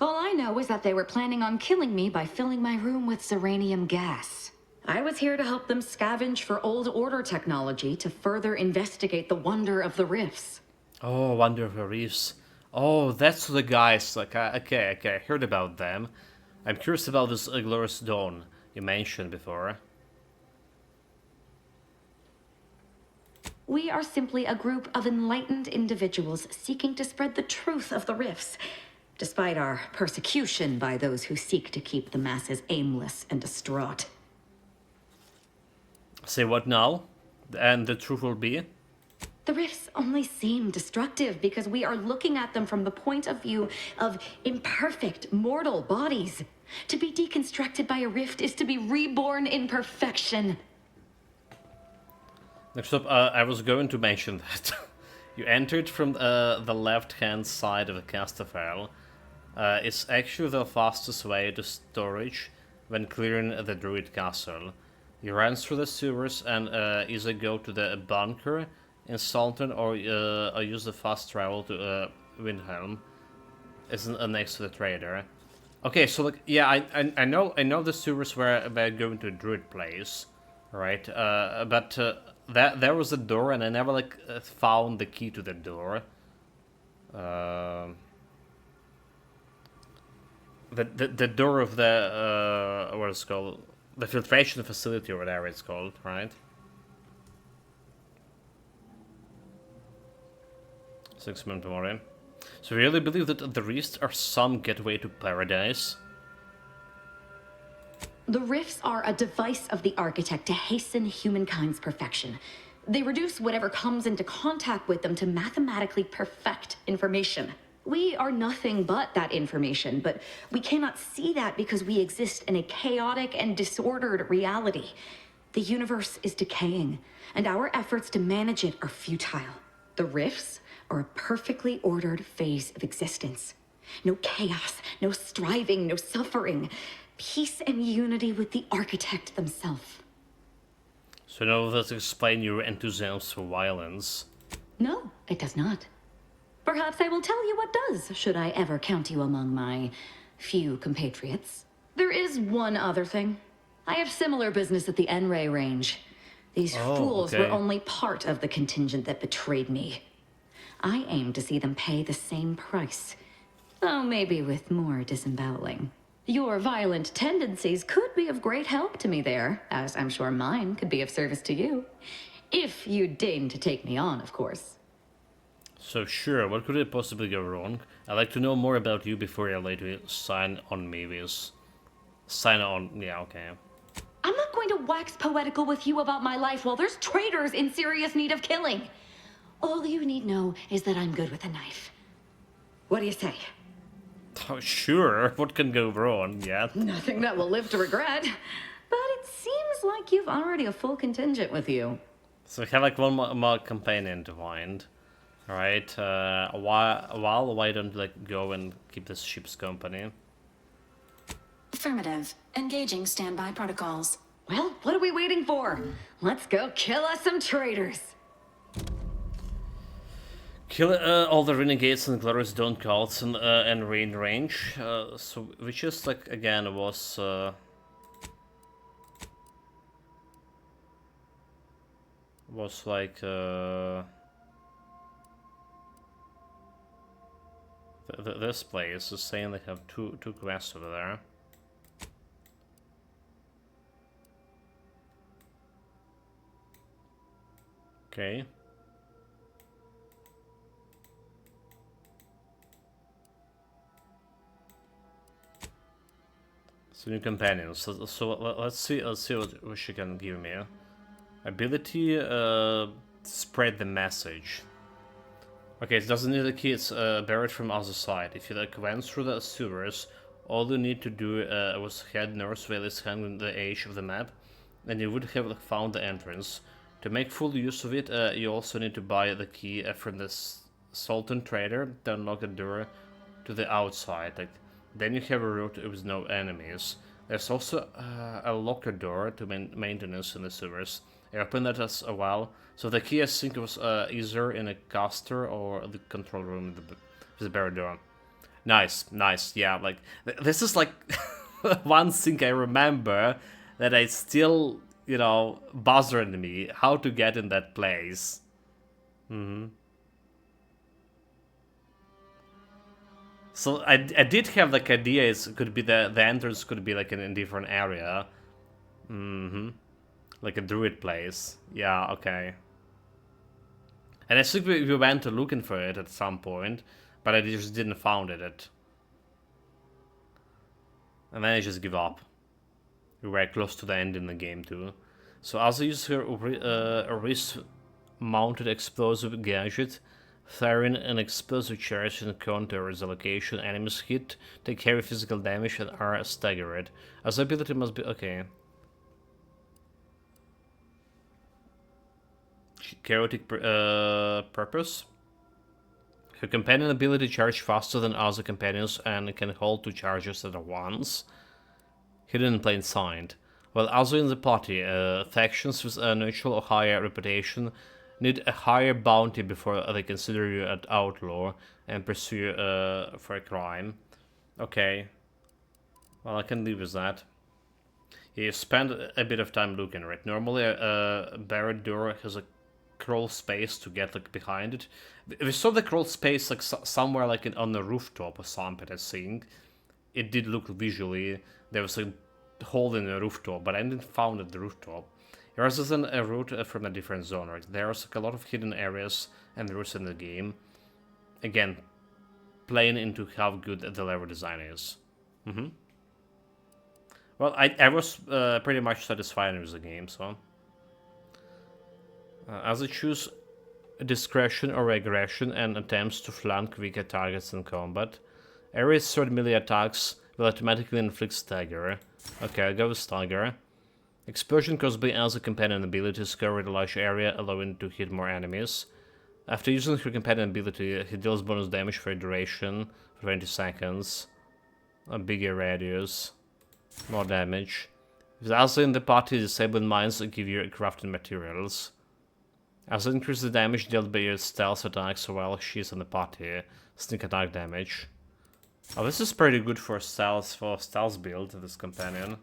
Speaker 3: All I know is that they were planning on killing me by filling my room with Serenium gas. I was here to help them scavenge for old order technology to further investigate the wonder of the rifts.
Speaker 1: Oh, Wonder of the Reefs. Oh, that's the guys. Like, okay, I heard about them. I'm curious about this Glorious Dawn you mentioned before.
Speaker 3: We are simply a group of enlightened individuals seeking to spread the truth of the rifts, despite our persecution by those who seek to keep the masses aimless and distraught.
Speaker 1: Say what now? And the truth will be?
Speaker 3: The rifts only seem destructive because we are looking at them from the point of view of imperfect, mortal bodies. To be deconstructed by a rift is to be reborn in perfection.
Speaker 1: Next up, I was going to mention that. You entered from the left-hand side of the Casterfell. It's actually the fastest way to storage when clearing the Druid Castle. You run through the sewers and either go to the bunker in Salton or use the fast travel to Windhelm. It's next to the trader. Okay, so like, yeah, I know the sewers were going to a Druid place, right? But there was a door, and I never like found the key to the door. The door of the what is it called, the filtration facility or whatever it's called, right? 6 minutes more. So we really believe that the Rifts are some gateway to paradise?
Speaker 3: The rifts are a device of the architect to hasten humankind's perfection. They reduce whatever comes into contact with them to mathematically perfect information. We are nothing but that information, but we cannot see that because we exist in a chaotic and disordered reality. The universe is decaying, and our efforts to manage it are futile. The rifts are a perfectly ordered phase of existence. No chaos, no striving, no suffering. Peace and unity with the architect themselves.
Speaker 1: So now let's explain your enthusiasm for violence.
Speaker 3: No, it does not. Perhaps I will tell you what does, should I ever count you among my few compatriots. There is one other thing. I have similar business at the N-Ray range. These fools were only part of the contingent that betrayed me. I aim to see them pay the same price, though maybe with more disemboweling. Your violent tendencies could be of great help to me there, as I'm sure mine could be of service to you. If you deign to take me on, of course.
Speaker 1: So sure, what could it possibly go wrong? I'd like to know more about you before I let you sign on me with... Sign on... yeah, okay.
Speaker 3: I'm not going to wax poetical with you about my life while there's traitors in serious need of killing. All you need know is that I'm good with a knife. What do you say?
Speaker 1: Oh, sure, what can go wrong, yeah?
Speaker 3: Nothing that will live to regret. But it seems like you've already a full contingent with you.
Speaker 1: So we have like one more companion to find. Alright, why don't like go and keep this ship's company?
Speaker 8: Affirmative. Engaging standby protocols.
Speaker 3: Well, what are we waiting for? Let's go kill us some traitors.
Speaker 1: Kill all the renegades and glorious dawn cults and rain range. So which is like again was like this place is saying they have two quests over there. Okay. So new companions. So let's see what she can give me. Ability spread the message. Okay, it doesn't need a key, it's buried from other side. If you like went through the sewers, all you need to do was head north while it's hanging the edge of the map, and you would have like, found the entrance. To make full use of it, you also need to buy the key from the Sultan trader to unlock the door to the outside. Like, then you have a route with no enemies. There's also a locker door to maintenance in the sewers. I opened that as well. So the key I think was either in a caster or the control room with the buried door. Nice, nice, yeah, like, this is like one thing I remember that I still, you know, bothered me, how to get in that place. So I did have like ideas, it could be the entrance could be like in a different area. Like a druid place. Yeah, okay. And I think we went looking for it at some point, but I just didn't find it. And then I just give up. We were close to the end in the game too. So as I use her wrist-mounted explosive gadget, firing an explosive charge in counter as a location, enemies hit, take heavy physical damage and are staggered. As ability must be... okay. Chaotic purpose. Her companion ability charge faster than other companions and can hold 2 charges at once. Hidden in plain sight. While also in the party, factions with a neutral or higher reputation need a higher bounty before they consider you an outlaw and pursue you for a crime. Okay. Well, I can live with that. You spend a bit of time looking, right? Normally a buried door has a crawl space to get like behind it. We saw the crawl space like somewhere like on the rooftop or something, I think. It did look visually, there was a hole in the rooftop, but I didn't find it the rooftop. Yours is a route from a different zone, right? There's like a lot of hidden areas and routes in the game. Again, playing into how good the level design is. Well, I was pretty much satisfied with the game, so... as I choose discretion or aggression and attempts to flank weaker targets in combat, every third melee attacks will automatically inflict stagger. Okay, I'll go with stagger. Explosion caused by as a companion ability to cover a large area, allowing to hit more enemies. After using her companion ability, he deals bonus damage for a duration for 20 seconds. A bigger radius. More damage. With Asa in the party, disabling mines give you crafting materials. Asa increases the damage dealt by your stealth attacks while she's in the party. Sneak attack damage. Oh, this is pretty good for stealth build, this companion.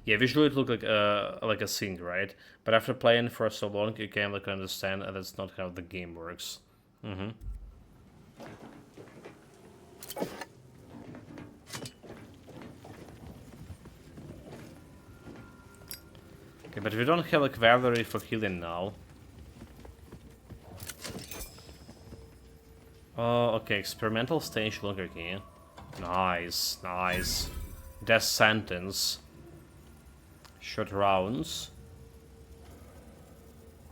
Speaker 1: Yeah, visually it looked like a thing, right? But after playing for so long, you can like understand that that's not how the game works. Okay, but we don't have like Valerie for healing now. Oh, okay, experimental stage longer key. Nice, nice. Death sentence. Short rounds.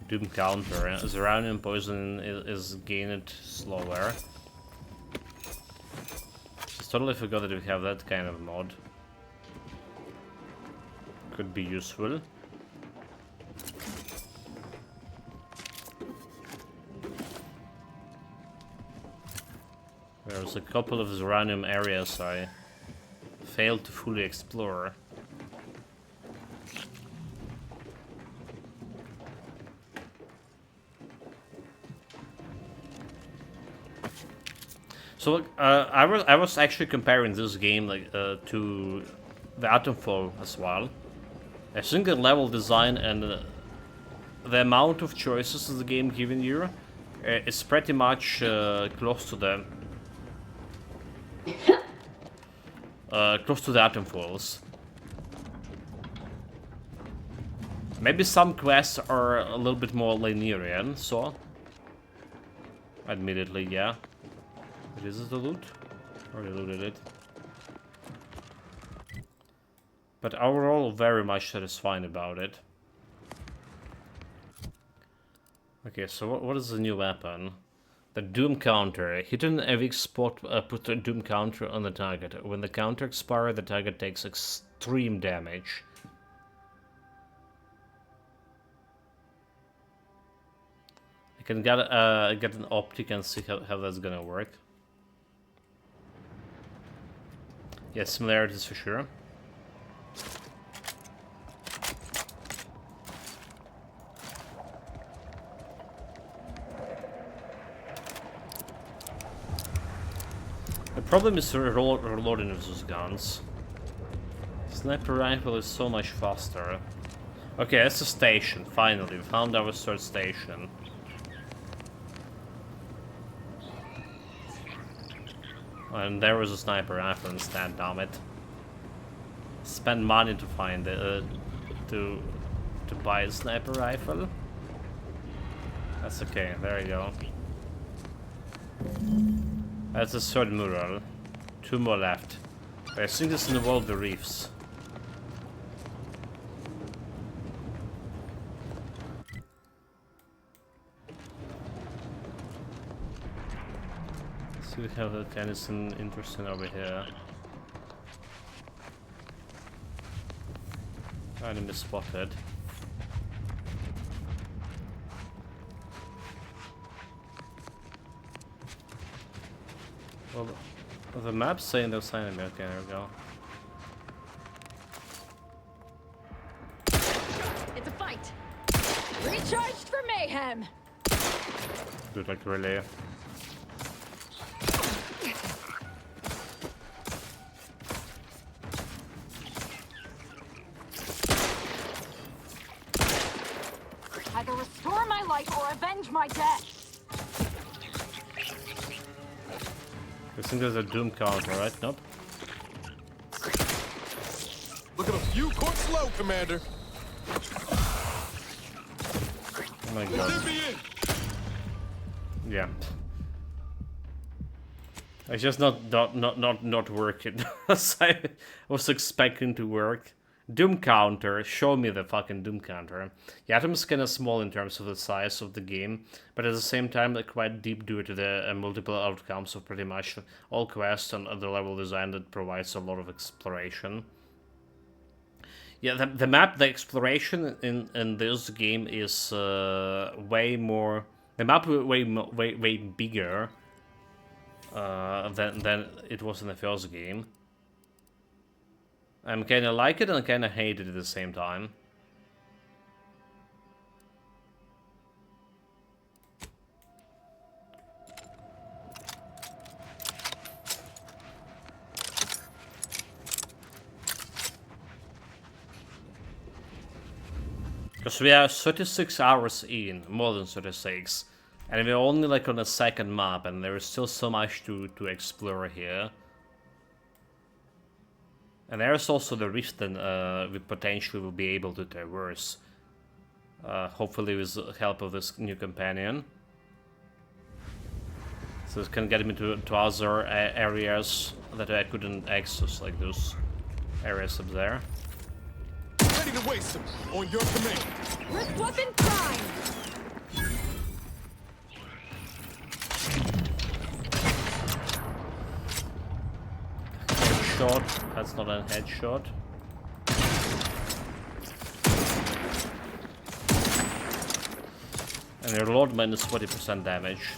Speaker 1: Doom counter. The round and poison is gained slower. Just totally forgot that we have that kind of mod. Could be useful. There's a couple of random areas I failed to fully explore. So look, I was actually comparing this game like to the Atomfall as well. I think the level design and the amount of choices the game giving you is pretty much close to the Atomfalls. Maybe some quests are a little bit more linear, so admittedly, yeah. But is this the loot? Already looted it. But overall, very much satisfied about it. Okay, so what is the new weapon? The Doom Counter. Hit an weak spot, put a Doom Counter on the target. When the counter expires, the target takes extreme damage. I can get an optic and see how that's gonna work. Yeah, similarities for sure. The problem is reloading with those guns. Sniper rifle is so much faster. Okay, that's a station, finally. We found our third station. And there was a sniper rifle instead, damn it. Spend money to find it, to buy a sniper rifle. That's okay, there you go. That's the third mural. 2 more left. But I think this involves the reefs. So we have the Tennyson interesting over here. Enemy spotted. Well, the map's saying there's enemy. Okay, there we go.
Speaker 16: It's a fight. Recharged for mayhem.
Speaker 1: Dude, like really.
Speaker 16: Either restore my life or avenge my death.
Speaker 1: I think there's a Doom counter, right? Nope.
Speaker 6: Look at him. You caught slow, Commander.
Speaker 1: Oh my god. Yeah. It's just not working as I was expecting to work. Doom counter, show me the fucking Doom counter. The atom is kind of small in terms of the size of the game, but at the same time they're quite deep due to the multiple outcomes of pretty much all quests and the level design that provides a lot of exploration. Yeah, the map, the exploration in this game is way more. The map way bigger than it was in the first game. I'm kind of like it and I kind of hate it at the same time. Because we are 36 hours in, more than 36, and we're only like on the second map, and there is still so much to explore here. And there's also the rift that we potentially will be able to traverse. Hopefully with the help of this new companion. So it can get me to other areas that I couldn't access, like those areas up there.
Speaker 9: Ready to waste them on your command.
Speaker 16: Wrist weapon prime!
Speaker 1: Headshot. That's not a headshot. And your load minus 40% damage.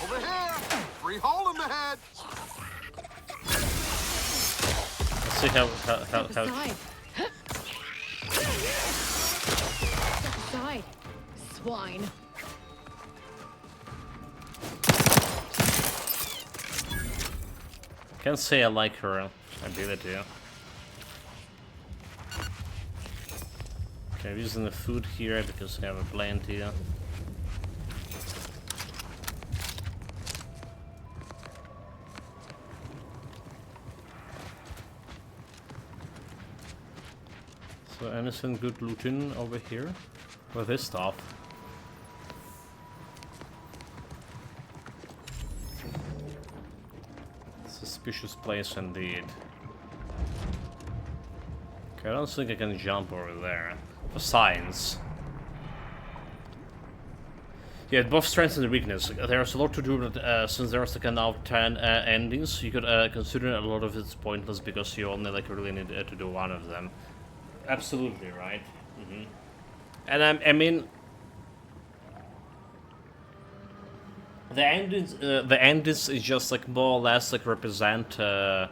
Speaker 9: Over here! Free hole in the head!
Speaker 1: Let's see how
Speaker 16: Side. Swine.
Speaker 1: Can't say I like her ability. Okay, I'm using the food here because I have a plenty. So anything good looting over here? With this stuff. Suspicious place indeed. Okay, I don't think I can jump over there. For science. Yeah, both strengths and weakness. There's a lot to do, but since there's like now 10 endings, you could consider a lot of it's pointless because you only like really need to do one of them. Absolutely right. And I mean, the endings is just like more or less like represent the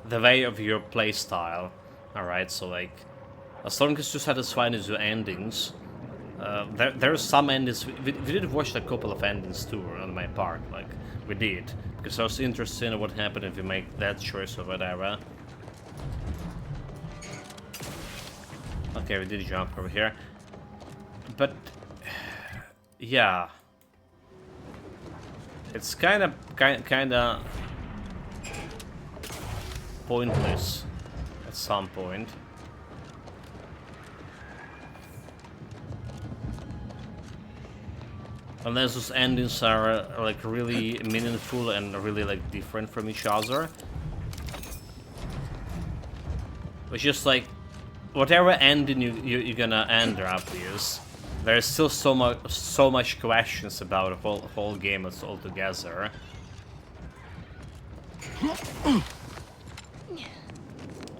Speaker 1: way of your playstyle. All right, so like as long as you're satisfied with your endings, there's some endings. We did watch a couple of endings too on my part, like we did, because I was interested in what happened if you make that choice or whatever. Okay, we did jump over here. But yeah, it's kind of pointless at some point. Unless those endings are like really meaningful and really like different from each other. It's just like whatever ending you're gonna end up with, there's still so much questions about the whole game altogether.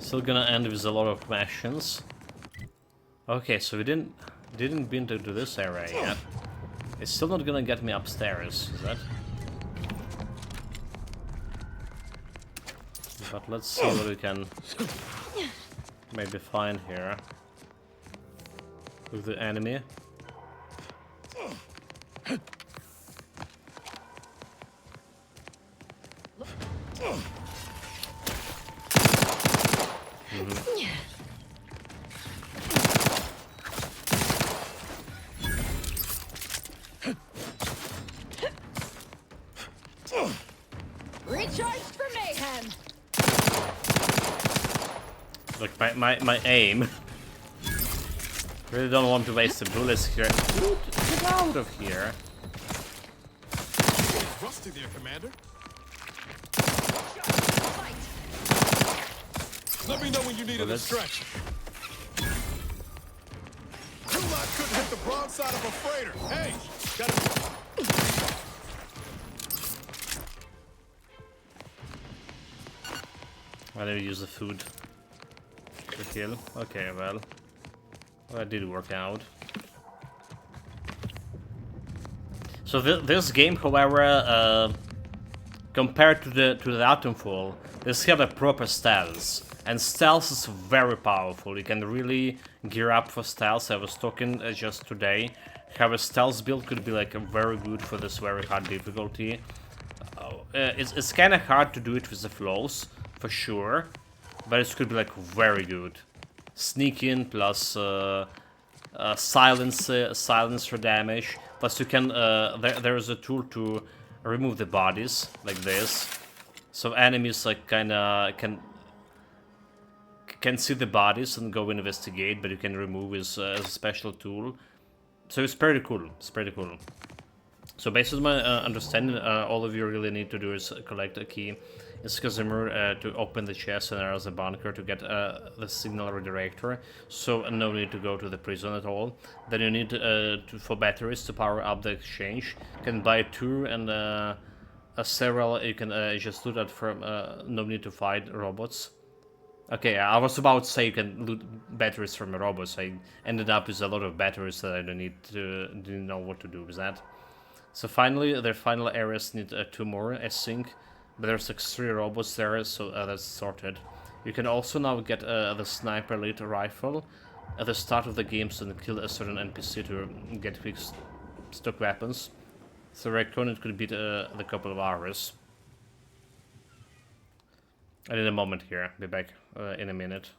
Speaker 1: Still gonna end with a lot of questions. Okay, so we didn't been to this area yet. It's still not gonna get me upstairs, is that? But let's see what we can maybe find here with the enemy.
Speaker 16: Recharged for mayhem.
Speaker 1: Like my aim Really don't want to waste the bullets here. Dude, get out of here.
Speaker 9: Rusty there, Commander. Let me know when you need a distraction. Kulak couldn't hit the broadside of a freighter. Hey, gotta...
Speaker 1: Why did we use the food to kill? Okay, well, that did work out. So this game, however, compared to the Atomfall, this had a proper stealth, and stealth is very powerful. You can really gear up for stealth. I was talking just today. Have a stealth build could be like very good for this very hard difficulty. It's kind of hard to do it with the flows, for sure, but it could be like very good. Sneak in plus silencer damage. Plus you can there is a tool to remove the bodies like this, so enemies like kinda can see the bodies and go investigate, but you can remove as a special tool. So it's pretty cool. It's pretty cool. So based on my understanding, all of you really need to do is collect a key in Casimir to open the chest and there's a bunker to get the signal redirector. So no need to go to the prison at all. Then you need for batteries to power up the exchange. You can buy 2 and several. You can just do that from no need to fight robots. Okay, I was about to say you can loot batteries from the robots. I ended up with a lot of batteries that I didn't know what to do with that. So finally, their final areas need 2 more, I think. But there's like 3 robots there, so that's sorted. You can also now get the Sniper Elite rifle at the start of the game, so you can kill a certain NPC to get quick stock weapons. So I reckon it could beat the couple of hours. And in a moment here, be back in a minute.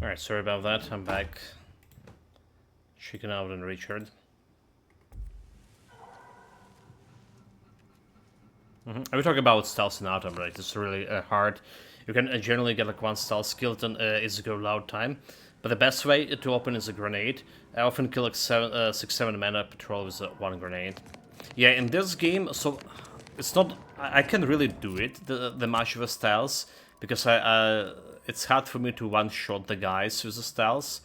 Speaker 1: Alright, sorry about that, I'm back. Chicken out and Richard. I will talk about stealth in Atom, right? It's really hard. You can generally get like 1 stealth skill and it's go loud time. But the best way to open is a grenade. I often kill like 6-7 men at patrol with 1 grenade. Yeah, in this game, so it's not... I can really do it, the much of a stealth, because it's hard for me to one-shot the guys with the stealth.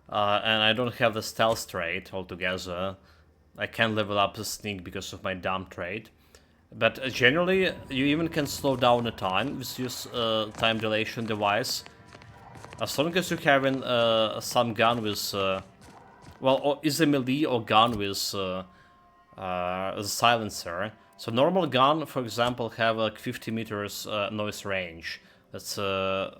Speaker 1: And I don't have the stealth trait altogether. I can't level up the sneak because of my dumb trait. But generally, you even can slow down the time with this time dilation device. As long as you have some gun with... well, or is a melee or gun with a silencer. So normal gun, for example, have like 50 meters noise range. That's the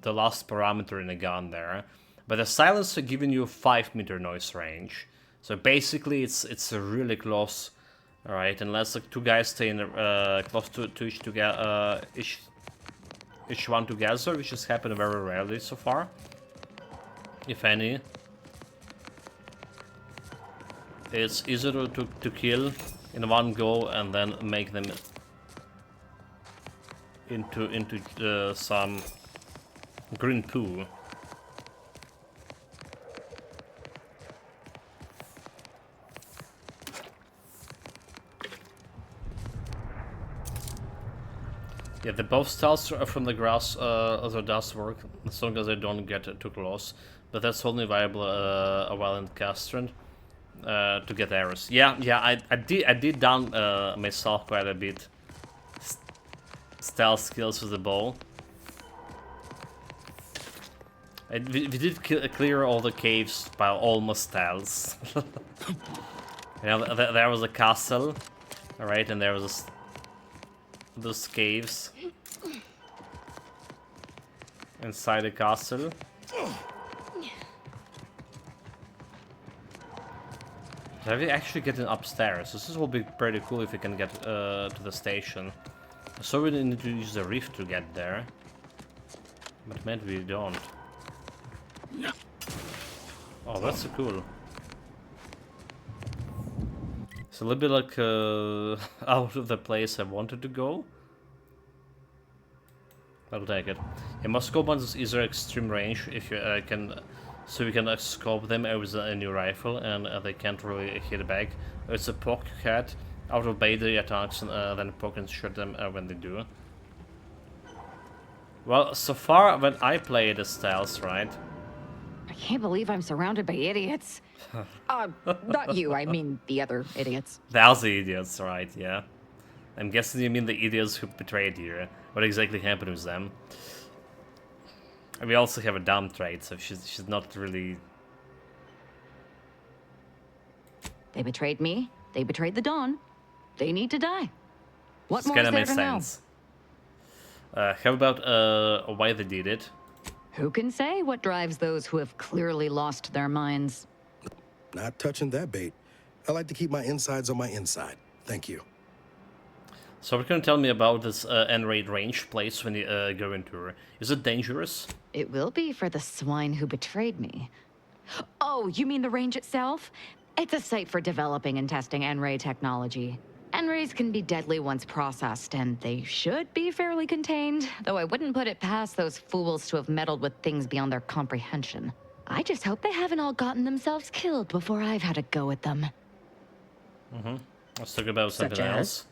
Speaker 1: last parameter in a gun there. But the silencer giving you 5-meter noise range. So basically it's a really close, alright, unless like 2 guys stay in close to each together, each one together, which has happened very rarely so far, if any. It's easier to kill in one go and then make them into some green poo. Yeah, the both styles from the grass also does work, as long as they don't get too close. But that's only viable a while in Castrant to get arrows. Yeah, I did down myself quite a bit. Stealth skills with the bow. We did clear all the caves by almost stealth. You know, there was a castle, alright, and there was those caves inside the castle. Have we actually getting upstairs? This will be pretty cool if we can get to the station. So we need to use the rift to get there, but maybe we don't. Oh, that's so cool. It's a little bit like out of the place I wanted to go. I'll take it. Yeah, Moscow ones is extreme range if you can, so you can scope them with a new rifle, and they can't really hit back. It's a poke head. Out of bait attacks, and then poke and shoot them when they do. Well, so far when I play the stealth, right?
Speaker 10: I can't believe I'm surrounded by idiots. Not you, I mean the other idiots.
Speaker 1: The other idiots, right, yeah. I'm guessing you mean the idiots who betrayed you. What exactly happened with them? And we also have a dumb trait, so she's not really...
Speaker 10: They betrayed me, they betrayed the Dawn. They need to die. What more
Speaker 1: kinda
Speaker 10: is there
Speaker 1: makes
Speaker 10: to
Speaker 1: sense. How about why they did it?
Speaker 10: Who can say what drives those who have clearly lost their minds?
Speaker 6: Not touching that bait. I like to keep my insides on my inside. Thank you.
Speaker 1: So what can you tell me about this N-raid range place when you go into her? Is it dangerous?
Speaker 10: It will be for the swine who betrayed me. Oh, you mean the range itself? It's a site for developing and testing N-ray technology. N-rays can be deadly once processed, and they should be fairly contained, though I wouldn't put it past those fools to have meddled with things beyond their comprehension. I just hope they haven't all gotten themselves killed before I've had a go at them.
Speaker 1: Let's talk about something
Speaker 10: Such as?
Speaker 1: else.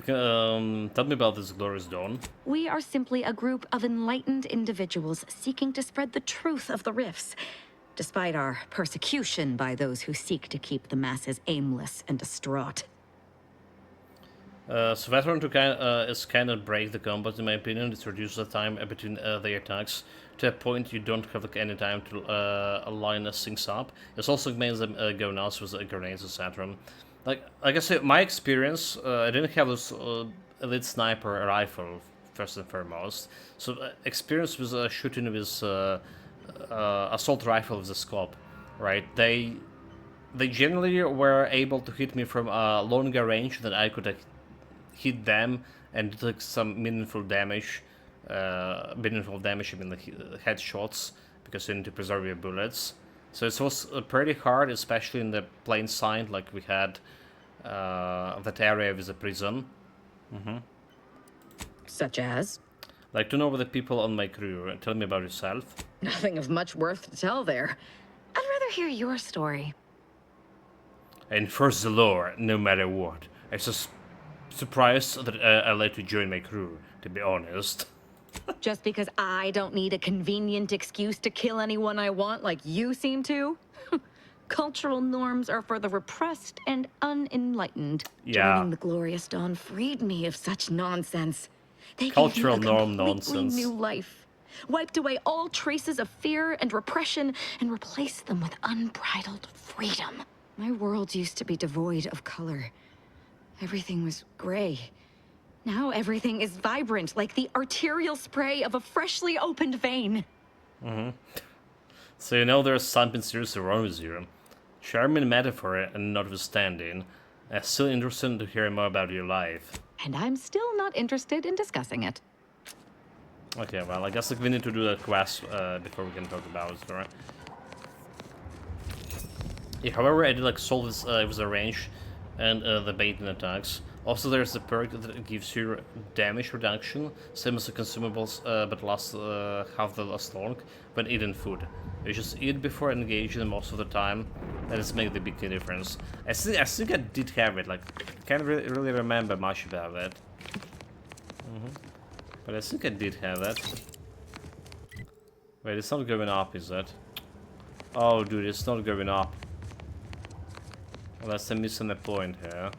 Speaker 1: Tell me about this Glorious Dawn.
Speaker 3: We are simply a group of enlightened individuals seeking to spread the truth of the rifts, despite our persecution by those who seek to keep the masses aimless and distraught.
Speaker 1: So Veteran is kind of break the combat, in my opinion. It reduces the time between the attacks to a point you don't have any time to line things up. It also makes them go nuts with grenades, etc. Like I said, my experience, I didn't have this elite sniper rifle first and foremost. So experience with shooting with assault rifle with a scope, right? They generally were able to hit me from a longer range than I could hit them and took some meaningful damage. I mean the headshots, because you need to preserve your bullets. So it was pretty hard, especially in the plain sight, like we had that area with the prison.
Speaker 10: Such as?
Speaker 1: Like to know the people on my crew. Tell me about yourself.
Speaker 10: Nothing of much worth to tell there. I'd rather hear your story.
Speaker 1: And first the lore, no matter what. I'm just surprised that I let you join my crew, to be honest.
Speaker 10: Just because I don't need a convenient excuse to kill anyone I want like you seem to? Cultural norms are for the repressed and unenlightened.
Speaker 1: Yeah.
Speaker 10: Joining the Glorious Dawn freed me of such nonsense. They
Speaker 1: Cultural
Speaker 10: gave me a
Speaker 1: norm
Speaker 10: completely
Speaker 1: nonsense.
Speaker 10: new life. Wiped away all traces of fear and repression and replaced them with unbridled freedom. My world used to be devoid of color. Everything was gray. Now everything is vibrant, like the arterial spray of a freshly opened vein.
Speaker 1: So you know there's something seriously wrong with you. Charming metaphor and notwithstanding, I'm still interested to hear more about your life.
Speaker 10: And I'm still not interested in discussing it.
Speaker 1: Okay, well, I guess we need to do the quest before we can talk about it, right? Yeah, however, I did solve this with the range and the baiting attacks. Also, there's the perk that gives you damage reduction, same as the consumables, but lasts half the last long when eating food. You just eat before engaging most of the time, and it's make the big difference. I think I did have it. Like, I can't really remember much about it. But I think I did have that. Wait, it's not going up, is it? Oh, dude, it's not going up. Unless I'm missing the point here.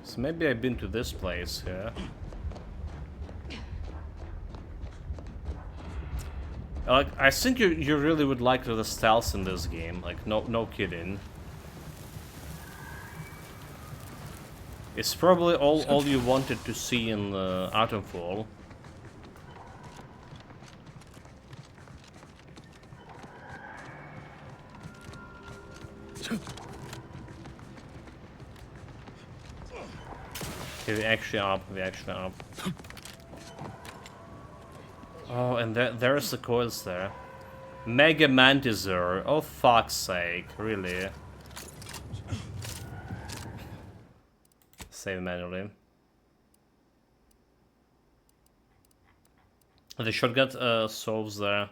Speaker 1: So maybe I've been to this place here. Like, I think you really would like the stealth in this game. Like, no kidding. It's probably all you wanted to see in Atomfall. Okay, we're actually up. Oh, and there's the coils there. Mega Mantisaur. Oh, fuck's sake. Really? Save manually. The shotgun solves a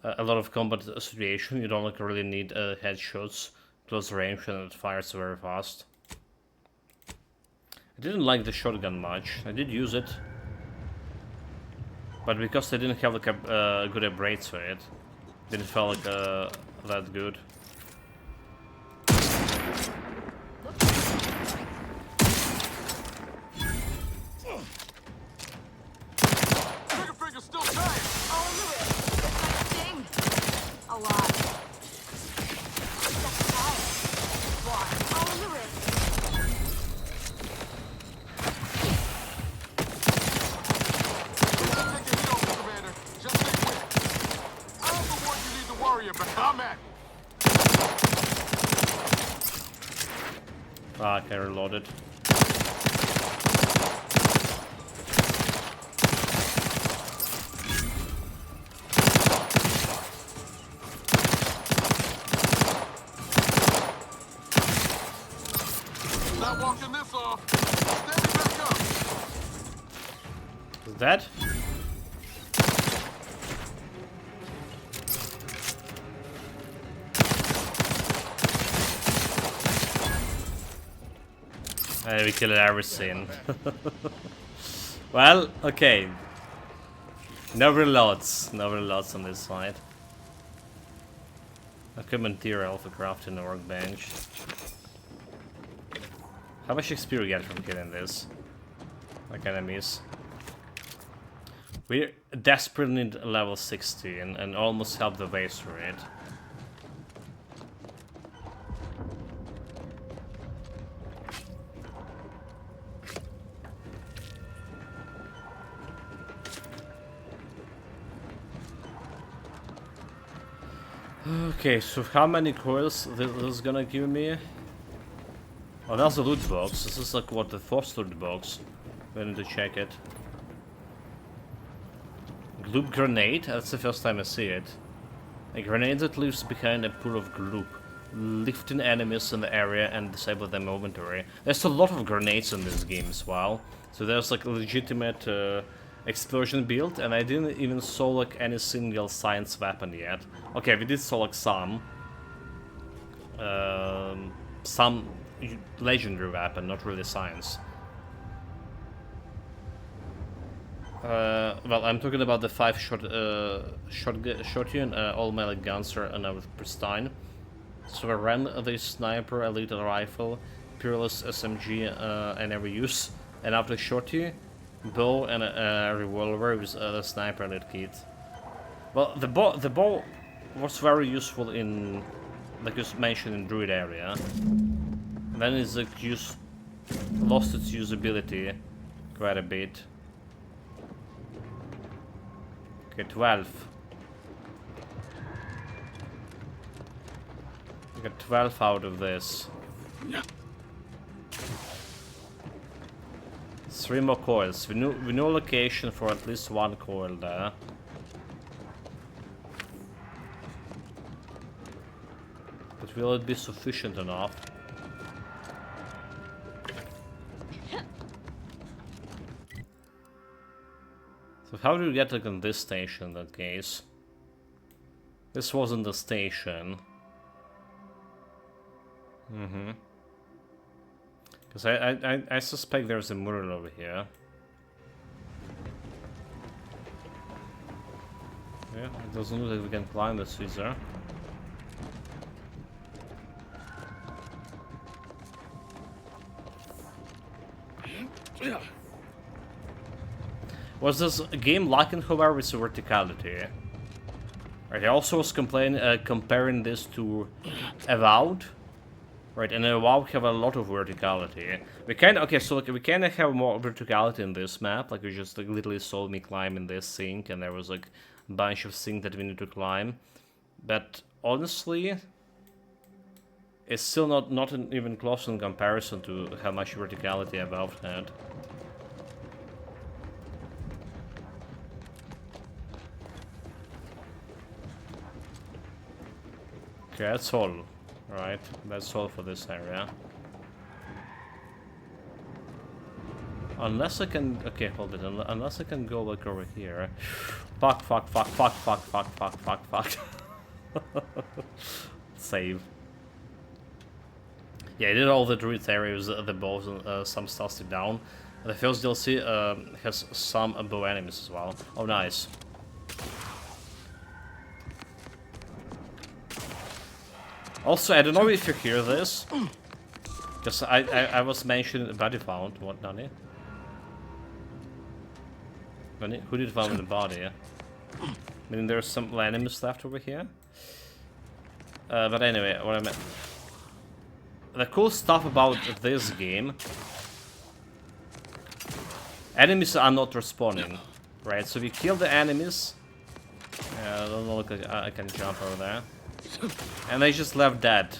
Speaker 1: lot of combat situation. You don't like really need headshots, close range, and it fires very fast. I didn't like the shotgun much. I did use it, but because I didn't have like a good abrades for it, didn't feel like that good. Fuck, I reloaded.
Speaker 9: Not walking this off. Steady back up.
Speaker 1: Is that? We killed everything. Well, okay. No reloads on this side. Equipment material for crafting the workbench. How much XP we get from killing this? Like enemies. We desperately need level 60 and almost have the base for it. Okay, so how many coils this is gonna give me? Oh, that's a loot box. This is like what, the fourth loot box. We need to check it. Gloop grenade? That's the first time I see it. A grenade that leaves behind a pool of gloop, lifting enemies in the area and disable them momentarily. There's a lot of grenades in this game as well. So there's like a legitimate explosion build, and I didn't even saw like any single science weapon yet. Okay, we did saw like some legendary weapon, not really science. Well, I'm talking about the 5 shotgun, all melee guns are now pristine. So I ran the sniper, elite rifle, peerless SMG, I never use, and after shotty, bow and a revolver with the sniper elite kit. Well, the bow was very useful in, like you mentioned, in Druid area. Then it's like lost its usability quite a bit. Okay, 12. I got 12 out of this. 3 more coils. We know location for at least 1 coil there. But will it be sufficient enough? So how do you get like on this station in that case? This wasn't the station. Because I suspect there's a mural over here. Yeah, it doesn't look like we can climb this either. Was this game lacking, however, with verticality? Right, I also was comparing this to Avowed. Right, and Avowed have a lot of verticality. We kind of, okay, so like, we kind of have more verticality in this map. Like, you just like, literally saw me climbing this sink, and there was like a bunch of things that we need to climb. But honestly, it's still not even close in comparison to how much verticality Avowed had. Okay, that's all. Right, that's all for this area. Unless I can... Okay, hold it. Unless I can go, like, over here. Fuck. Save. Yeah, I did all the druid areas, the bows, and some stuff stick down. The first DLC has some bow enemies as well. Oh, nice. Also, I don't know if you hear this, because I was mentioning body found. What, Nani? Nani? Who did found the body? I mean, there's some enemies left over here. But anyway, what I meant... The cool stuff about this game... Enemies are not respawning, right? So we kill the enemies... I don't know, like I can jump over there. And they just left dead.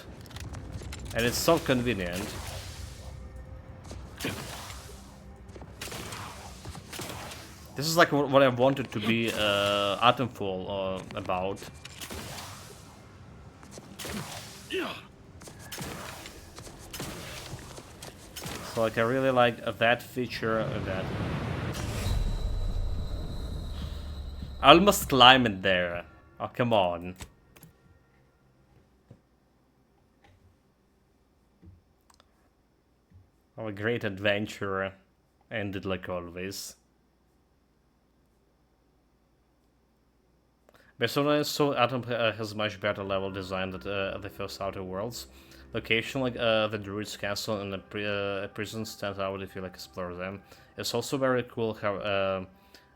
Speaker 1: And it's so convenient. This is like what I wanted to be Atomfall about. So like I really like that feature of that. I almost climbed there. Oh, come on. Oh, a great adventure ended like always. Personally, so Atom has much better level design than the first Outer Worlds. Location like the Druid's Castle and the prison stand out if you like explore them. It's also very cool how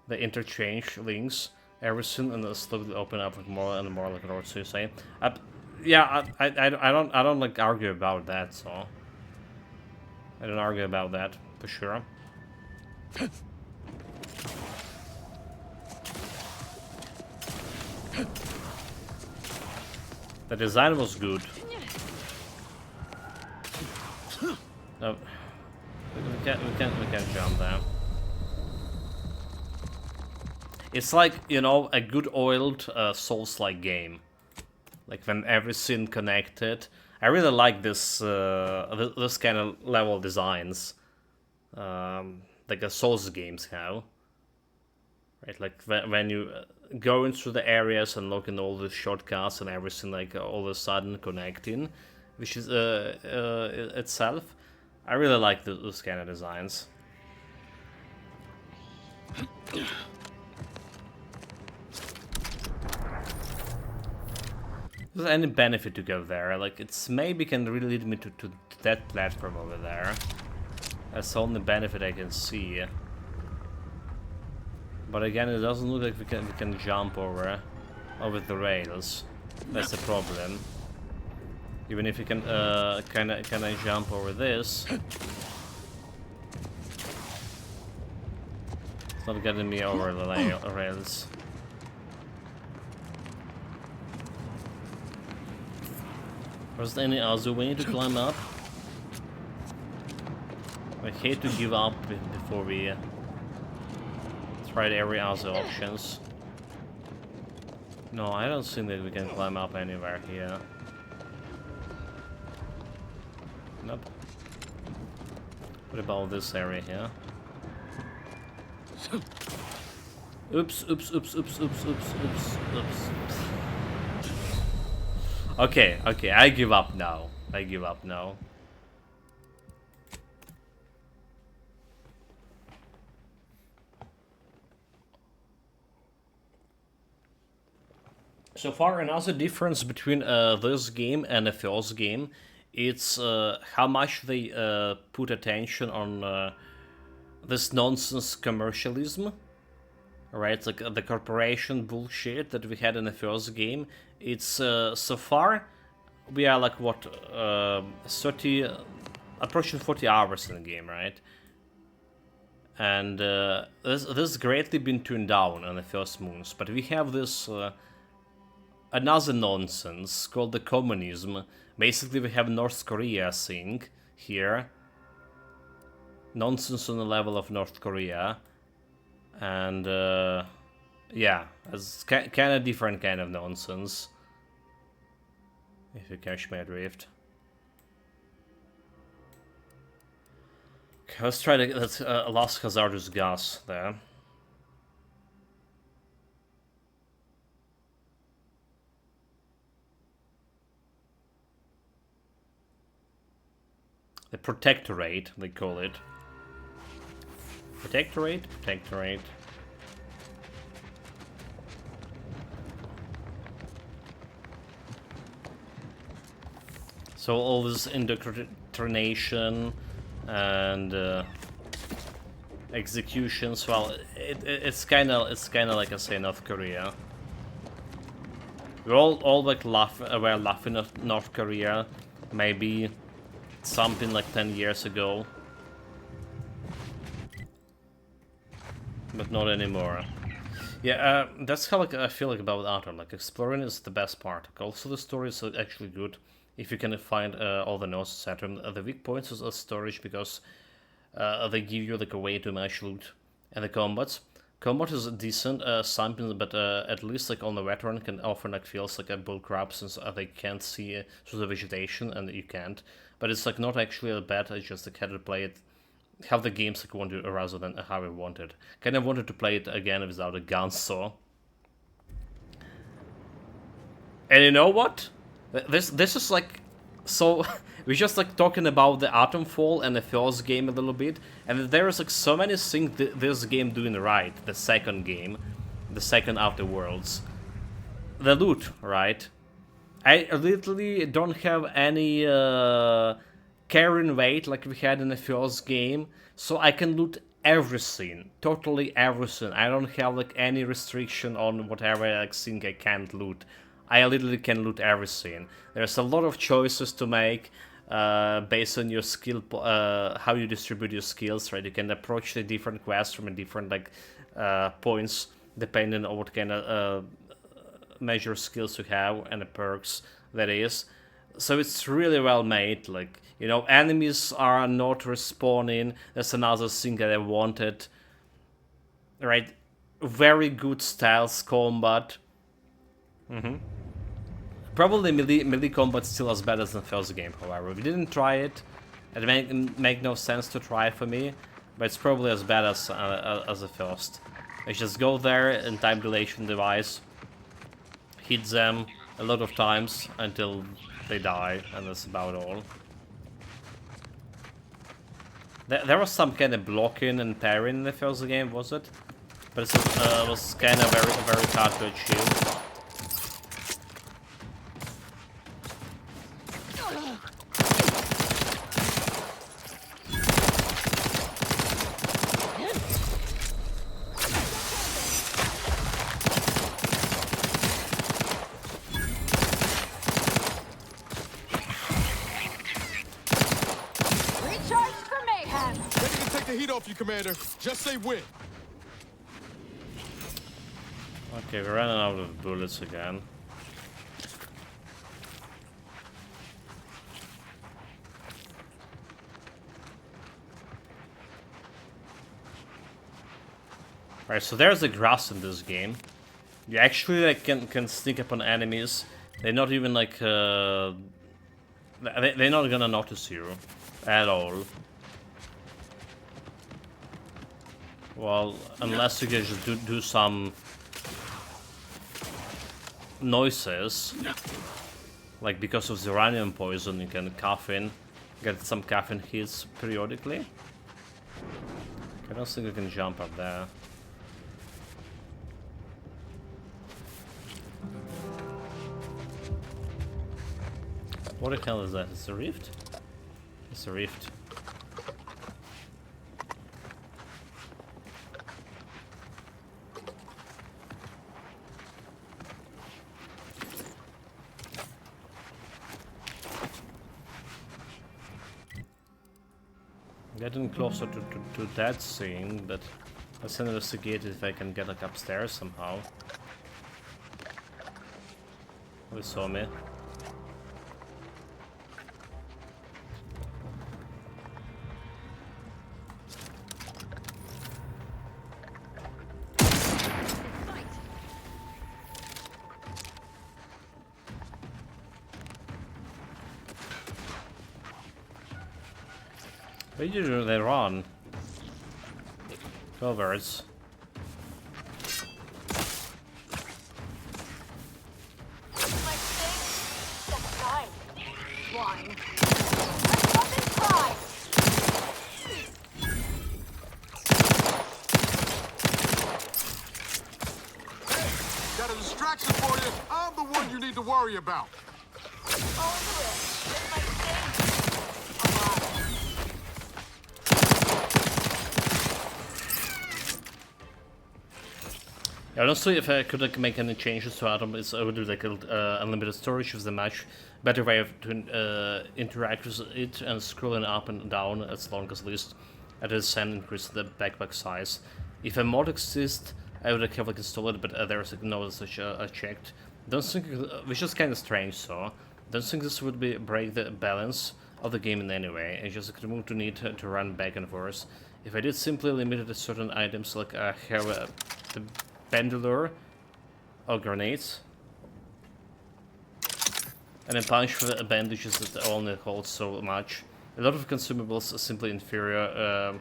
Speaker 1: the interchange links everything and slowly open up like more and more like roads. So you say, yeah, I don't like argue about that. So. I don't argue about that, for sure. The design was good. No, we can't jump there. It's like, you know, a good oiled Souls-like game. Like when everything connected. I really like this this kind of level designs, like a Souls games have. Right, like when you go into the areas and look in all the shortcuts and everything, like all of a sudden connecting, which is itself. I really like those kind of designs. Is there any benefit to go there? Like, it's maybe can really lead me to that platform over there. That's the only benefit I can see. But again, it doesn't look like we can jump over the rails. That's the problem. Even if you can can I jump over this? It's not getting me over the rails. Was there any other way to climb up? I hate to give up before we tried every other options. No, I don't think that we can climb up anywhere here. Nope. What about this area here? Oops. Okay, I give up now. So far, another difference between this game and the first game, it's how much they put attention on this nonsense commercialism. right? It's like the corporation bullshit that we had in the first game. It's so far we are like what 30, approaching 40 hours in the game, right? And this has greatly been tuned down on the first moons, but we have this another nonsense called the communism. Basically, we have North Korea thing here. Nonsense on the level of North Korea. And yeah, it's kind of different kind of nonsense. If you catch my drift. Okay, let's try to let's last hazardous gas there. The Protectorate, they call it. Protectorate? Protectorate. So all this indoctrination and executions, well, it's kind of like I say North Korea. We're all like we're laughing at North Korea, maybe something like 10 years ago, but not anymore. Yeah, that's how like I feel like about Atom. Like exploring is the best part. Also, the story is actually good if you can find all the nodes, etc. The weak points is storage because they give you like a way to match loot, and the combats. Combat is decent, something, but at least like on the veteran can often like feels like a bullcrap since they can't see through the vegetation and you can't. But it's like not actually bad. I just like had to play it, how the games like wanted rather than how I wanted. Kind of wanted to play it again without a gun saw. And you know what? This is like so. We're just like talking about the Atomfall and the first game a little bit, and there is like so many things this game doing right. The second game, the second Outer Worlds, the loot, right? I literally don't have any carrying weight like we had in the first game, so I can loot everything, totally everything. I don't have like any restriction on whatever I think I can't loot. I literally can loot everything. There's a lot of choices to make based on your skill, how you distribute your skills, right? You can approach the different quests from a different like points depending on what kind of measure skills you have and the perks that is. So it's really well made. Like, you know, enemies are not respawning. That's another thing that I wanted. Right? Very good stealth combat. Probably melee combat still as bad as the first game, however. We didn't try it. It make no sense to try for me, but it's probably as bad as the first. I just go there and time dilation device, hit them a lot of times until they die, and that's about all. There was some kind of blocking and parrying in the first game, was it? But it was kind of very hard to achieve.
Speaker 9: Commander, just say when.
Speaker 1: Okay, we're running out of bullets again. Alright, so there's the grass in this game. You actually like, can sneak up on enemies. They're not even like they're not gonna notice you at all. Well, unless you can just do some noises, like because of the uranium poison, you can get some caffeine hits periodically. I don't think you can jump up there. What the hell is that? It's a rift? It's a rift. Getting closer to that scene, but let's investigate if I can get like upstairs somehow. Who saw me? Where do they run? Covers.
Speaker 9: Got a distraction for you. I'm the one you need to worry about.
Speaker 1: Yeah, honestly, if I could like make any changes to Atom, I would do like unlimited storage of the match. Better way to interact with it and scrolling up and down as long as least. At the same increase the backpack size. If a mod exists, I would like, have like installed it, but there's like, no such checked. Don't think, which is kind of strange. So, don't think this would be break the balance of the game in any way. It's just like, remove the need to run back and forth. If I did simply limit it to certain items, like have the pendulum or grenades, and a punch for the bandages that only hold so much. A lot of consumables are simply inferior,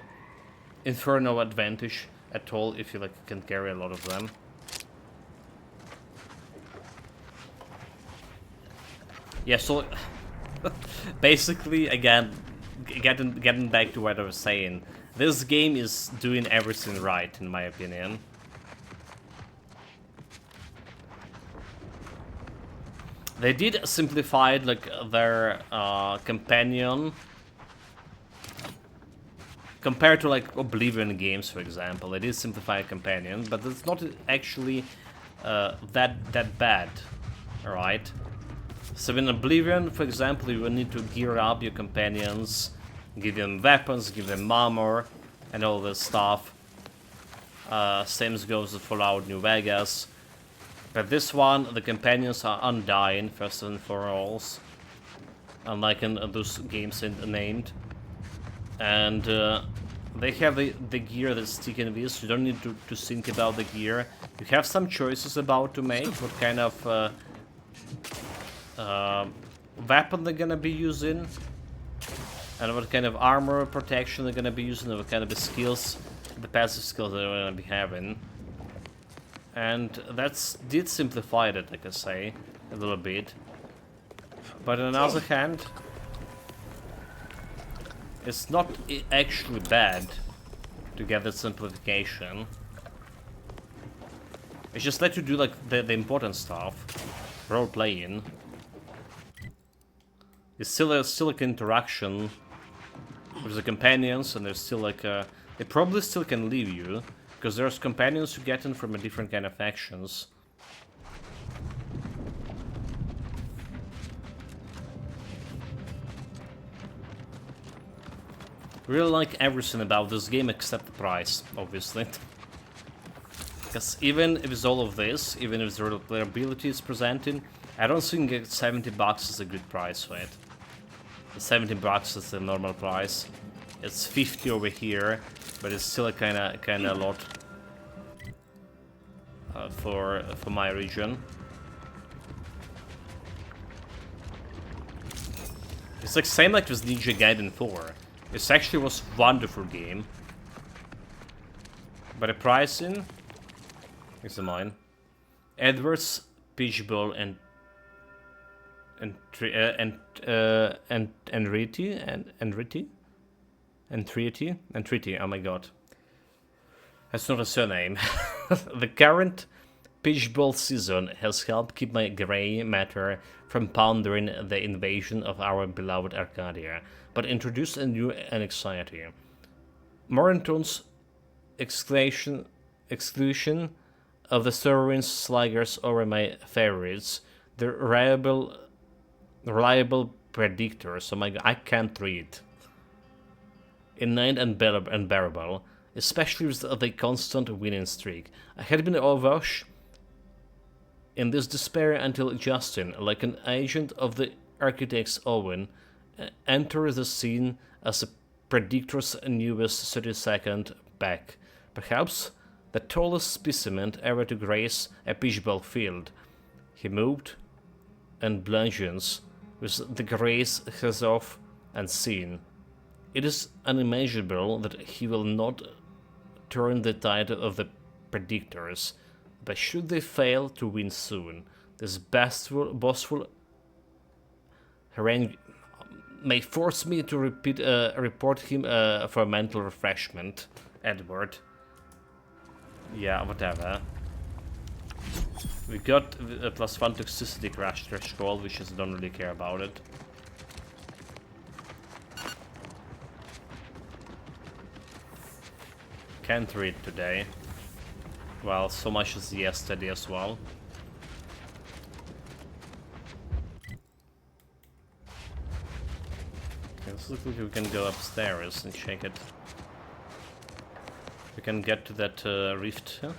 Speaker 1: no advantage at all if you like can carry a lot of them. Yeah, so basically, again, getting back to what I was saying, this game is doing everything right in my opinion. They did simplify like their companion compared to like Oblivion games, for example. They did simplify a companion, but it's not actually that bad. All right. So in Oblivion, for example, you will need to gear up your companions, give them weapons, give them armor, and all this stuff. Same goes with Fallout New Vegas. But this one, the companions are undying, first and foremost, unlike in those games named. And they have the gear that's sticking with. You don't need to think about the gear. You have some choices about to make, what kind of weapon they're gonna be using, and what kind of armor protection they're gonna be using, and what kind of skills, the passive skills they're gonna be having. And that's did simplify it, like I say, a little bit. But on the other hand, it's not actually bad to get that simplification. It's just let you do like the important stuff, role playing. It's still like interaction with the companions, and there's still like they probably still can leave you. Because there's companions you get in from a different kind of factions. Really like everything about this game except the price, obviously. Because even if it's all of this, even if the replayability is presenting, I don't think $70 is a good price for it. $70 is the normal price. It's 50 over here, but it's still a kind of a lot for my region. It's like same like with Ninja Gaiden 4. It actually was a wonderful game, but the pricing is mine. Edwards, Peach Bowl, and Entreaty, oh my god. That's not a surname. The current Peach Bowl season has helped keep my grey matter from pondering the invasion of our beloved Arcadia, but introduced a new anxiety. Morenton's exclusion of the Sovereign Sluggers over my favorites, the reliable predictors. Oh my god, I can't read. inane and unbearable, especially with the constant winning streak. I had been awash in this despair until Justin, like an agent of the architect's Owen, entered the scene as a predictor's newest 32nd back. Perhaps the tallest specimen ever to grace a pitchball field. He moved and bludgeons with the grace has of and seen. It is unimaginable that he will not turn the tide of the predictors, but should they fail to win soon, this boastful harangue may force me to report him for mental refreshment. Edward. Yeah, whatever. We got a +1 toxicity crash threshold, which is don't really care about it. Can't read today. Well, so much as yesterday as well. Okay, let's look if we can go upstairs and check it. We can get to that rift. Huh?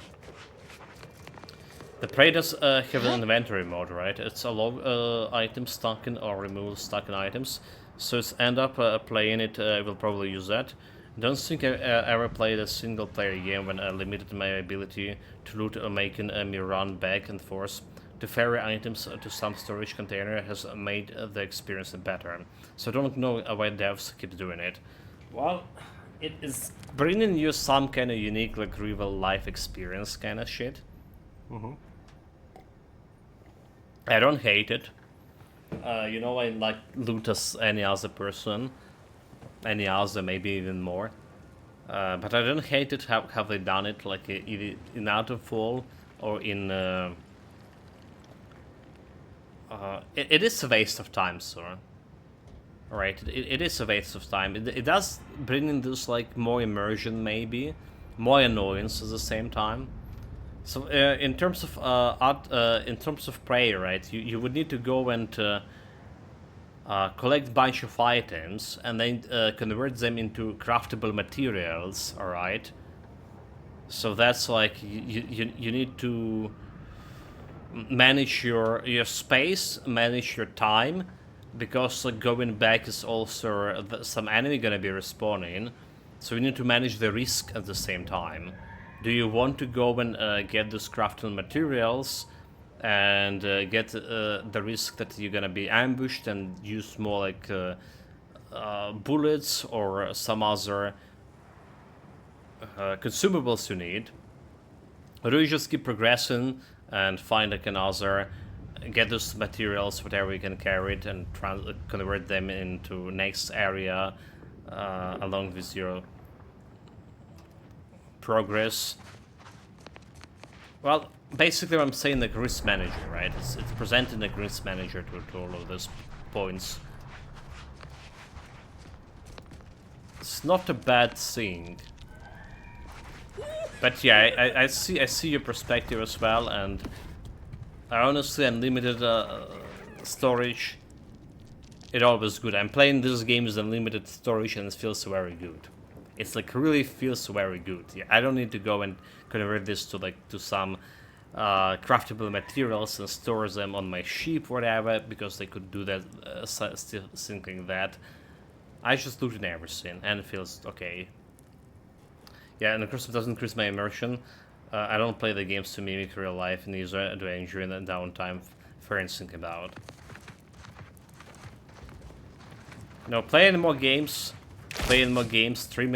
Speaker 1: The Prey does have an inventory mode, right? It's allow items stuck in or remove stuck in items. So it's end up playing it, I will probably use that. Don't think I ever played a single player game when I limited my ability to loot or making me run back and forth to ferry items to some storage container has made the experience better. So I don't know why devs keep doing it. Well, it is bringing you some kind of unique, like, real life experience kind of shit. I don't hate it. You know, I like loot as any other person. Any other, maybe even more. But I don't hate it how have they done it, like either in Outerfall or in... it is a waste of time, sir. Right, it is a waste of time. It does bring in this, like, more immersion, maybe. More annoyance at the same time. So, in terms of Prey, right, you would need to go and collect a bunch of items and then convert them into craftable materials, alright? So that's like, you need to manage your space, manage your time, because going back is also some enemy gonna be respawning, so you need to manage the risk at the same time. Do you want to go and get those craftable materials and get the risk that you're gonna be ambushed and use more like bullets or some other consumables you need? Or do you just keep progressing and find like another, get those materials, whatever you can carry it, and convert them into next area along with your progress? Well, basically I'm saying the risk manager, right? It's presenting the risk manager to all of those points. It's not a bad thing. But yeah, I see your perspective as well, and I honestly, unlimited storage, it always good. I'm playing this game with unlimited storage and it feels very good. It's like really feels very good. Yeah, I don't need to go and convert this to some craftable materials and store them on my ship or whatever, because they could do that, still thinking that. I just looted everything and it feels okay. Yeah, and of course it doesn't increase my immersion. I don't play the games to mimic real life, neither do I enjoy the downtime for anything about. No, playing more games, streaming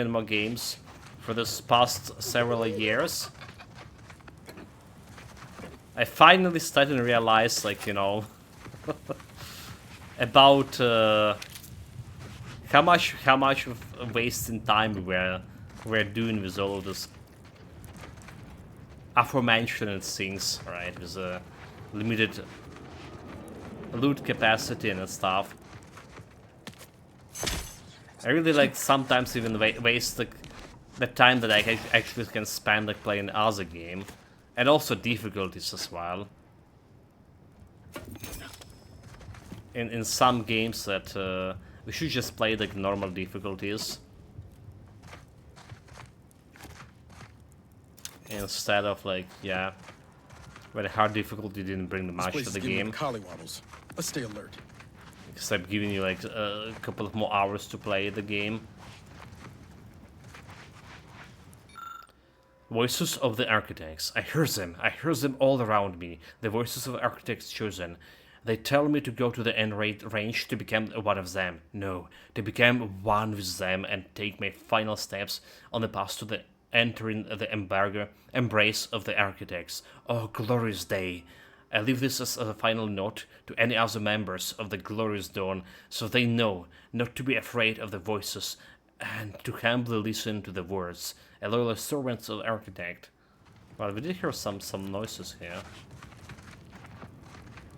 Speaker 1: more games for this past several years. I finally started to realize, like, you know, about how much of wasting time we're doing with all of this aforementioned things, right? With a limited loot capacity and stuff. I really like sometimes even waste the time that I actually can spend like playing other game, and also difficulties as well. In some games that we should just play like normal difficulties. Instead of like, yeah, very hard difficulty didn't bring
Speaker 6: This
Speaker 1: much
Speaker 6: place
Speaker 1: to
Speaker 6: is
Speaker 1: the
Speaker 6: giving me
Speaker 1: game.
Speaker 6: the collywobbles. Let's stay alert.
Speaker 1: Except giving you like a couple of more hours to play the game. Voices of the architects. I hear them all around me. The voices of the architects chosen. They tell me to go to the end range to become one of them. No, to become one with them and take my final steps on the path to the entering the embrace of the architects. Oh, glorious day. I leave this as a final note to any other members of the Glorious Dawn, so they know not to be afraid of the voices and to humbly listen to the words. A loyal servant of the architect. Well, we did hear some noises here.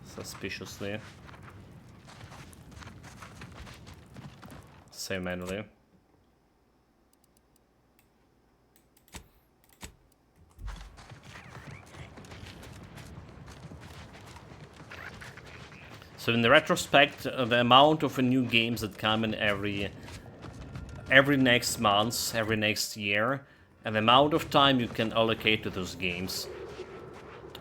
Speaker 1: Suspiciously. Same manually. So in the retrospect, the amount of new games that come in every next month, every next year, and the amount of time you can allocate to those games.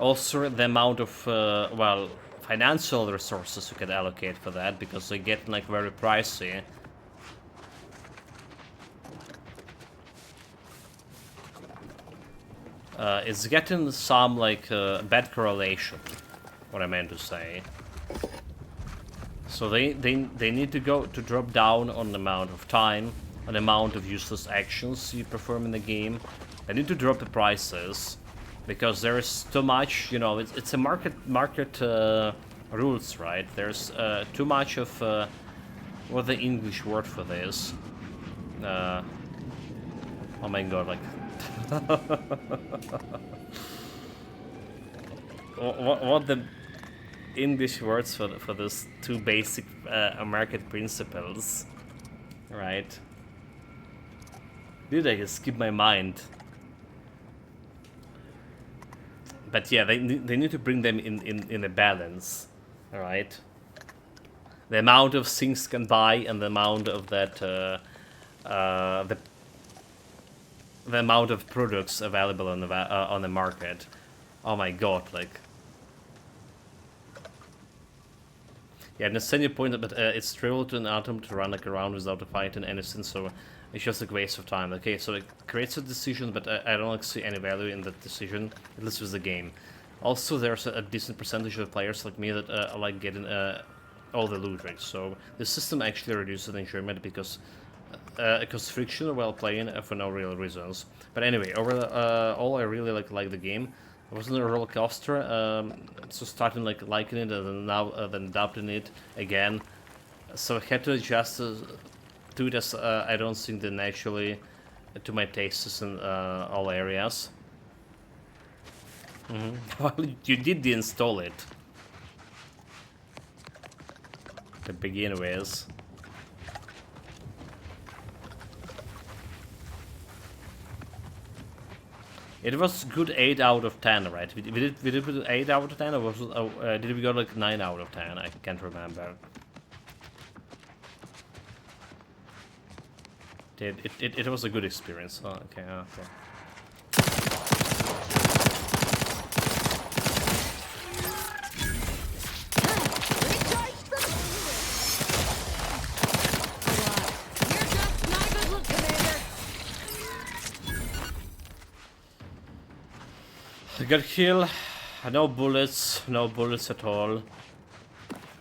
Speaker 1: Also the amount of, well, financial resources you can allocate for that, because they get like very pricey. It's getting some like bad correlation, what I meant to say. So they need to drop down on the amount of time, on the amount of useless actions you perform in the game. They need to drop the prices, because there is too much, you know, it's a market rules, right? There's too much of what's the English word for this? Oh my god, like what the English words for those two basic market principles, right? Dude, I just skip my mind. But yeah, they need to bring them in a balance, all right? The amount of things can buy and the amount of that the amount of products available on the market. Oh my god, like. Yeah, I understand your point, but it's trivial to an atom to run like around without a fight in anything, so it's just a waste of time. Okay, so it creates a decision, but I don't like see any value in that decision, at least with the game. Also, there's a decent percentage of players like me that like getting all the loot rates, so the system actually reduces the enjoyment because it causes friction while playing for no real reasons. But anyway, overall, I really like the game. It wasn't a roller coaster, so starting like liking it and then now then adopting it again. So I had to adjust to it as I don't think that naturally to my tastes in all areas. Well, you did install it to begin with. It was good 8 out of 10, right? We did put 8 out of 10, or was it, did we go like 9 out of 10? I can't remember. It was a good experience. Oh, okay, okay. Good kill, no bullets at all.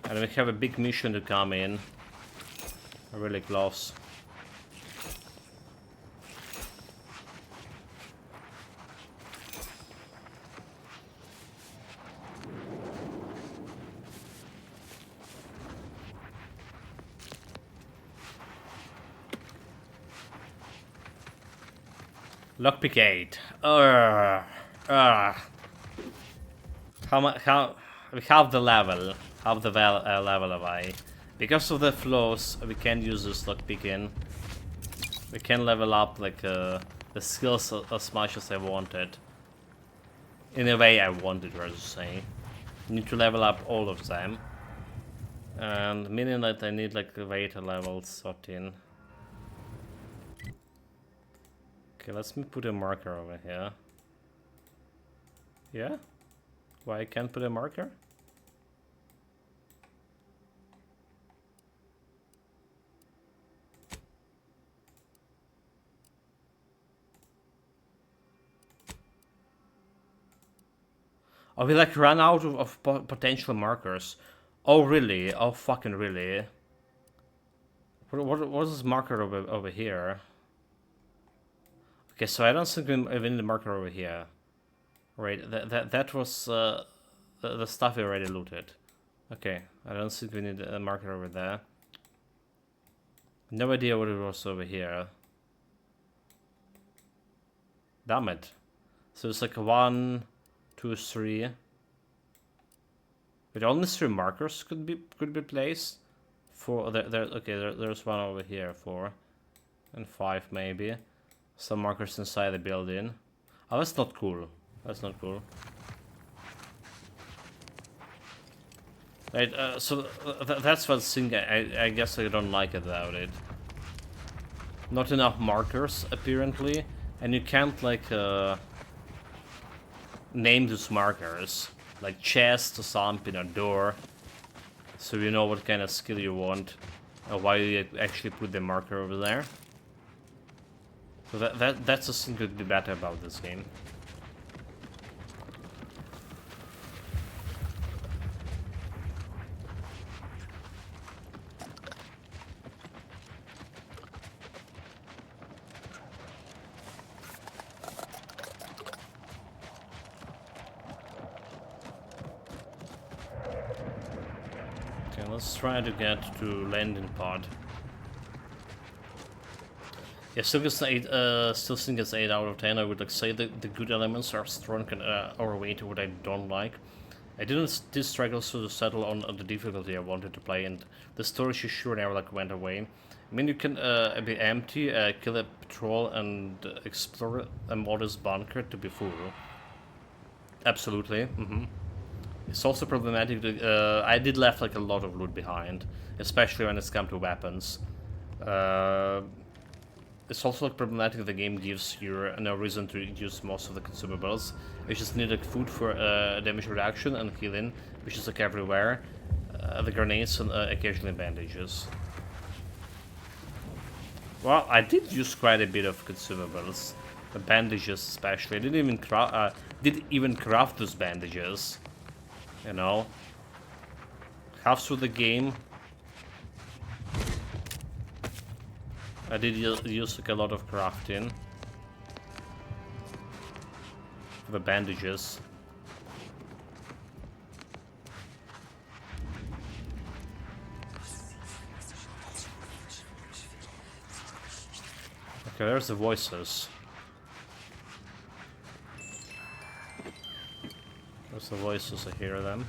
Speaker 1: And we have a big mission to come in. Really close. Lockpick 8. How we have the level? Half the level of I. Because of the flaws, we can't use this lockpicking. We can level up like the skills as much as I wanted. In a way, I wanted, rather say. Need to level up all of them, and meaning that I need like Vader level 13. Okay, let's me put a marker over here. Yeah? Why I can't put a marker? Oh, we like ran out of potential markers. Oh really? Oh fucking really? What is this marker over here? Okay, so I don't think we need the marker over here. Right, that was the stuff we already looted. Okay, I don't think we need a marker over there. No idea what it was over here. Damn it. So it's like 1, 2, 3. But only 3 markers could be placed. 4. There's one over here. 4 and 5 maybe. Some markers inside the building. Oh, that's not cool. That's not cool. Right, so that's one thing I guess I don't like about it. Not enough markers apparently, and you can't like name those markers, like chest or something or door, so you know what kind of skill you want, or why you actually put the marker over there. So that's a thing that could be better about this game. Let's try to get to landing pod. Yeah, still think it's 8 out of 10. I would like say that the good elements are strong and overweight what I don't like. I did struggle to settle on the difficulty I wanted to play, and the story sure never like went away. I mean, you can be empty, kill a patrol, and explore a modest bunker to be full. Absolutely. It's also problematic that I did left like a lot of loot behind, especially when it's come to weapons. It's also like problematic that the game gives you no reason to use most of the consumables. You just need like food for damage reduction and healing, which is like everywhere. The grenades and occasionally bandages. Well, I did use quite a bit of consumables, the bandages especially. I didn't even craft those bandages. You know, half through the game, I did use like a lot of crafting for the bandages. Okay, there's the voices. There's the voices, I hear them.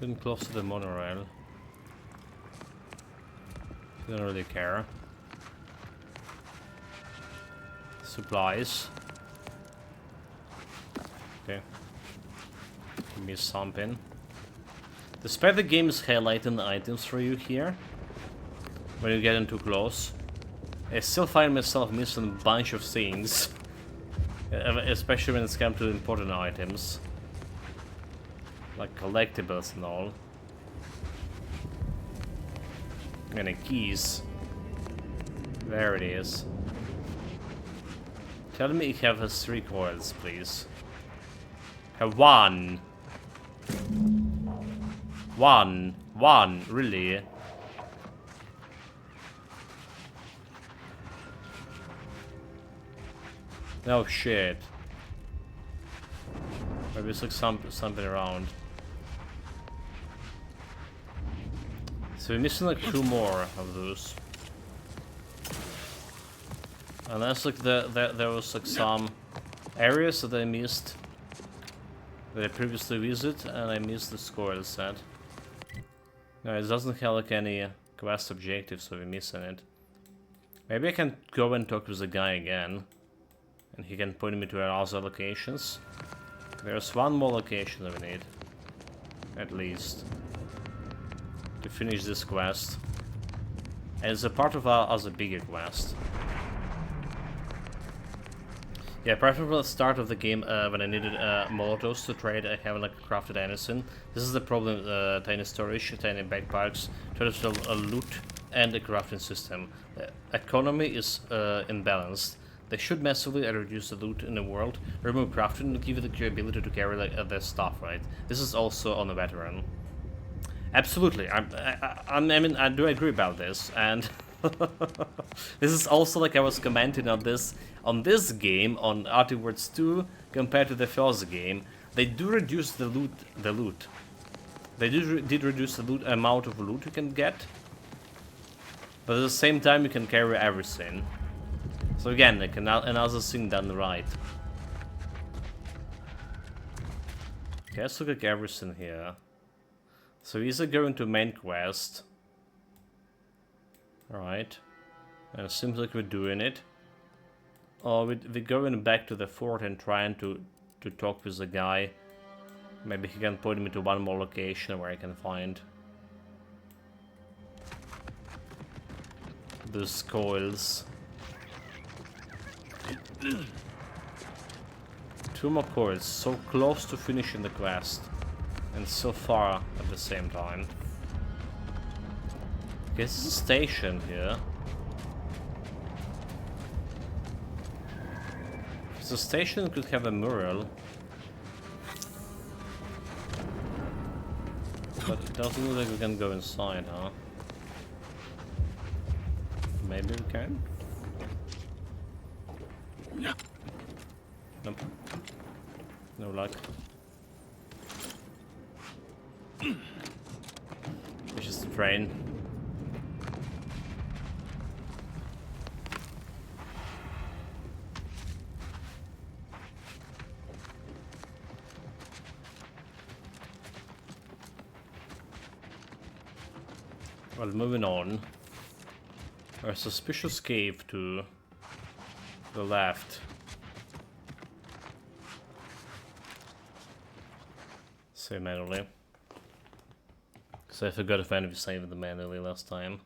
Speaker 1: Getting close to the monorail. Don't really care. Supplies. Okay. Give me something. Despite the game is highlighting the items for you here, when you get in too close, I still find myself missing a bunch of things. Especially when it's come to important items. Like collectibles and all. And the keys. There it is. Tell me you have 3 coils, please. Have 1. 1, really? No shit. Maybe it's like something around. So we're missing like 2 more of those. Unless like there was like some areas that I missed. that I previously visited, and I missed the score set. No, it doesn't have like any quest objectives, so we're missing it. Maybe I can go and talk with the guy again, and he can point me to other locations. There's one more location that we need, at least, to finish this quest. And it's a part of our other bigger quest. Yeah, apart from the start of the game, when I needed Molotovs to trade, I haven't like crafted anything. This is the problem: tiny storage, tiny backpacks, total loot, and a crafting system. The economy is imbalanced. They should massively reduce the loot in the world, remove crafting, and give you the ability to carry like their stuff. Right? This is also on a veteran. Absolutely, I mean, I do agree about this, and this is also like I was commenting on this game on Artworks 2 compared to the first game. They do reduce the loot. They did reduce the amount of loot you can get, but at the same time you can carry everything. So again, like another thing done right. Okay, let's look at everything here. So we're either going to main quest. Alright. And it seems like we're doing it. Or we're going back to the fort and trying to talk with the guy. Maybe he can point me to one more location where I can find those coils. 2 more coils, so close to finishing the quest. And so far at the same time. Okay, this is a station here. The station could have a mural. But it doesn't look like we can go inside, huh? Maybe we can? Nope. No luck. It's just a train. Well, moving on. A suspicious cave to the left. Save manually. So I forgot if any of you saved them manually last time.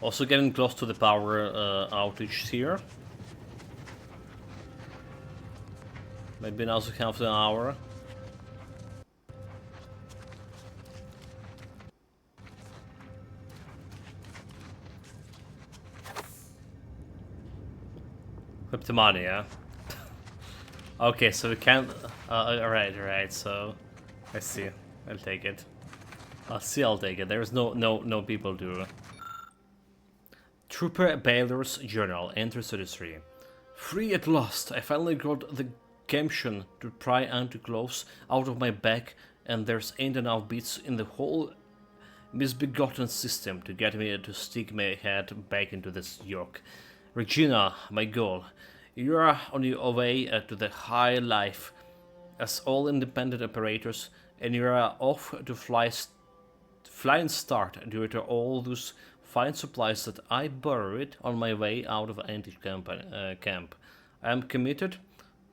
Speaker 1: Also getting close to the power outage here. Maybe now also half an hour. Kleptomania. Okay, so we can't. Alright. So I see. I'll take it. I'll take it. There's no people to. Trooper Baylor's journal, Enter 33. Free at last. I finally got the gumption to pry anti-clothes out of my back, and there's ain't enough bits in the whole misbegotten system to get me to stick my head back into this yoke. Regina, my goal, you are on your way to the high life as all independent operators, and you are off to flying start due to all those fine supplies that I borrowed on my way out of anti-camp. I am committed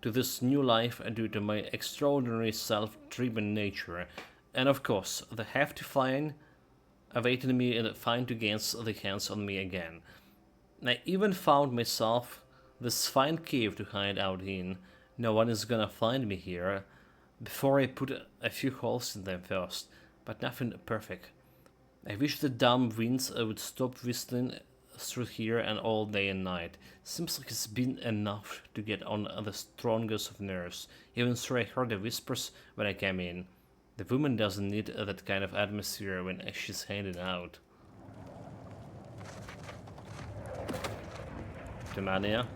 Speaker 1: to this new life due to my extraordinary self-driven nature, and of course the hefty fine awaiting me and fine to get the hands on me again. I even found myself this fine cave to hide out in. No one is gonna find me here before I put a few holes in them first, but nothing perfect. I wish the dumb winds would stop whistling through here and all day and night. Seems like it's been enough to get on the strongest of nerves, even though I heard the whispers when I came in. The woman doesn't need that kind of atmosphere when she's handed out. Kleptomania.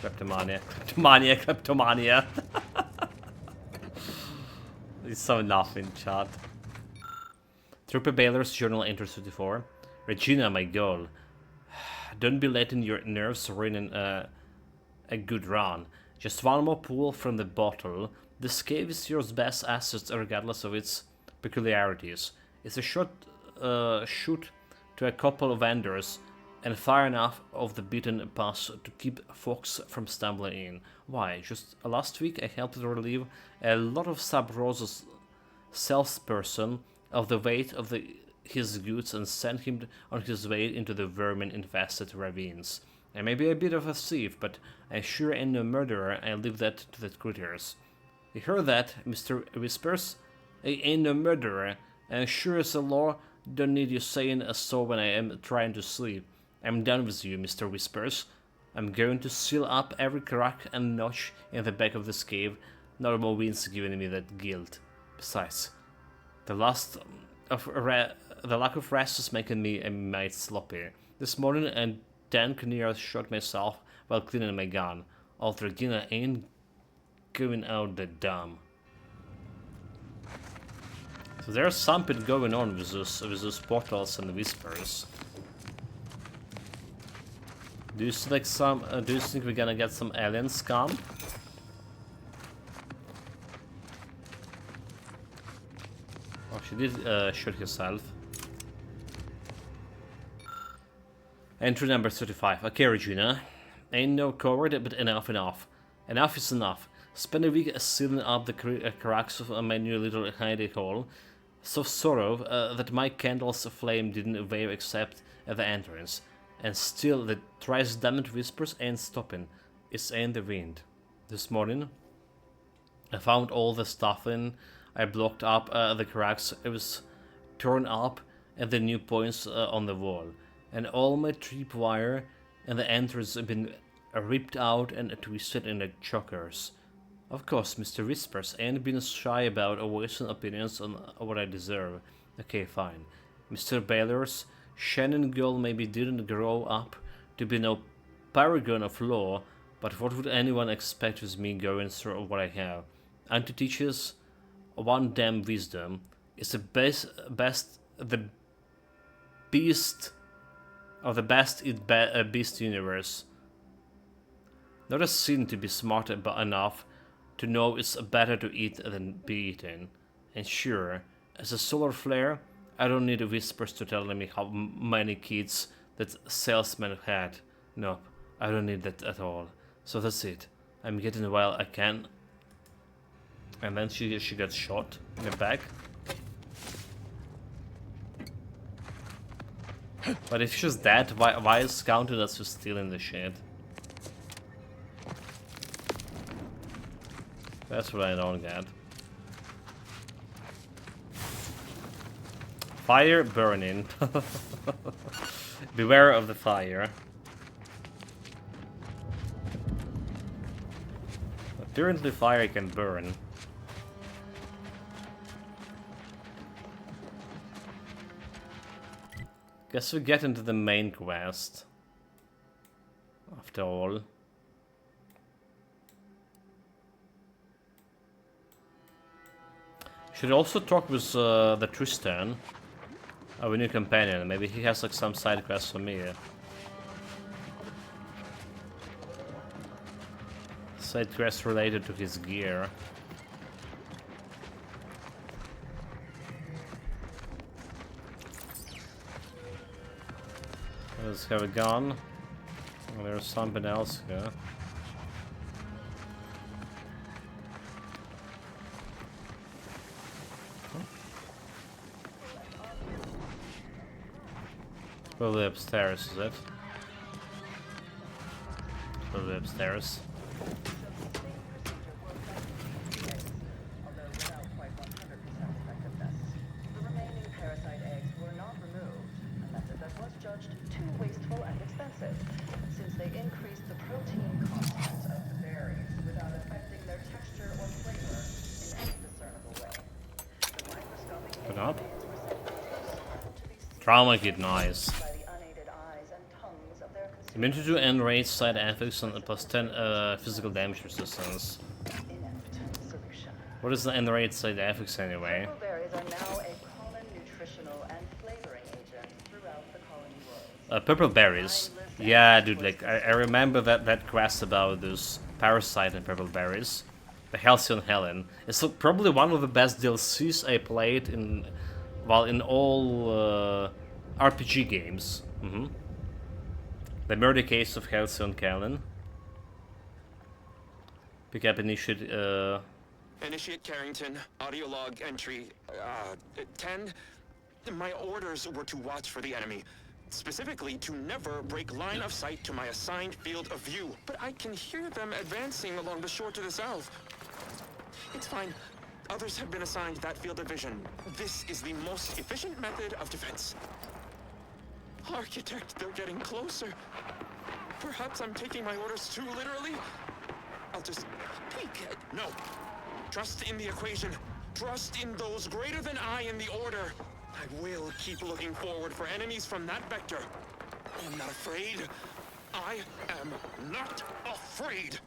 Speaker 1: Kleptomania. It's so enough in chat. Trooper Baylor's journal enters 54. Regina, my girl. Don't be letting your nerves ruin a good run. Just one more pull from the bottle. This cave is your best asset regardless of its peculiarities. It's a short shoot to a couple of vendors and far enough off the beaten path to keep folks from stumbling in. Why? Just last week I helped relieve a lot of Sub Rosa's salesperson of the weight of his goods and sent him on his way into the vermin-infested ravines. I may be a bit of a thief, but I sure ain't no murderer. I leave that to the critters. You heard that, Mr. Whispers? I ain't no murderer, and sure as the law don't need you saying so when I am trying to sleep. I'm done with you, Mr. Whispers. I'm going to seal up every crack and notch in the back of this cave. No more winds giving me that guilt. Besides, the lack of rest is making me a mite sloppy. This morning and Dan near shot myself while cleaning my gun. Old Regina ain't going out the dumb. So there's something going on with those portals and the whispers. Do you think we're gonna get some alien scum? Oh, she did shoot herself. Entry number 35. Okay, Regina. Ain't no coward, but enough. Enough is enough. Spend a week sealing up the cracks of my new little hidey hole. So thorough that my candle's flame didn't wave except at the entrance. And still, the thrice damned whispers ain't stopping. It's ain't the wind. This morning, I found all the stuff in. I blocked up the cracks. It was torn up and the new points on the wall. And all my tripwire and the entrance have been ripped out and twisted in the chokers. Of course, Mr. Whispers ain't been shy about voicing opinions on what I deserve. Okay, fine. Mr. Baylor's Shannon girl maybe didn't grow up to be no paragon of law, but what would anyone expect with me going through what I have? And to teach us one damn wisdom is the beast of the best beast universe. Not a sin to be smart enough to know it's better to eat than be eaten. And sure, as a solar flare, I don't need whispers to tell me how many kids that salesman had. Nope, I don't need that at all. So that's it. I'm getting while I can. And then she got shot in the back. But if she's dead, why is counted as for stealing the shit? That's what I don't get. Fire burning. Beware of the fire. Apparently fire can burn. Guess we get into the main quest. After all. Should also talk with the Tristan, our new companion. Maybe he has like some side quests for me. Side quests related to his gear. Let's have a gun. Oh, there's something else here. Probably upstairs, is it? Probably upstairs. Put up. Trauma kit, nice. Immunity to enraged side effects and plus 10 physical damage resistance. What is the enraged side effects anyway?
Speaker 2: Berries are now a common nutritional
Speaker 1: Purple berries. Yeah, dude, like, I remember that quest about those parasite and purple berries. The Halcyon Helen. It's probably one of the best DLCs I played in, well, in all RPG games. The Murder Case of Halcyon Helen. Pick up initiate,
Speaker 11: Initiate Carrington, audio log entry 10. My orders were to watch for the enemy. Specifically, to never break line of sight to my assigned field of view. But I can hear them advancing along the shore to the south. It's fine. Others have been assigned that field of vision. This is the most efficient method of defense. Architect, they're getting closer. Perhaps I'm taking my orders too literally. I'll just peek. No. Trust in the equation. Trust in those greater than I in the order. I will keep looking forward for enemies from that vector. I'm not afraid. I am not afraid.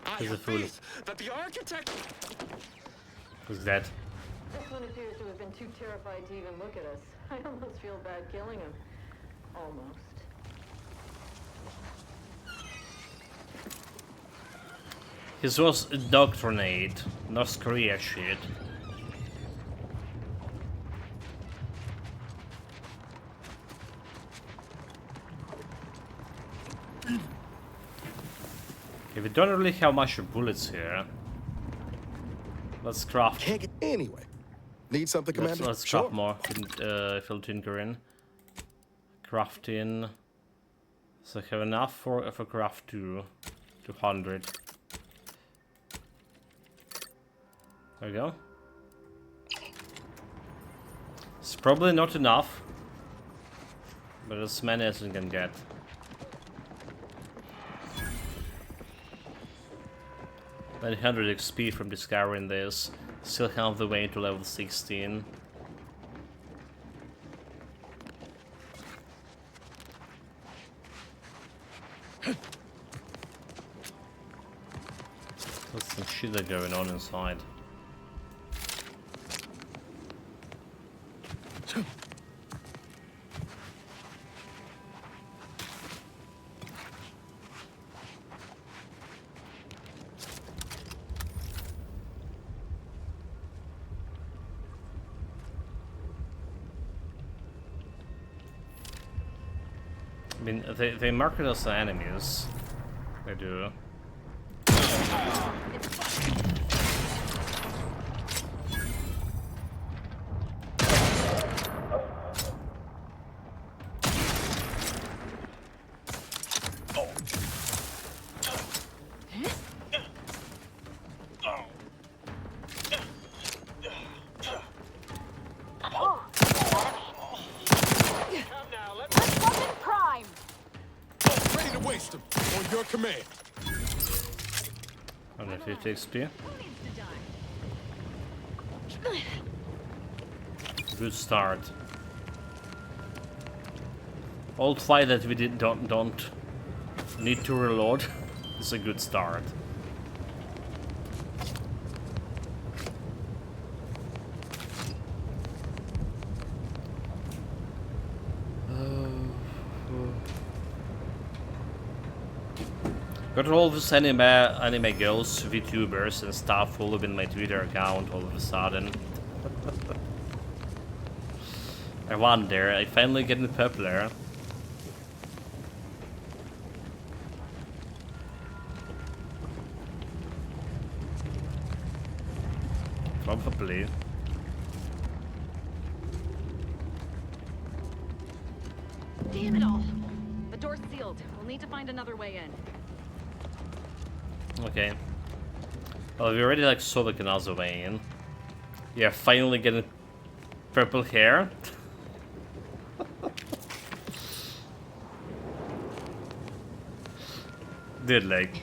Speaker 11: I have faith that the architect...
Speaker 1: Who's that?
Speaker 12: This one appears to have been too terrified to even look at us. I almost feel bad killing him. Almost.
Speaker 1: His was indoctrinate, North Korea shit. Okay, we don't really have much bullets here. Let's craft.
Speaker 6: Anyway, need something, Commander?
Speaker 1: Let's craft more. Fill tinkering. Crafting. So I have enough for craft 200. There we go. It's probably not enough, but as many as we can get. $900 XP from discovering this. Still half the way to level 16. There's some shit going on inside. I mean, they market us as enemies. They do.
Speaker 6: Ready to waste them on your command.
Speaker 1: 150 XP. Good start. Old fight that we don't need to reload is a good start. Got all these anime girls, VTubers and stuff all up in my Twitter account all of a sudden. I wonder, I finally getting popular. Probably.
Speaker 10: Damn it all. The door's sealed. We'll need to find another way in.
Speaker 1: Okay. Well, we already like saw the another way in. Yeah, finally getting purple hair. Dude, like,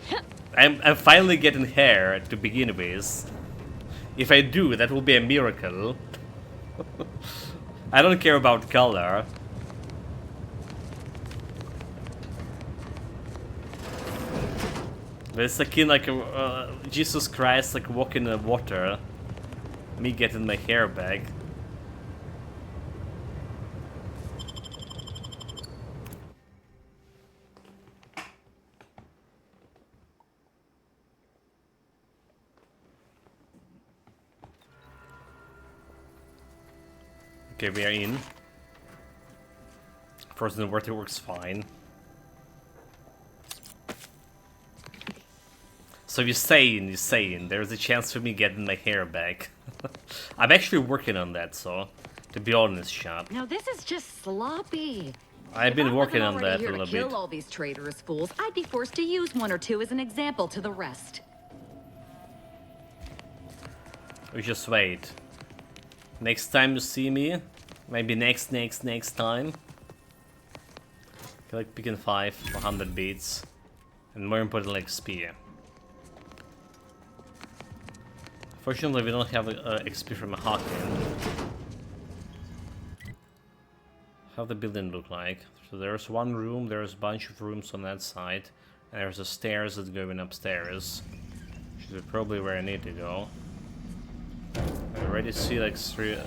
Speaker 1: I'm finally getting hair to begin with. If I do, that will be a miracle. I don't care about color. But it's akin like Jesus Christ, like walking in the water. Me getting my hair back. Okay, we are in. Frozen water works fine. So you're saying there's a chance for me getting my hair back. I'm actually working on that, so to be honest, Shop.
Speaker 3: Now this is just sloppy.
Speaker 1: I've been working on that a
Speaker 3: Here
Speaker 1: little
Speaker 3: to kill
Speaker 1: bit.
Speaker 3: all these traitorous fools, I'd be forced to use one or two as an example to the rest.
Speaker 1: We just wait. Next time you see me, maybe next time. I like picking 5 for 100 beats, and more importantly, like XP. Fortunately, we don't have XP from a Hawkman. How the building look like? So there's one room, there's a bunch of rooms on that side, and there's a stairs that's going upstairs, which is probably where I need to go. I already see like 3.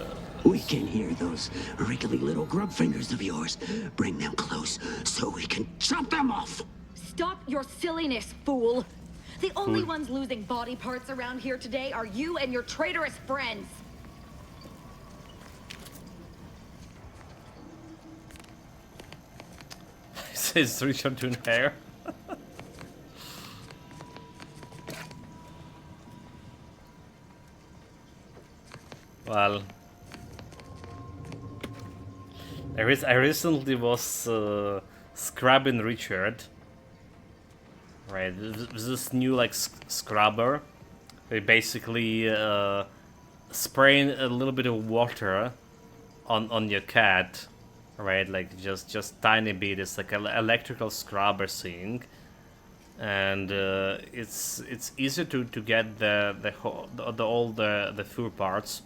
Speaker 4: We can hear those wriggly little grub fingers of yours. Bring them close so we can chop them off.
Speaker 3: Stop your silliness, fool! The only ones losing body parts around here today are you and your traitorous friends.
Speaker 1: It says Richard doing hair. Well, I recently was scrubbing Richard, right? With this new like scrubber, they basically spraying a little bit of water on your cat, right? Like just tiny bit. It's like an electrical scrubber thing, and it's easy to get all the fur parts.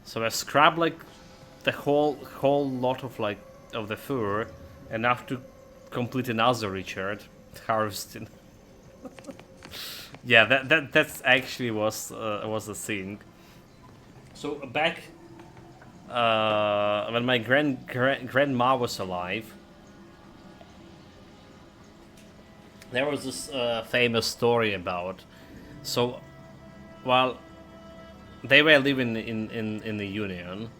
Speaker 1: So I scrub like the whole lot of like of the fur, enough to complete another Richard harvesting. Yeah, that's actually was a thing. So back when my grandma was alive, there was this famous story about. So while they were living in the Union,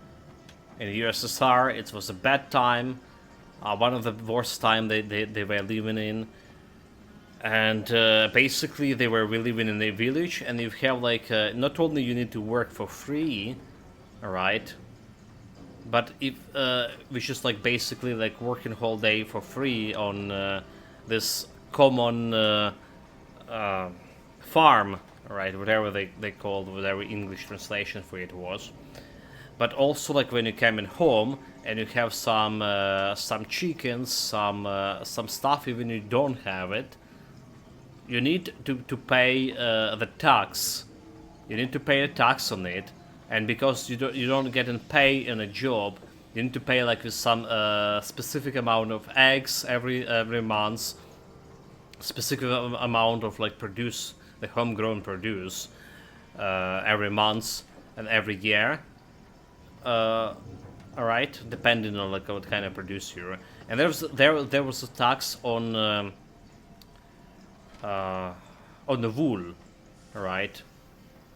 Speaker 1: in the USSR, it was a bad time, one of the worst time they were living in, and basically they were living in a village, and you have like not only you need to work for free, alright, but if we just like basically like working whole day for free on this common farm. Right, whatever they called, whatever English translation for it was, but also like when you come in home and you have some chickens, some stuff, even you don't have it, you need to pay the tax. You need to pay a tax on it, and because you don't get in pay in a job, you need to pay like with some specific amount of eggs every month, specific amount of like produce. The homegrown produce every month and every year. Alright, depending on like what kind of produce you're. And there was a tax on the wool, alright.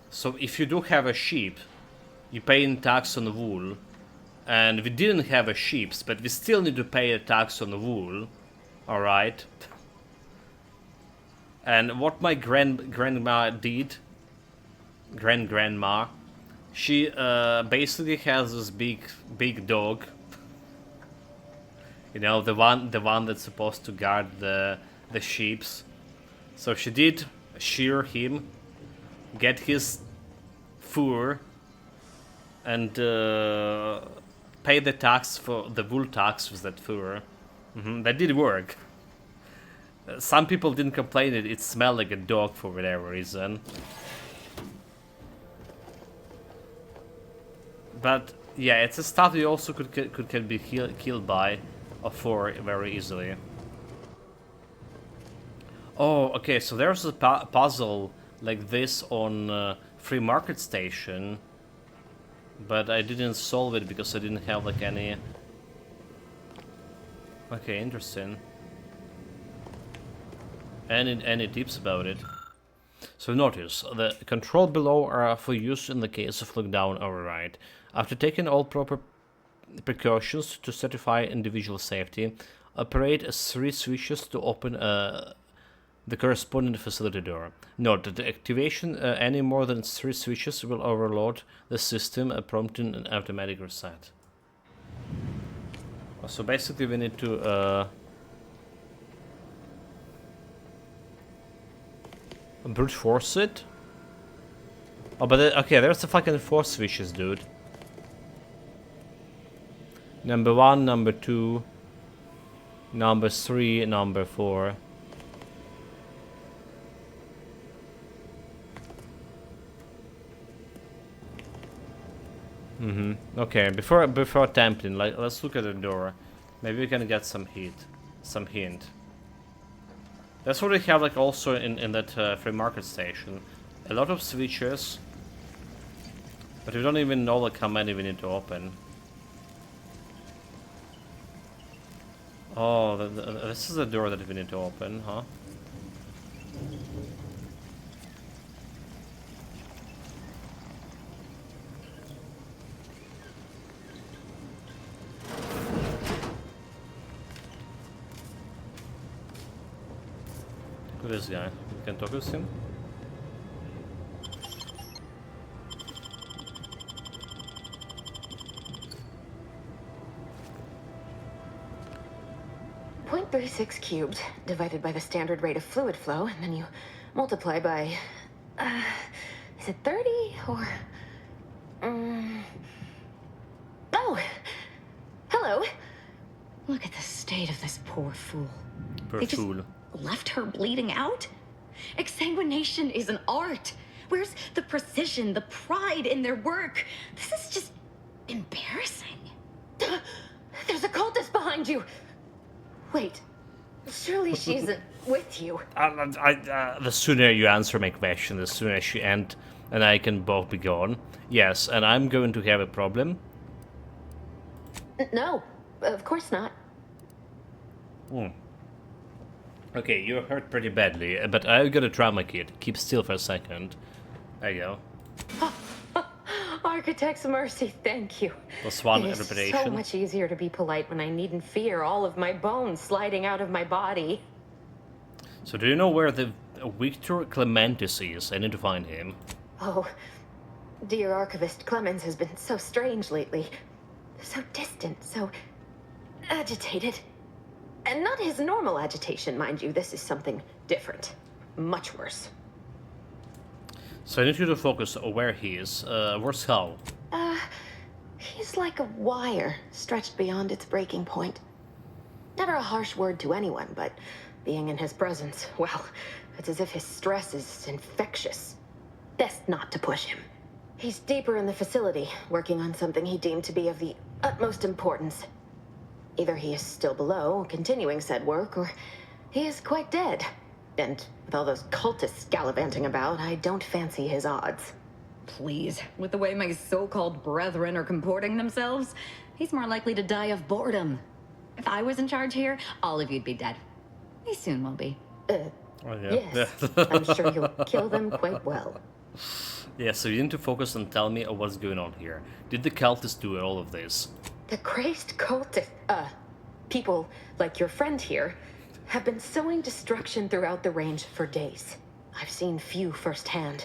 Speaker 1: So if you do have a sheep, you pay in tax on the wool, and we didn't have a sheep, but we still need to pay a tax on the wool, alright. And what my grandma did, grandma, she basically has this big dog. You know, the one that's supposed to guard the sheeps. So she did shear him, get his fur, and pay the tax for the wool tax with that fur. That did work. Some people didn't complain that it smelled like a dog for whatever reason. But yeah, it's a stuff you also can be killed by or for very easily. Oh, okay, so there's a puzzle like this on Free Market Station, but I didn't solve it because I didn't have like any. Okay, interesting. Any tips about it? So notice, the control below are for use in the case of lockdown override. After taking all proper precautions to certify individual safety. Operate 3 switches to open the corresponding facility door. Note that the activation any more than 3 switches will overload the system, prompting an automatic reset. So basically we need to brute force it. Oh, but okay, there's the fucking 4 switches, dude. Number 1, number 2, number 3, number 4. Okay, before attempting, like, let's look at the door. Maybe we can get some hint. That's what we have, like, also in that free market station. A lot of switches, but we don't even know, like, how many we need to open. Oh, this is the door that we need to open, huh? Look at this guy. We can talk with him.
Speaker 14: .36 cubed divided by the standard rate of fluid flow, and then you multiply by, is it 30 or? Oh, hello.
Speaker 3: Look at the state of this poor fool.
Speaker 1: Poor
Speaker 3: They just
Speaker 1: fool.
Speaker 3: left her bleeding out? Exsanguination is an art. Where's the precision, the pride in their work? This is just embarrassing.
Speaker 14: There's a cultist behind you. Wait, surely she isn't with you.
Speaker 1: The sooner you answer my question, the sooner she and I can both be gone. Yes, and I'm going to have a problem.
Speaker 14: No, of course not.
Speaker 1: Okay, you're hurt pretty badly, but I got a trauma kit. Keep still for a second. There you go.
Speaker 14: Architect's mercy, thank you.
Speaker 1: +1
Speaker 14: It is
Speaker 1: interpretation.
Speaker 14: so much easier to be polite when I needn't fear all of my bones sliding out of my body.
Speaker 1: So do you know where the Victor Clementis is? I need to find him.
Speaker 14: Oh, dear Archivist Clemens has been so strange lately. So distant, so agitated. And not his normal agitation, mind you. This is something different. Much worse.
Speaker 1: So I need you to focus on where he is. Where's Hal?
Speaker 14: He's like a wire stretched beyond its breaking point. Never a harsh word to anyone, but being in his presence, well, it's as if his stress is infectious. Best not to push him. He's deeper in the facility, working on something he deemed to be of the utmost importance. Either he is still below, continuing said work, or he is quite dead. And with all those cultists gallivanting about, I don't fancy his odds.
Speaker 3: Please, with the way my so-called brethren are comporting themselves, he's more likely to die of boredom. If I was in charge here, all of you'd be dead. He soon will be.
Speaker 14: Yes. I'm sure he'll kill them quite well.
Speaker 1: Yeah, so you need to focus and tell me what's going on here. Did the cultists do all of this?
Speaker 14: The crazed cultist, people like your friend here, have been sowing destruction throughout the range for days. I've seen few firsthand,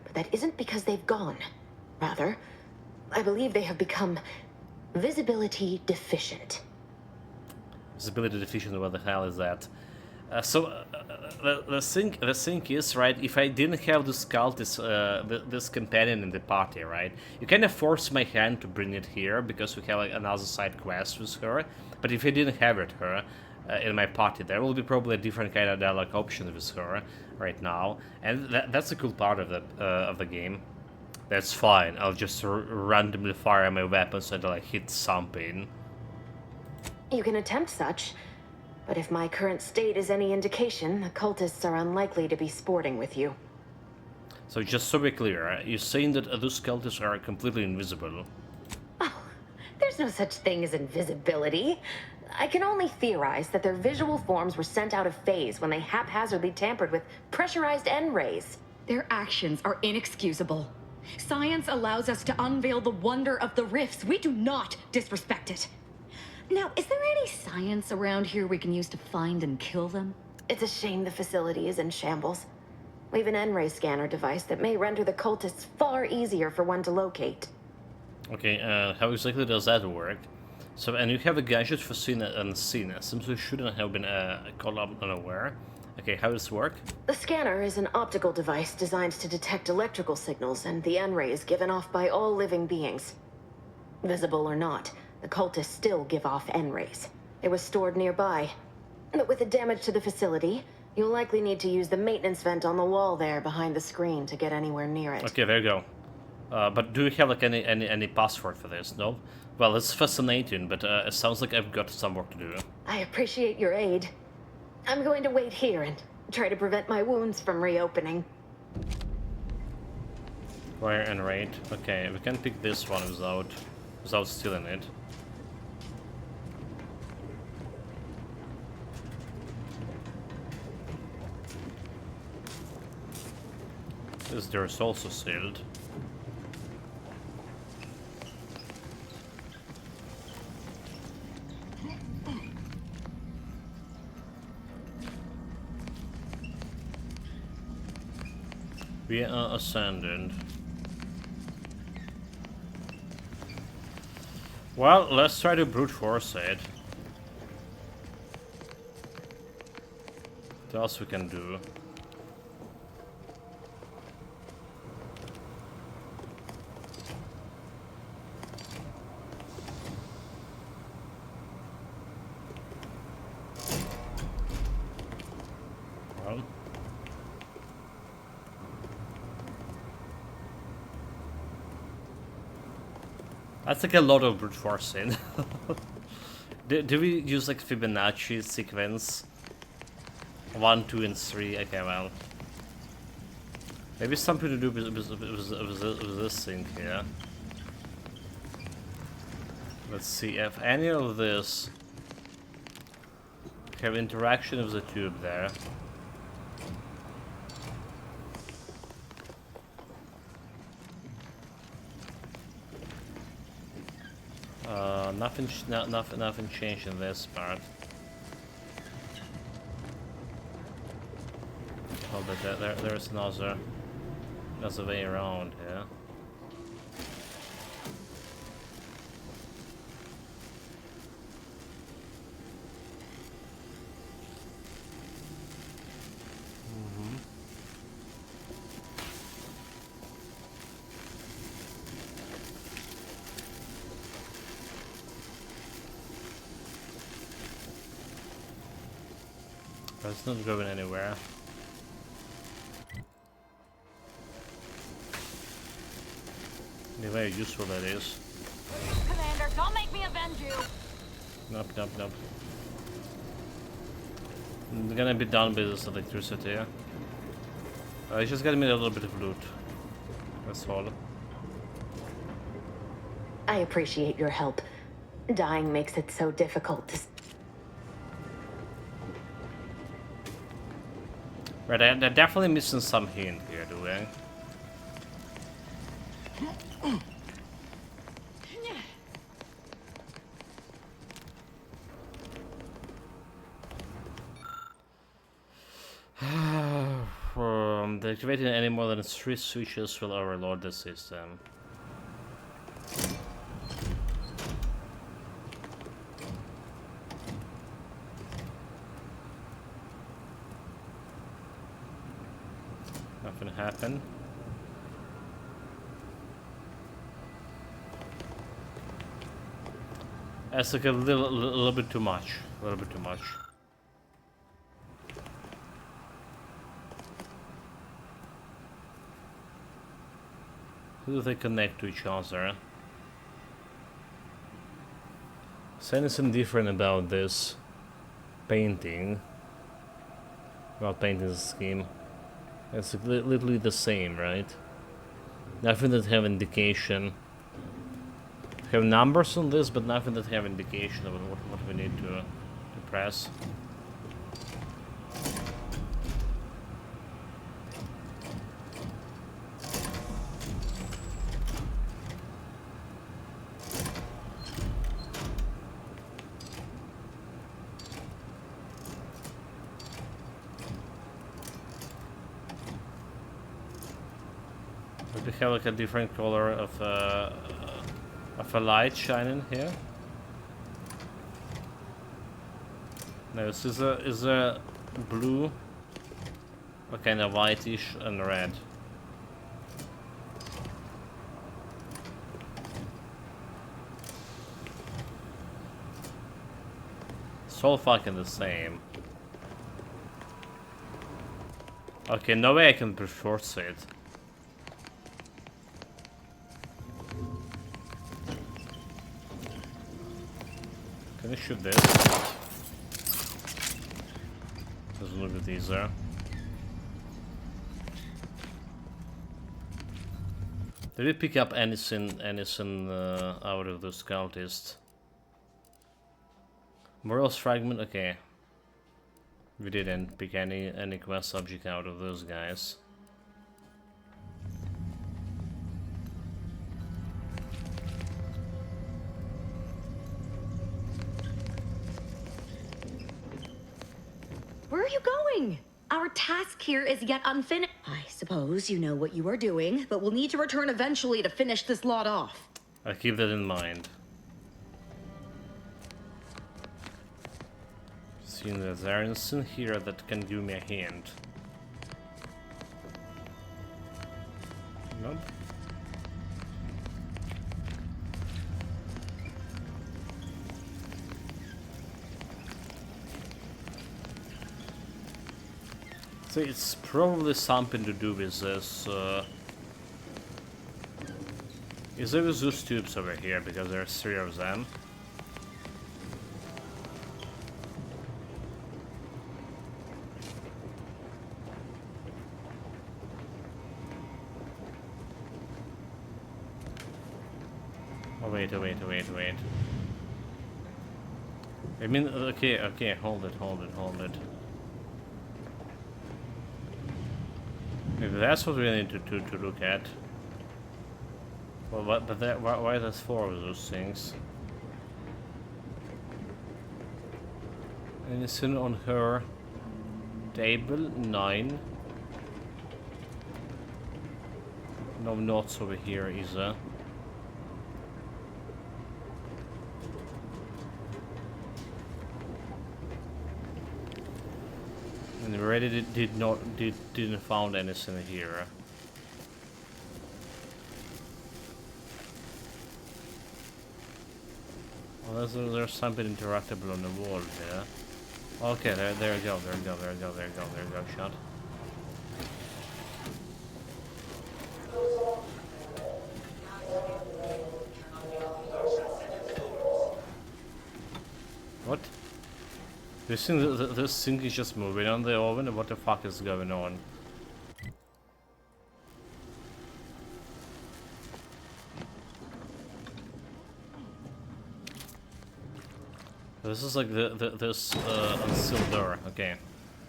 Speaker 14: but that isn't because they've gone. Rather, I believe they have become visibility deficient.
Speaker 1: Visibility deficient, what the hell is that? The thing is, right, if I didn't have this cultist, this companion in the party, right, you kind of force my hand to bring it here, because we have like another side quest with her, but if I didn't have her in my party, there will be probably a different kind of dialogue option with her right now, and that's a cool part of the game. That's fine, I'll just randomly fire my weapons until I hit something.
Speaker 14: You can attempt such, but if my current state is any indication, the cultists are unlikely to be sporting with you.
Speaker 1: So just so we're clear, you're saying that those cultists are completely invisible?
Speaker 14: There's no such thing as invisibility. I can only theorize that their visual forms were sent out of phase when they haphazardly tampered with pressurized N-rays.
Speaker 3: Their actions are inexcusable. Science allows us to unveil the wonder of the rifts. We do not disrespect it. Now, is there any science around here we can use to find and kill them?
Speaker 14: It's a shame the facility is in shambles. We have an N-ray scanner device that may render the cultists far easier for one to locate.
Speaker 1: Okay, how exactly does that work? So, and you have a gadget for seen and unseen. Seems we shouldn't have been caught up unaware. Okay, how does this work?
Speaker 14: The scanner is an optical device designed to detect electrical signals and the N-rays given off by all living beings. Visible or not, the cultists still give off N-rays. It was stored nearby. But with the damage to the facility, you'll likely need to use the maintenance vent on the wall there behind the screen to get anywhere near it.
Speaker 1: Okay, there you go. But do you have like any password for this? No? Well, it's fascinating, but it sounds like I've got some work to do.
Speaker 14: I appreciate your aid. I'm going to wait here and try to prevent my wounds from reopening.
Speaker 1: Wire and raid. Okay, we can pick this one without stealing it. This door is also sealed. We are ascending. Well, let's try to brute force it. What else we can do? Well. That's like a lot of brute forcing. do we use like Fibonacci sequence? 1, 2, and 3. Okay, well. Maybe something to do with this thing here. Let's see if any of this have interaction with the tube there. Nothing changed in this part. Oh, but there's another way around here. It's not going anywhere. Anyway, useful that is.
Speaker 2: Commander, don't make me avenge you.
Speaker 1: Nope. I'm gonna be done with this electricity. I just got me a little bit of loot. That's all.
Speaker 14: I appreciate your help. Dying makes it so difficult to...
Speaker 1: Right, they're definitely missing some hint here, do we? Activating any more than 3 switches will overload the system. Nothing happened. That's like a little bit too much. A little bit too much. How do they connect to each other? Is anything different about this painting? Well, painting scheme. It's literally the same, right? Nothing that have indication. Have numbers on this, but nothing that have indication of what we need to press. We have like a different color of a light shining here. No, this is a blue, a kind of whitish and red. It's all fucking the same. Okay, no way I can short it. Can I shoot this? Doesn't look at these there. Did we pick up anything out of those cultists? Morals fragment, okay. We didn't pick any quest object out of those guys.
Speaker 3: Where are you going? Our task here is yet unfinished. I suppose you know what you are doing, but we'll need to return eventually to finish this lot off.
Speaker 1: I'll keep that in mind. Seeing that there is in here that can give me a hint. Nope. So it's probably something to do with this. Is there with those tubes over here? Because there's 3 of them. Oh wait. I mean, okay, hold it. Maybe that's what we need to look at. Well, why there's 4 of those things? Anything on her table? 9. No notes over here either. And we already didn't found anything here. Well, there's something interactable on the wall there. Okay, there you go, shot. What? This thing is just moving on the oven. What the fuck is going on? This is like this unsealed door. Okay,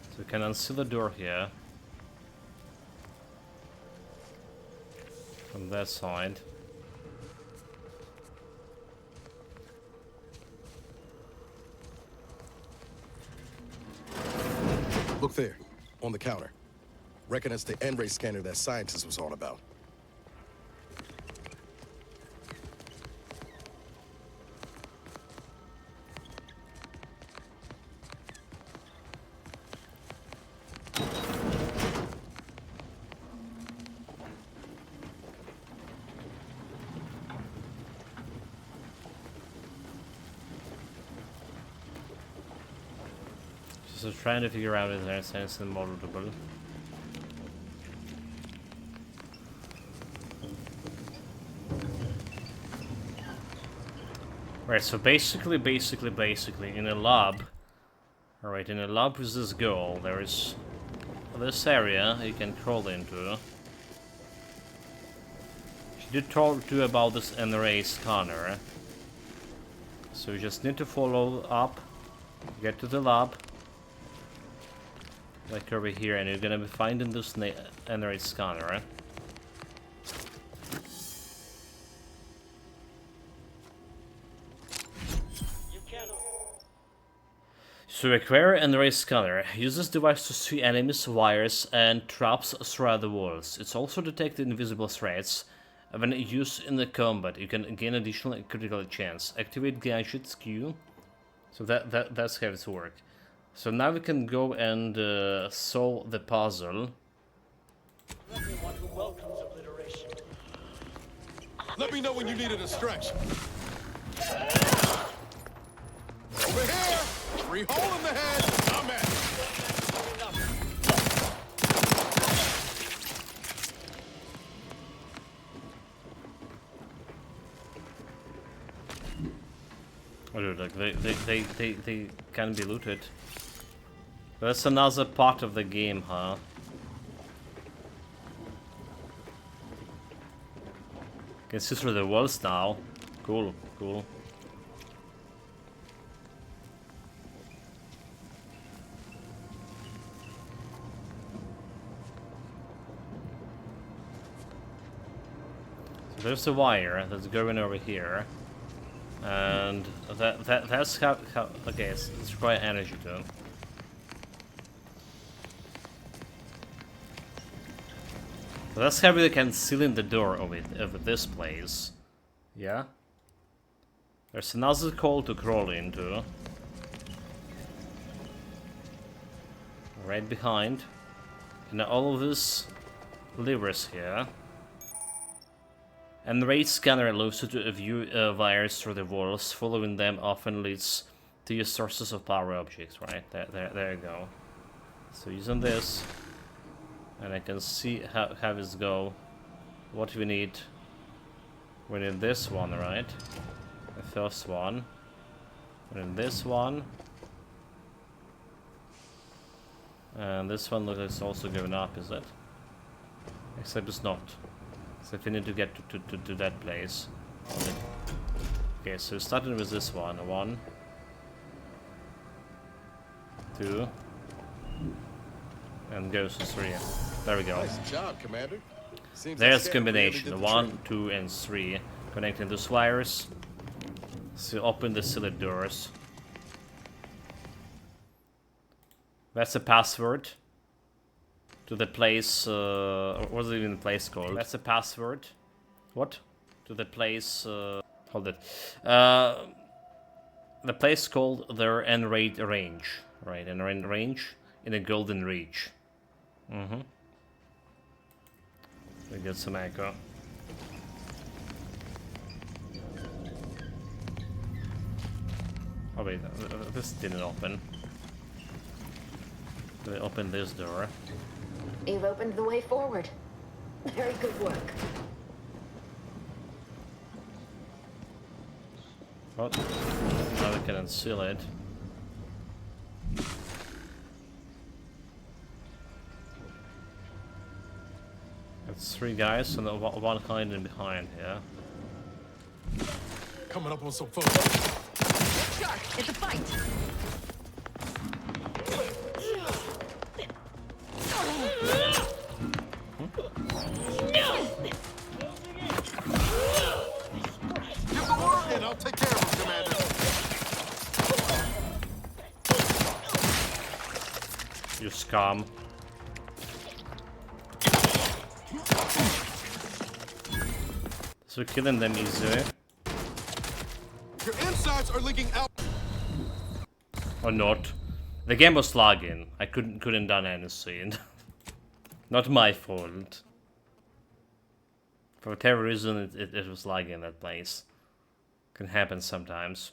Speaker 1: so we can unseal the door here from that side.
Speaker 6: Look there, on the counter. Reckon it's the N-ray scanner that scientist was on about.
Speaker 1: So trying to figure out if there's anything moldable. Right, so basically, in a lab, alright, in a lab with this girl, there is this area you can crawl into. She did talk to you about this N-ray scanner, so you just need to follow up, get to the lab, like over here, and you're gonna be finding this N-ray scanner. To acquire an array scanner, use this device to see enemies, wires, and traps throughout the walls. It's also detected invisible threats. When used in the combat, you can gain additional critical chance. Activate gadgets Q. So that's how it's work. So now we can go and solve the puzzle.
Speaker 15: Everyone who welcomes obliteration.
Speaker 9: Let me know when you needed a stretch. Over here! Free hole in the head! I'm at it!
Speaker 1: Oh, dude, like they can be looted. That's another part of the game, huh? Can see through the walls now. Cool, cool. So there's a wire that's going over here. And that's how okay, it's require energy too. So that's how we can seal in the door of this place. Yeah. There's another hole to crawl into. Right behind. And all of these levers here. And the ray scanner allows you to view wires through the walls. Following them often leads to your sources of power objects, right? There you go. So using this, and I can see how this go. What we need. We need this one, right? The first one. We need this one. And this one looks like it's also going up, is it? Except it's not. So if we need to get to that place. Okay, so starting with this one. 1, 2, and goes to 3. There we go.
Speaker 6: Nice job, Commander. Seems
Speaker 1: There's
Speaker 6: like
Speaker 1: combination.
Speaker 6: really did the
Speaker 1: 1,
Speaker 6: trick.
Speaker 1: 2, and 3. Connecting those wires. So open the sealed doors. That's a password to the place. What's even the place called? That's a password. What? To the place. Hold it. The place called their Enraid Range. Right, Enraid Range in a Golden Reach. Mm-hmm. We get some echo. Oh wait, this didn't open. We open this door.
Speaker 14: You've opened the way forward. Very good work.
Speaker 1: What? Now we can unseal it. It's 3 guys and one hiding behind here.
Speaker 9: Coming up on some folks.
Speaker 16: Shark, it's a fight.
Speaker 9: Give the word and I'll take care of him, Commander.
Speaker 1: You scum. So we're killing them easily.
Speaker 9: Your insides are leaking out.
Speaker 1: Or not. The game was lagging. I couldn't done anything. Not my fault. For whatever reason, it was lagging that place. Can happen sometimes.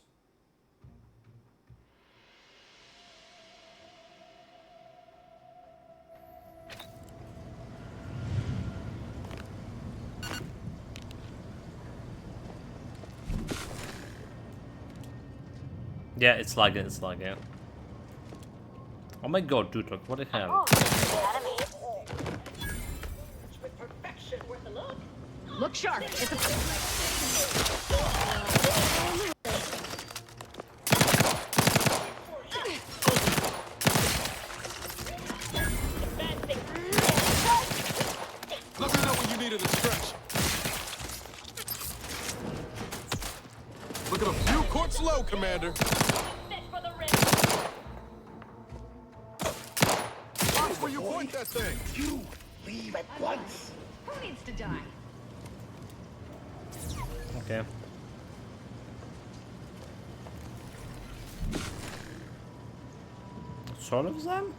Speaker 1: Yeah, it's lagging, it's lagging. Oh my god, dude, look, what the hell?
Speaker 16: Look sharp, it's a...
Speaker 9: Let me know when you needed a stretch. Look at a few quarts low, Commander. Point that thing!
Speaker 15: You leave at once!
Speaker 16: Who needs to die?
Speaker 1: Okay. Sort of them?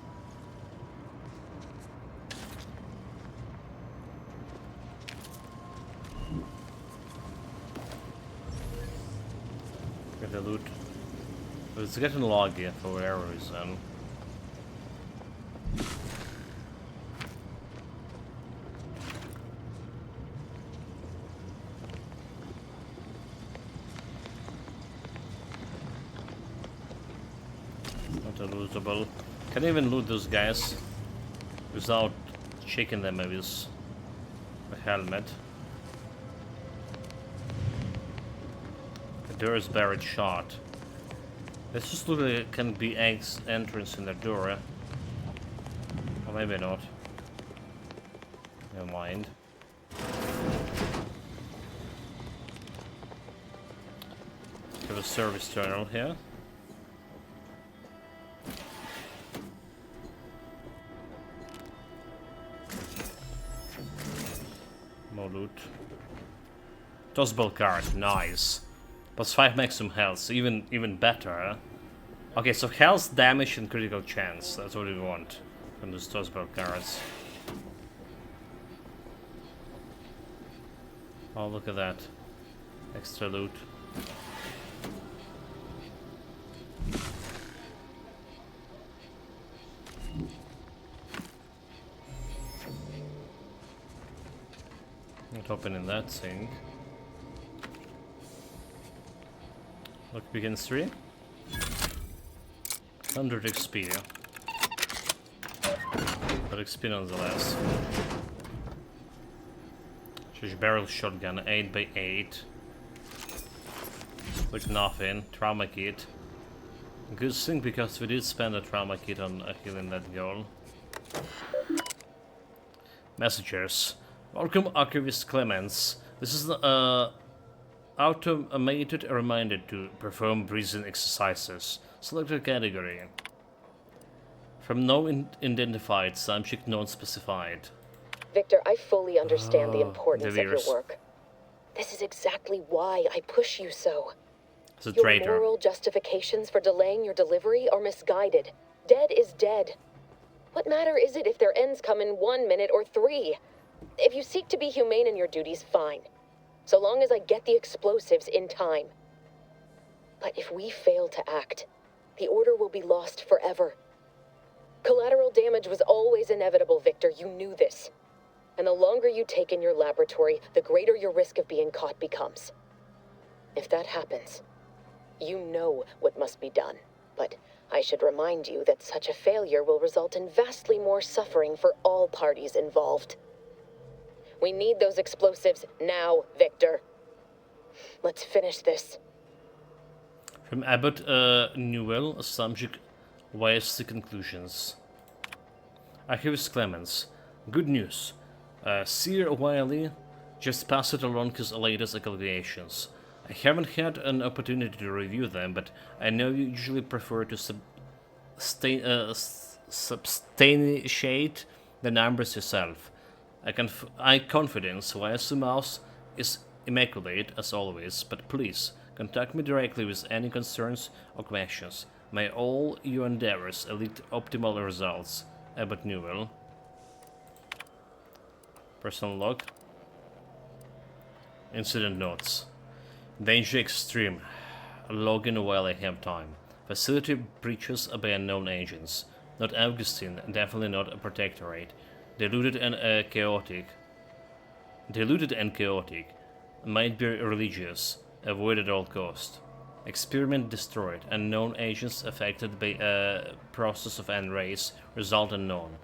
Speaker 1: Get the loot. But it's getting loggy for whatever reason. Not lootable. Can even loot those guys without shaking them with a helmet. The door is buried shot. This just looks like it can be entrance in the door. Or maybe not. Never mind. Have a service terminal here. More loot. Tossball card, nice. Plus 5 maximum health, even better. Okay, so health, damage, and critical chance. That's what we want from those tossball cards. Oh, look at that. Extra loot. Not opening that thing. Look, begins 3. 100 XP. But XP nonetheless. Huge barrel shotgun, 8x8. Like nothing. Trauma kit. Good thing because we did spend a trauma kit on healing that girl. Messengers. Welcome, Archivist Clemens. This is the automated reminder to perform breathing exercises. Select a category. From no identified, subject non-specified.
Speaker 14: Victor, I fully understand the importance of
Speaker 1: Devere's.
Speaker 14: your work. This is exactly why I push you so.
Speaker 1: It's a
Speaker 14: Your
Speaker 1: traitor.
Speaker 14: moral justifications for delaying your delivery are misguided. Dead is dead. What matter is it if their ends come in 1 minute or 3? If you seek to be humane in your duties, fine. So long as I get the explosives in time. But if we fail to act, the order will be lost forever. Collateral damage was always inevitable, Victor. You knew this. And the longer you take in your laboratory, the greater your risk of being caught becomes. If that happens, you know what must be done. But I should remind you that such a failure will result in vastly more suffering for all parties involved. We need those explosives now, Victor. Let's finish this.
Speaker 1: From Abbott Newell, a subject weighs the conclusions. Archivist Clemens. Good news. Seer Wiley just passed along his latest calculations. I haven't had an opportunity to review them, but I know you usually prefer to substantiate the numbers yourself. I confidence Wesley Mouse is immaculate as always, but please contact me directly with any concerns or questions. May all your endeavors lead to optimal results. Abbott Newell. Personal log. Incident notes. Danger extreme. Login while I have time. Facility breaches by unknown agents. Not Augustine, definitely not a protectorate. Diluted and chaotic. Might be religious. Avoid at all cost. Experiment destroyed. Unknown agents affected by a process of N-rays. Result unknown.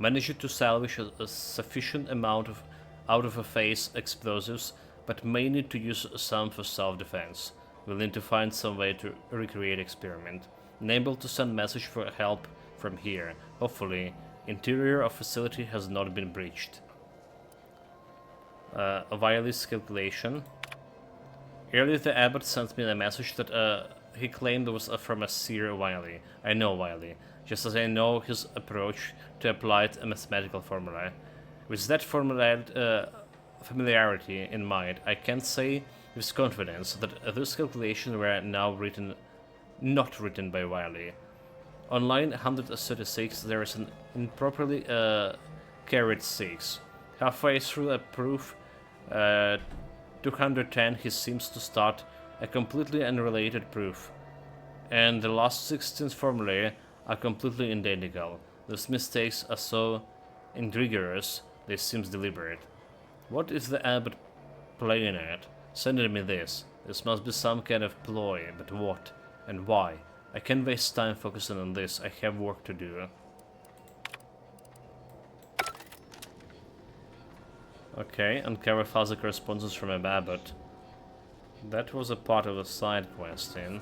Speaker 1: Managed to salvage a sufficient amount of out-of-phase explosives, but may need to use some for self-defense. We'll need to find some way to recreate experiment. Unable to send message for help from here. Hopefully, interior of facility has not been breached. Wiley's calculation. Earlier the Abbot sent me a message that he claimed was from a Seer Wiley. I know Wiley. just as I know his approach to applied mathematical formula. With that familiarity in mind, I can say with confidence that those calculations were now not written by Wiley. On line 136, there is an improperly carried 6. Halfway through a proof 210, he seems to start a completely unrelated proof, and the last 16 formulae are completely identical. Those mistakes are so egregious, they seem deliberate. What is the abbot playing at? Sending me this. This must be some kind of ploy, but what? And why? I can't waste time focusing on this, I have work to do. Okay, uncover fuzzy correspondence from a abbot. That was a part of a side quest in.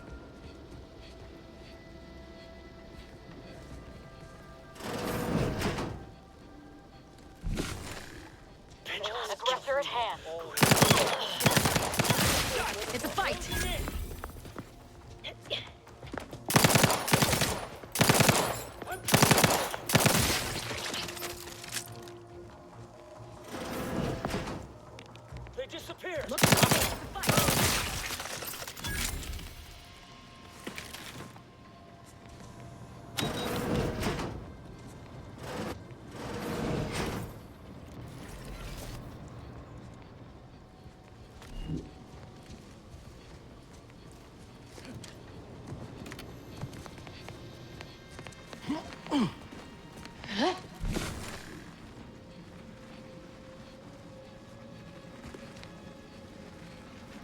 Speaker 2: Aggressor at hand.
Speaker 16: It's a fight!
Speaker 19: They disappeared!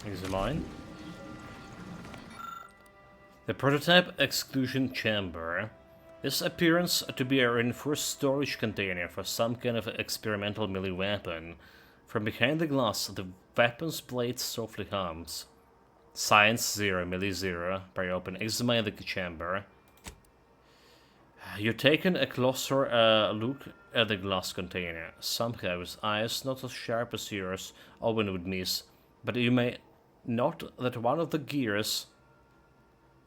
Speaker 1: Examine. The prototype exclusion chamber. This appears to be a reinforced storage container for some kind of experimental melee weapon. From behind the glass, the weapon's blade softly hums. Science 0, melee 0. By open, examine the chamber. You're taking a closer look at the glass container. Somehow, with eyes not as sharp as yours, Owen would miss, but you may note that one of the gears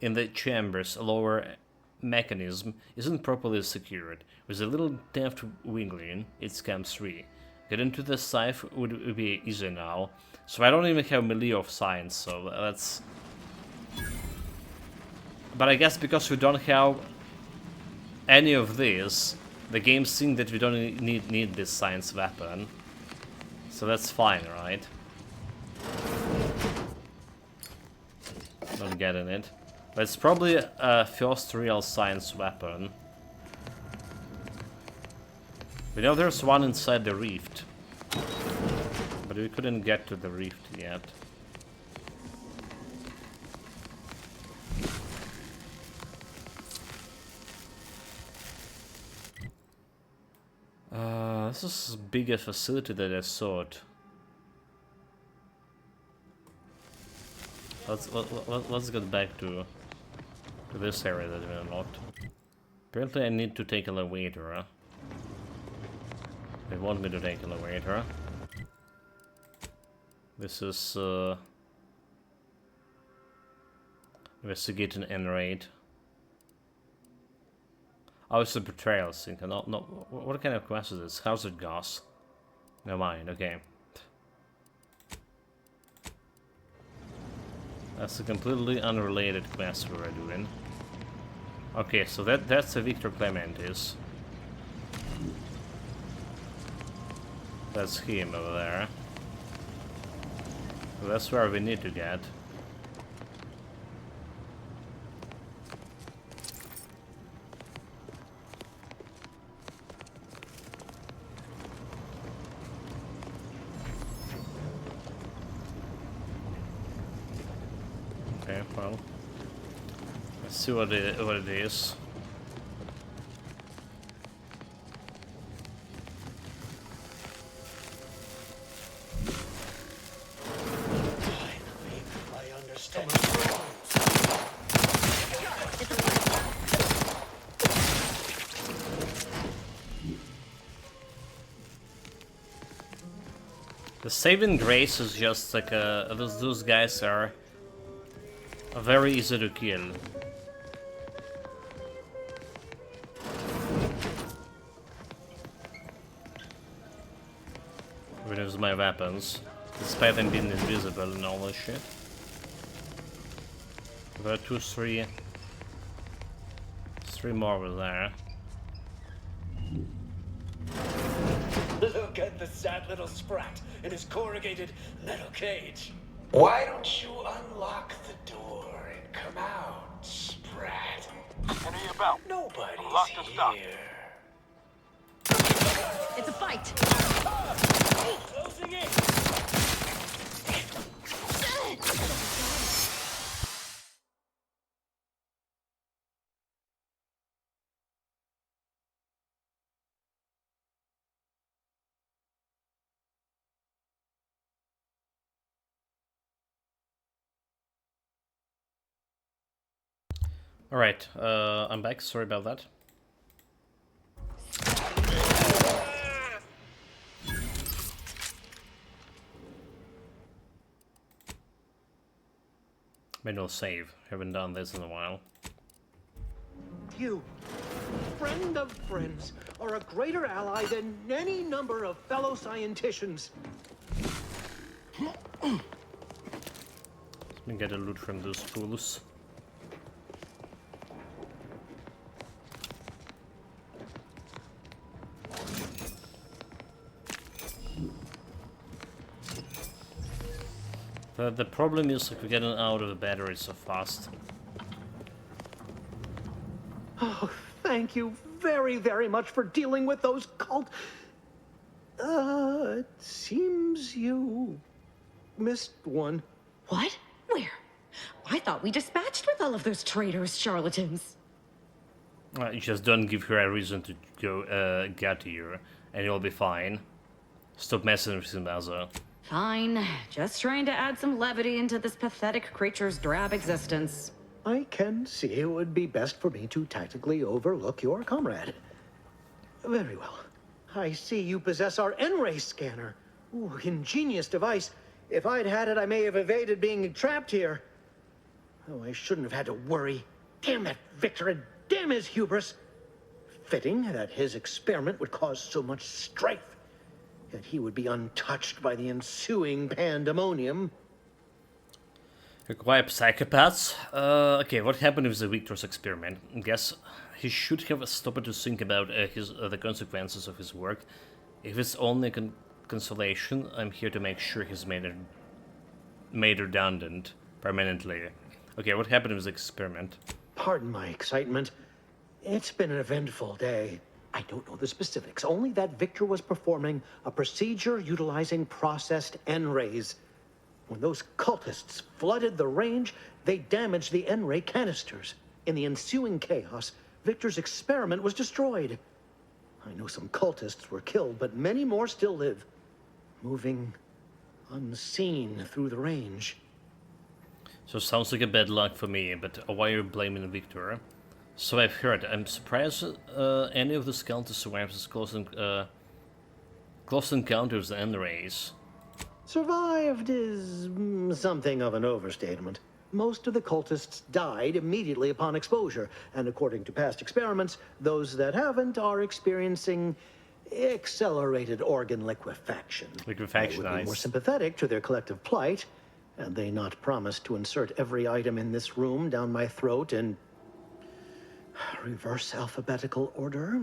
Speaker 1: in the chamber's lower mechanism isn't properly secured. With a little deft wiggling, it comes free. Getting to the safe would be easy now, so I don't even have melee of science, so that's... But I guess because we don't have any of this, the game's think that we don't need this science weapon. So that's fine, right? Not getting it. But it's probably a first real science weapon. We know there's one inside the rift. But we couldn't get to the rift yet. This is as big a facility that I thought. Let's get back to this area that we unlocked. Apparently I need to take an elevator. They want me to take an elevator. This is investigate an N raid. Oh, it's a betrayal thing. No, what kind of quest is this? How's it gas? Never mind, okay. That's a completely unrelated quest we were doing. Okay, so that's a Victor Clementis. That's him over there. So that's where we need to get. Okay, well, let's see what it is.
Speaker 15: I understand.
Speaker 1: The saving grace is just like those guys are very easy to kill. Reduce my weapons, despite them being invisible and all this shit. There are three more over there.
Speaker 15: Look at the sad little sprat in his corrugated metal cage.
Speaker 19: Why don't you unlock the door and come out, sprat?
Speaker 9: And he about.
Speaker 15: Nobody's
Speaker 9: Lock the stuff.
Speaker 15: here.
Speaker 16: It's a fight.
Speaker 15: Closing in.
Speaker 1: Alright, I'm back, sorry about that. Manual save, haven't done this in a while.
Speaker 20: You, friend of friends, are a greater ally than any number of fellow scienticians.
Speaker 1: Let me get a loot from those fools. The problem is like we're getting out of the battery so fast.
Speaker 20: Oh, thank you very, very much for dealing with those cult... it seems you missed one.
Speaker 3: What? Where? I thought we dispatched with all of those traitorous charlatans.
Speaker 1: You just don't give her a reason to go get here, and you'll be fine. Stop messing with him, Azza.
Speaker 3: Fine. Just trying to add some levity into this pathetic creature's drab existence.
Speaker 20: I can see it would be best for me to tactically overlook your comrade. Very well. I see you possess our N-ray scanner. Ooh, ingenious device. If I'd had it, I may have evaded being trapped here. Oh, I shouldn't have had to worry. Damn that Victor and damn his hubris. Fitting that his experiment would cause so much strife. That he would be untouched by the ensuing pandemonium.
Speaker 1: You're quite psychopaths. Okay, what happened with the Victor's experiment? I guess he should have stopped to think about the consequences of his work. If it's only a consolation, I'm here to make sure he's made redundant permanently. Okay, what happened with the experiment?
Speaker 20: Pardon my excitement. It's been an eventful day. I don't know the specifics, only that Victor was performing a procedure utilizing processed N-rays. When those cultists flooded the range, they damaged the N-ray canisters. In the ensuing chaos, Victor's experiment was destroyed. I know some cultists were killed, but many more still live, moving unseen through the range.
Speaker 1: So sounds like a bad luck for me, but why are you blaming Victor? So I've heard. I'm surprised any of the skeletons survived this close encounters with N-rays.
Speaker 20: Survived is something of an overstatement. Most of the cultists died immediately upon exposure, and according to past experiments, those that haven't are experiencing accelerated organ liquefaction.
Speaker 1: Liquefaction,
Speaker 20: I would be more
Speaker 1: nice.
Speaker 20: sympathetic to their collective plight, and they not promised to insert every item in this room down my throat in reverse alphabetical order.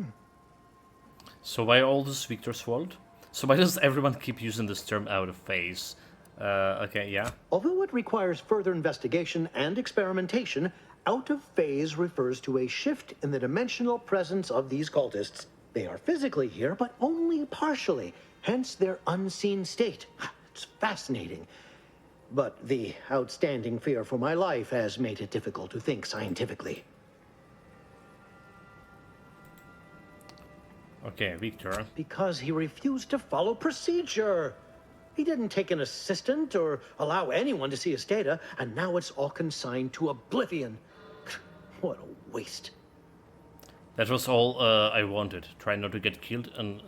Speaker 1: So why all this Victor's fault? So why does everyone keep using this term out of phase? Okay, yeah.
Speaker 20: Although it requires further investigation and experimentation, out of phase refers to a shift in the dimensional presence of these cultists. They are physically here, but only partially, hence their unseen state. It's fascinating. But the outstanding fear for my life has made it difficult to think scientifically.
Speaker 1: Okay, Victor.
Speaker 20: Because he refused to follow procedure. He didn't take an assistant or allow anyone to see his data, and now it's all consigned to oblivion. What a waste.
Speaker 1: That was all I wanted. Try not to get killed on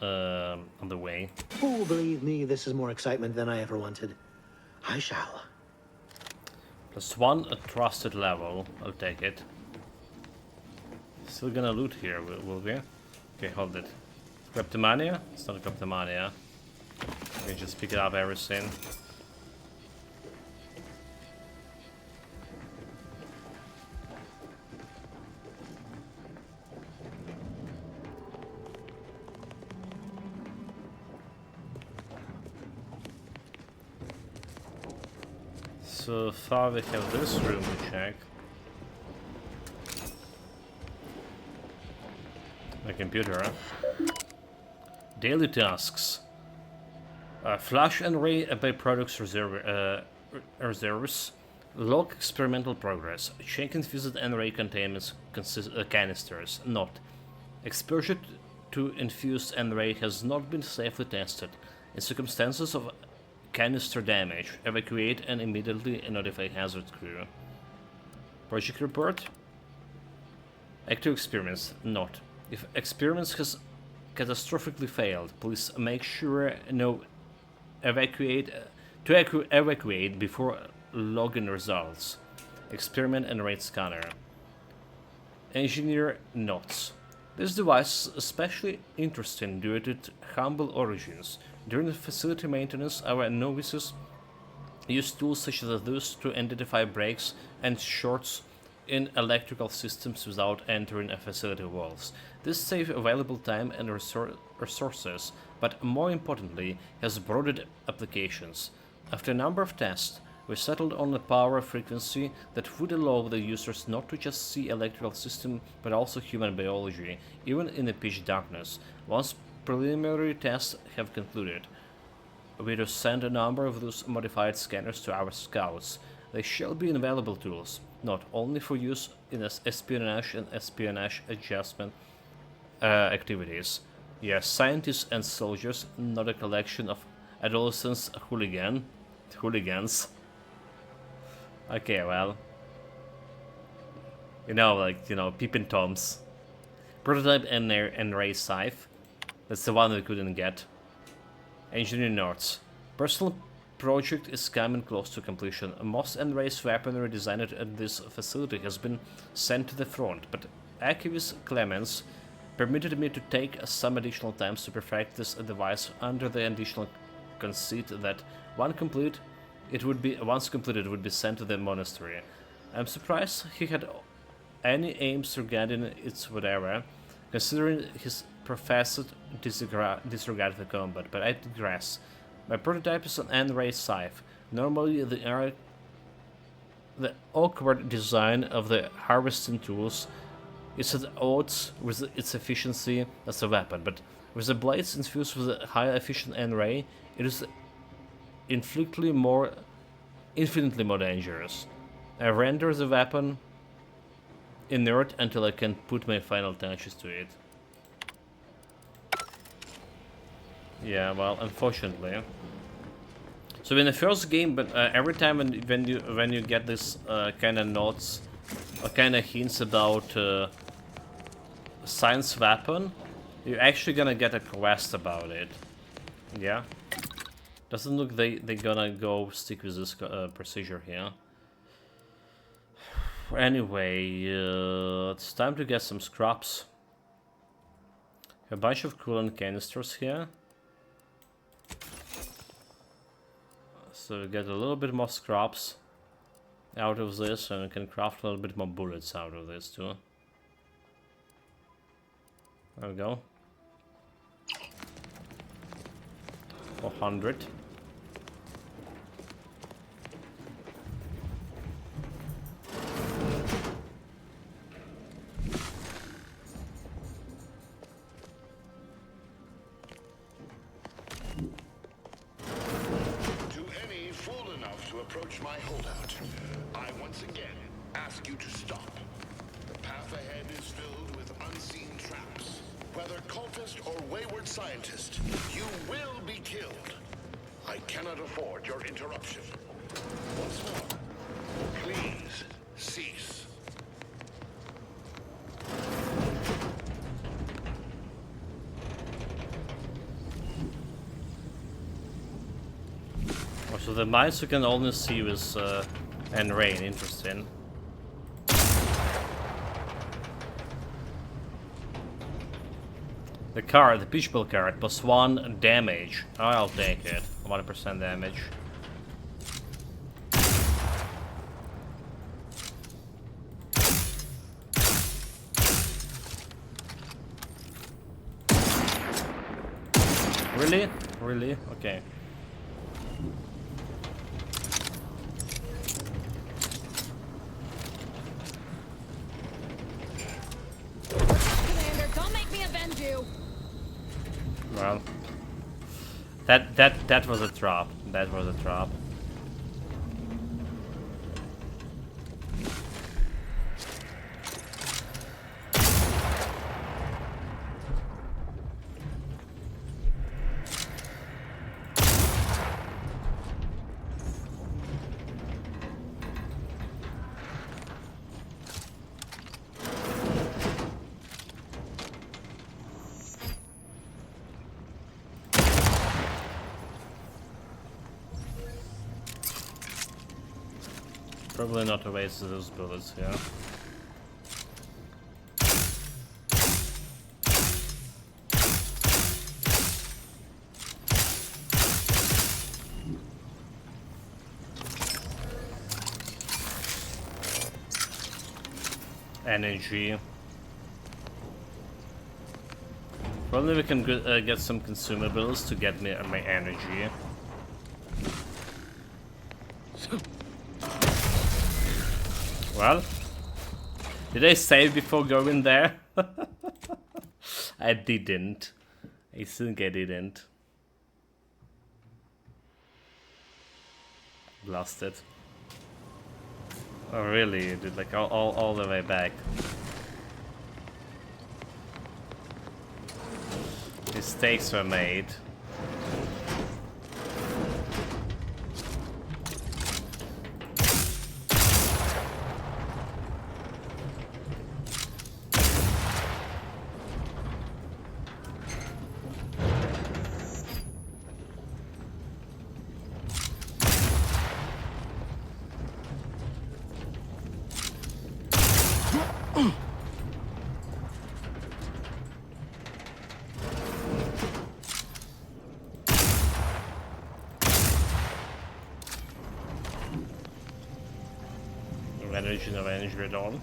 Speaker 1: the way.
Speaker 20: Oh, believe me, this is more excitement than I ever wanted. I shall.
Speaker 1: +1 a trusted level. I'll take it. Still gonna loot here, will we? Okay, hold it. Kleptomania? It's not a kleptomania. can just pick it up everything. So far we have this room to check. My computer. Daily tasks. Flash and ray byproducts reserves. Log experimental progress. Check infused and ray containment canisters. Note. Exposure to infused and ray has not been safely tested. In circumstances of canister damage, evacuate and immediately notify hazard crew. Project report. Active experiments. Note. If experiments has catastrophically failed, please make sure to evacuate before logging results. Experiment and rate scanner. Engineer notes. This device is especially interesting due to its humble origins. During the facility maintenance, our novices use tools such as those to identify breaks and shorts in electrical systems without entering a facility walls. This saves available time and resources, but more importantly, has broadened applications. After a number of tests, we settled on a power frequency that would allow the users not to just see electrical system, but also human biology, even in the pitch darkness. Once preliminary tests have concluded, we will send a number of those modified scanners to our scouts. They shall be invaluable tools, not only for use in espionage and espionage adjustment activities. Yes, scientists and soldiers, not a collection of adolescents hooligans. Okay, well, Peeping Toms. Prototype and ray scythe. That's the one we couldn't get. Engineering notes. Personal project is coming close to completion. Most N-Race weaponry designed at this facility has been sent to the front, but Archivist Clemens permitted me to take some additional time to perfect this device under the additional conceit that once completed, it would be sent to the monastery. I'm surprised he had any aims regarding its whatever, considering his professed disregard for combat, but I digress. My prototype is an N-Ray scythe. Normally the awkward design of the harvesting tools is at odds with its efficiency as a weapon, but with the blades infused with a high efficient N-Ray, it is infinitely more dangerous. I render the weapon inert until I can put my final touches to it. Yeah, well, unfortunately. So in the first game, but every time when you get this kind of notes or kind of hints about science weapon, you're actually gonna get a quest about it. Yeah. Doesn't look they're gonna go stick with this procedure here. Anyway, it's time to get some scraps. A bunch of coolant canisters here. So we get a little bit more scraps out of this, and we can craft a little bit more bullets out of this too. There we go. 400.
Speaker 7: Approach my holdout. I once again ask you to stop. The path ahead is filled with unseen traps. Whether cultist or wayward scientist, you will be killed. I cannot afford your interruption. Once more, please cease.
Speaker 1: So the mice you can only see with N-Ray, interesting. The card, the Pitchball card, +1 damage. I'll take it. 1% damage. Really? Really? Okay.
Speaker 16: Commander, don't make me avenge you.
Speaker 1: Well, that was a trap. That was a trap. Probably not a waste of those bullets, yeah. Energy. Probably we can get some consumables to get me my energy. Well, did I save before going there? I didn't. I think I didn't. Lost it. Oh really? You did like all the way back. Mistakes were made. No energy at all.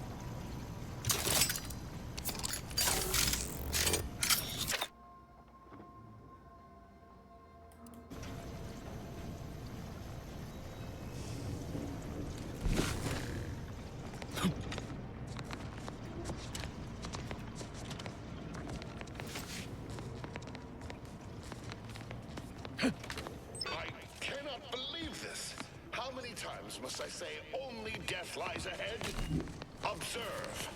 Speaker 7: Must I say only death lies ahead? Observe.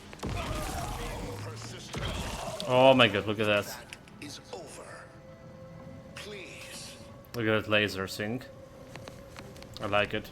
Speaker 7: Persistence.
Speaker 1: Oh my god, look at that.
Speaker 7: Is over. Please.
Speaker 1: Look at that laser sync. I like it.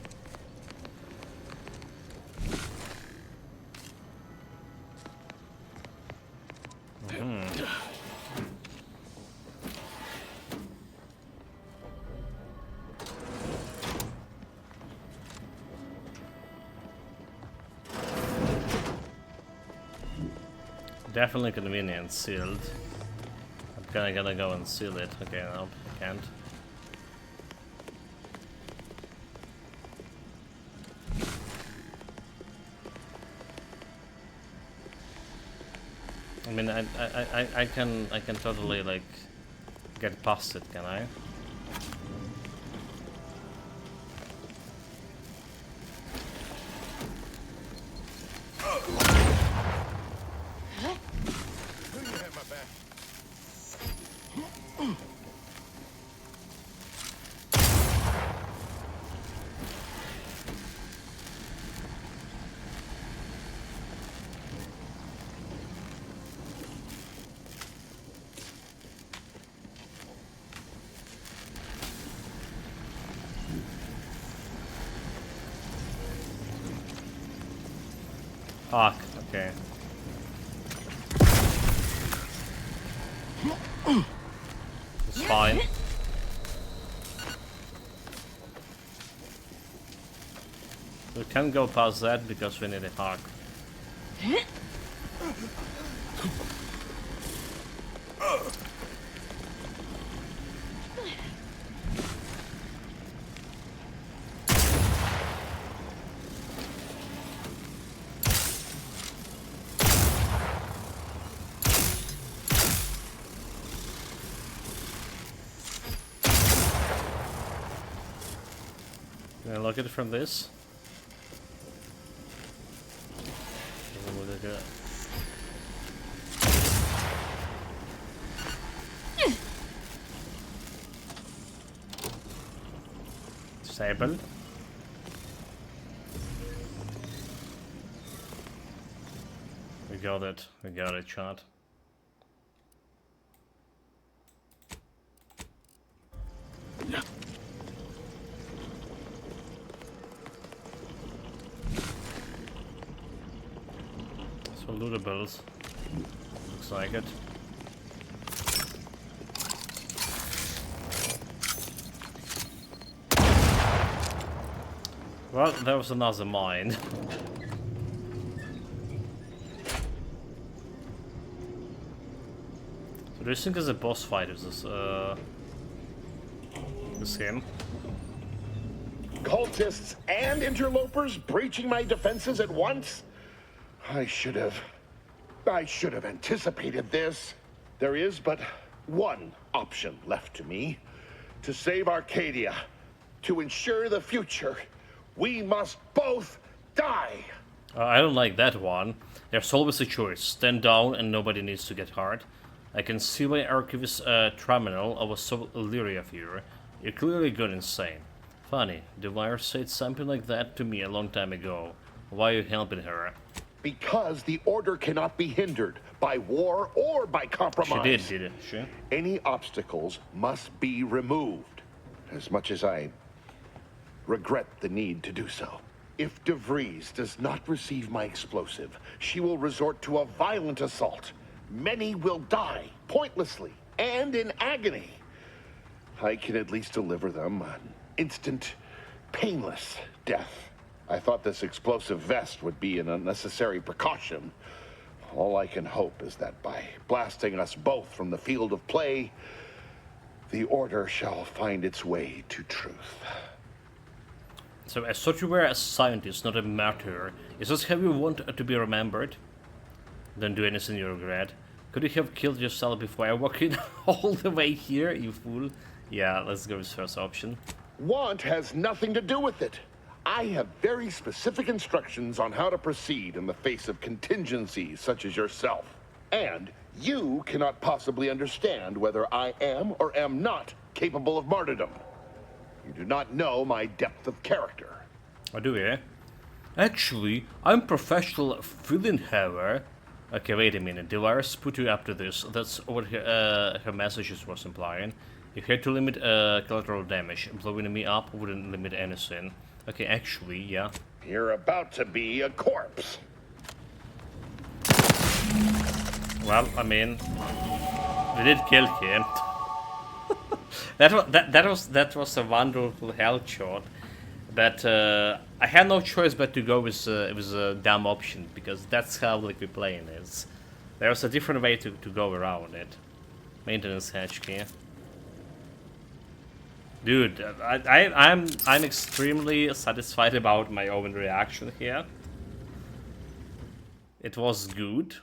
Speaker 1: Definitely convenient, sealed. I'm kinda gonna go and seal it. Okay, no, I can't. I mean, I can totally like get past it, can I? Fuck, okay. It's fine. We can't go past that because we need a hawk. Can I look at it from this? Disable. We got it, chat. So lootables. Looks like it. Well, there was another mine. So do you think there's a boss fight with this game?
Speaker 7: Cultists and interlopers breaching my defenses at once? I should have anticipated this. There is but one option left to me. To save Arcadia, to ensure the future, we must both die.
Speaker 1: I don't like that one. There's always a choice. Stand down and nobody needs to get hurt. I can see my Archivist terminal. I was so leery of you. You're clearly gone insane. Funny, the virus said something like that to me a long time ago. Why are you helping her?
Speaker 7: Because the Order cannot be hindered by war or by compromise.
Speaker 1: She did she?
Speaker 7: Any obstacles must be removed. As much as I regret the need to do so. If DeVries does not receive my explosive, she will resort to a violent assault. Many will die, pointlessly, and in agony. I can at least deliver them an instant, painless death. I thought this explosive vest would be an unnecessary precaution. All I can hope is that by blasting us both from the field of play, the Order shall find its way to truth.
Speaker 1: So I thought you were a scientist, not a martyr. Is this how you want to be remembered? Don't do anything you regret. Could you have killed yourself before I walked in all the way here, you fool? Yeah, let's go with first option.
Speaker 7: Want has nothing to do with it. I have very specific instructions on how to proceed in the face of contingencies such as yourself. And you cannot possibly understand whether I am or am not capable of martyrdom. You do not know my depth of character.
Speaker 1: I do, yeah? Actually, I'm professional villain haver. Okay, wait a minute. The virus put you up to this. That's what her messages was implying. You had to limit collateral damage. Blowing me up wouldn't limit anything. Okay, actually, yeah.
Speaker 7: You're about to be a corpse.
Speaker 1: Well, I mean, we did kill him. that was a wonderful health shot. But I had no choice but to go with a dumb option, because that's how like we're playing is. There's a different way to go around it. Maintenance hatch key. Dude, I'm extremely satisfied about my own reaction here. It was good.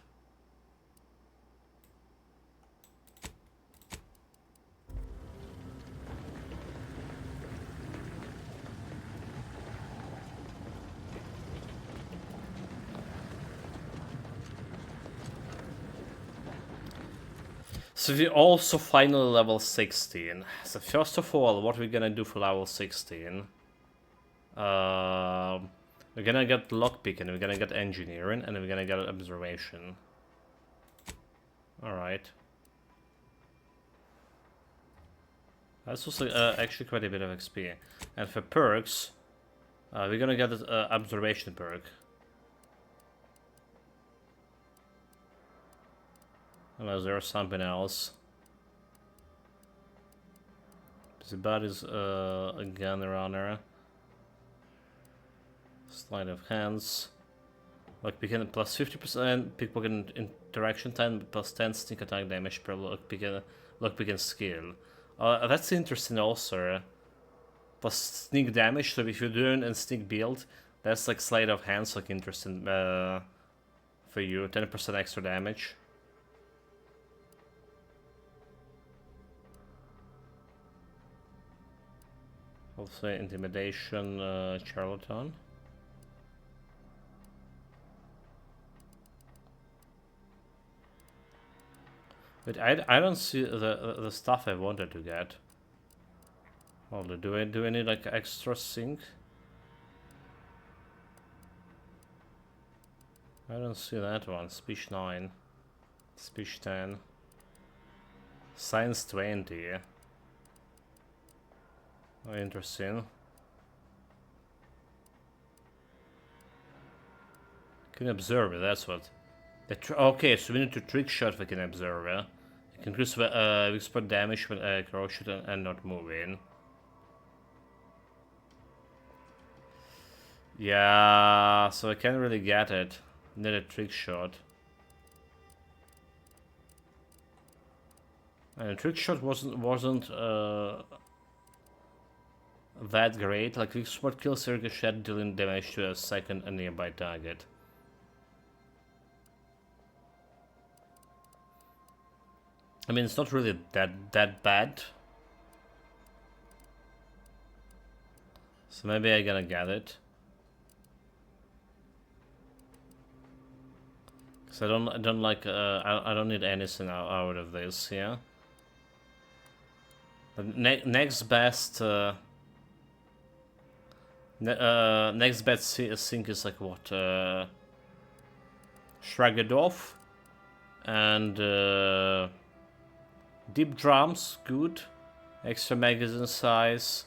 Speaker 1: So we also finally level 16. So first of all, what we're gonna do for level 16? We're gonna get lockpicking, we're gonna get engineering, and we're gonna get observation. Alright. That's also actually quite a bit of XP. And for perks, we're gonna get an observation perk. Unless there's something else. The body's a gun runner. Sleight of hands. Lockpicking plus 50%, pickpocket interaction time plus 10 sneak attack damage per lockpicking skill. That's interesting also. Plus sneak damage, so if you're doing a sneak build, that's like sleight of hands, like interesting for you. 10% extra damage. Also intimidation, charlatan. But I don't see the stuff I wanted to get. Hold on, do I need like extra sync? I don't see that one. Speech 9. Speech 10. Science 20. Oh, interesting. Can observe it, that's what. Okay, so we need to trick shot if we can observe it. You can increase expert damage when corrosion and not moving. Yeah, so I can't really get it. Need a trick shot. And the trick shot wasn't that great. Like expert kills ricochet, dealing damage to a second and nearby target. I mean, it's not really that bad. So maybe I'm gonna get it. Cause I don't like I don't need anything out of this, yeah. Next best next best sync is like what? Shrug it off and deep drums, good. Extra magazine size.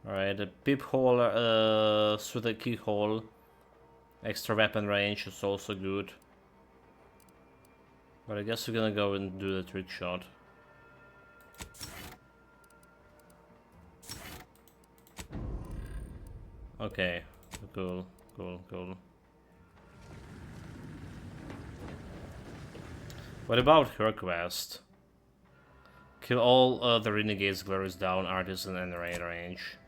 Speaker 1: Alright, a peephole through the keyhole. Extra weapon range is also good. But I guess we're gonna go and do the trick shot. Okay, cool. What about her quest? Kill all the renegades, Glorious Dawn, Artisan, and Raid range.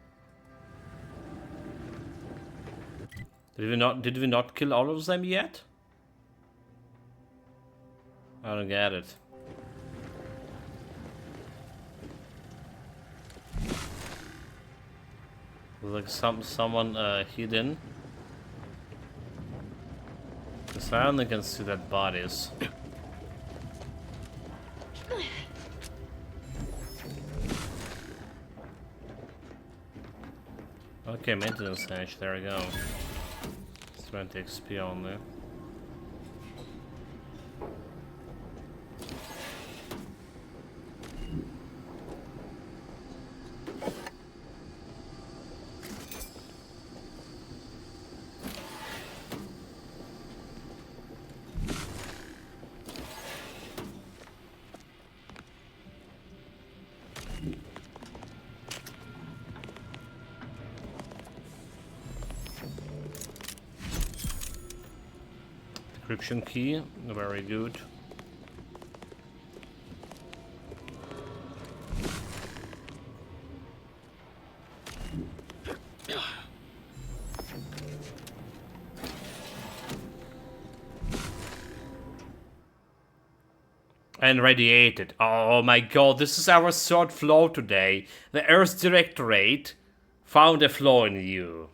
Speaker 1: Did we not kill all of them yet? I don't get it. There's like someone hidden. Because I only can see that bodies. Okay, maintenance edge, there we go. 20 XP only. Encryption key, very good. And radiated. Oh my god, this is our third flaw today. The Earth Directorate found a flaw in you.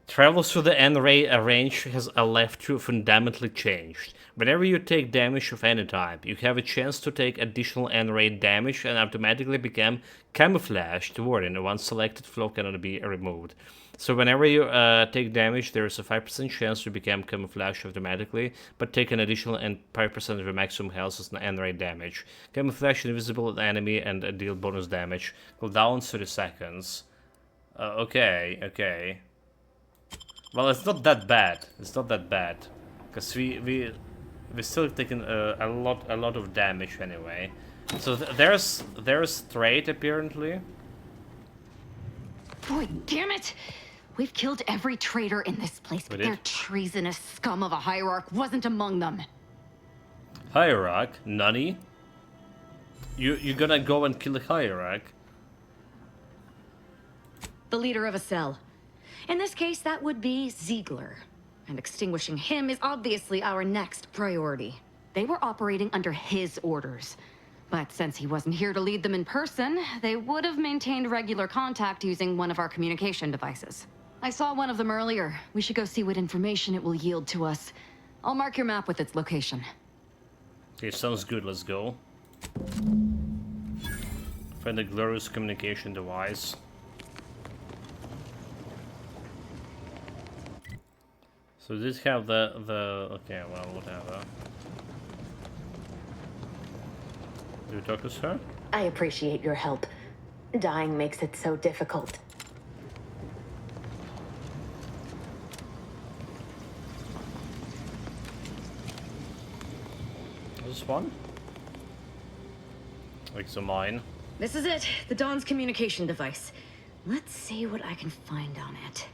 Speaker 1: Travel through the N-ray range has left you fundamentally changed. Whenever you take damage of any type, you have a chance to take additional N-ray damage and automatically become camouflaged. Warning, one selected flaw cannot be removed. So whenever you take damage, there is a 5% chance to become camouflaged automatically, but take an additional 5% of your maximum health as N-ray damage. Camouflage invisible at the enemy and deal bonus damage. Cooldown 30 seconds. Okay. Well, it's not that bad. It's not that bad, because we're still taking a lot of damage anyway. So there's trade apparently.
Speaker 10: Boy, damn it! We've killed every traitor in this place, but their treasonous scum of a hierarch wasn't among them.
Speaker 1: Hierarch, Nani? You're gonna go and kill a hierarch?
Speaker 3: The leader of a cell. In this case, that would be Ziegler. And extinguishing him is obviously our next priority.
Speaker 10: They were operating under his orders. But since he wasn't here to lead them in person, they would have maintained regular contact using one of our communication devices. I saw one of them earlier. We should go see what information it will yield to us. I'll mark your map with its location.
Speaker 1: Okay, sounds good, let's go. Find the glorious communication device. So this have the okay, well, whatever. Do you talk to her?
Speaker 14: I appreciate your help. Dying makes it so difficult.
Speaker 1: This one? Like the mine.
Speaker 3: This is it, the Dawn's communication device. Let's see what I can find on it.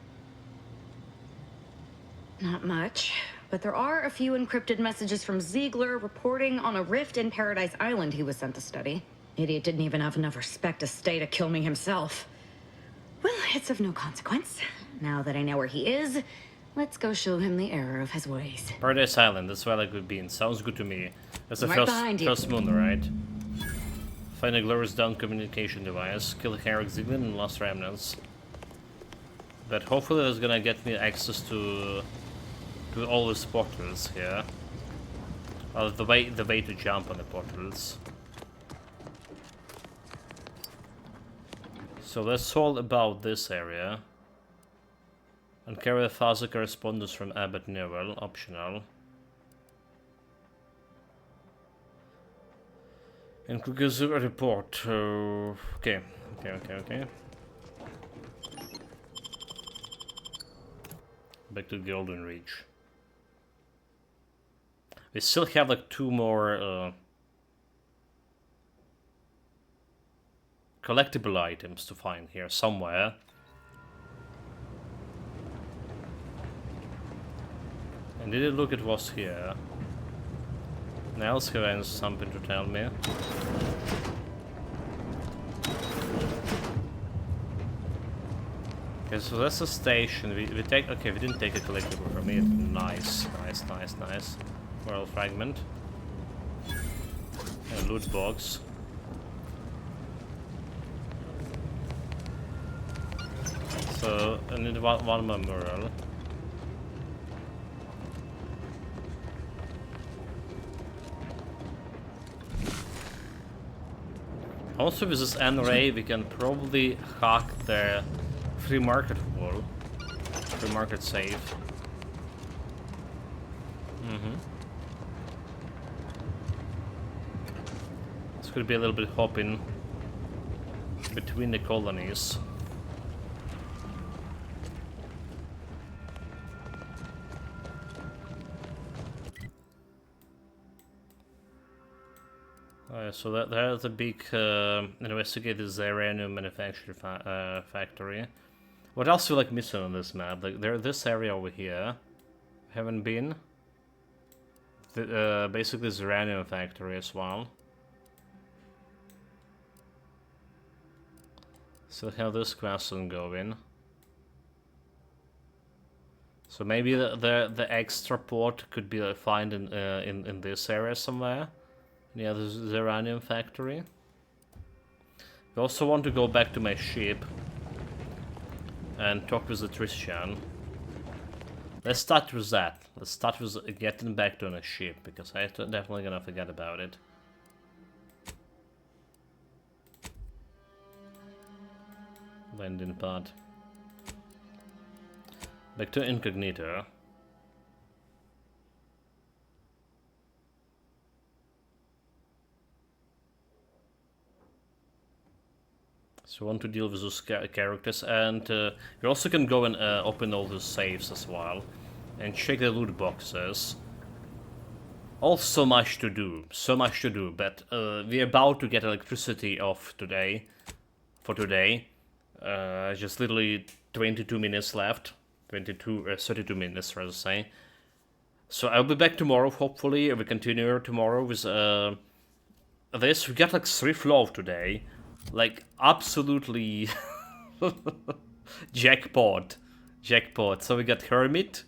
Speaker 3: Not much, but there are a few encrypted messages from Ziegler reporting on a rift in Paradise Island he was sent to study. Idiot didn't even have enough respect to stay to kill me himself. Well, it's of no consequence. Now that I know where he is, let's go show him the error of his ways.
Speaker 1: Paradise Island, that's where I could be in. Sounds good to me. That's the
Speaker 3: Right behind you.
Speaker 1: first moon, right? Find a glorious Dawn communication device, kill Herrick Ziegler and Lost Remnants. But hopefully that's gonna get me access to all the portals here. The way to jump on the portals. So that's all about this area. And carry a fuzzy correspondence from Abbott Newell, optional. And click a report. Okay. Back to Golden Reach. We still have like 2 more collectible items to find here somewhere. And did it look it was here? Now has something to tell me. Okay, so that's a station. We take. Okay, we didn't take a collectible from it. Nice. World fragment. And loot box. So I need one more mural. Also with this NRA we can probably hack the free market wall. Free market safe. This could be a little bit hopping between the colonies. So there's a big investigated Zeranium manufacturing factory. What else do you like missing on this map? Like this area over here, haven't been. Basically Zeranium factory as well. So how this quest is going. So maybe the extra port could be found in this area somewhere. Yeah, this is the Zeranium factory. We also want to go back to my ship and talk with the Trishan. Let's start with that. Let's start with getting back to the ship, because I'm definitely gonna forget about it. Landing pad. Back to Incognito. So we want to deal with those characters, and we also can go and open all the safes as well, and check the loot boxes. Also much to do, but we're about to get electricity off today, just literally 22 minutes left, 32 minutes rather say. So I'll be back tomorrow, hopefully. We continue tomorrow with this. We got like 3 flow today. Like, absolutely jackpot. So we got Hermit.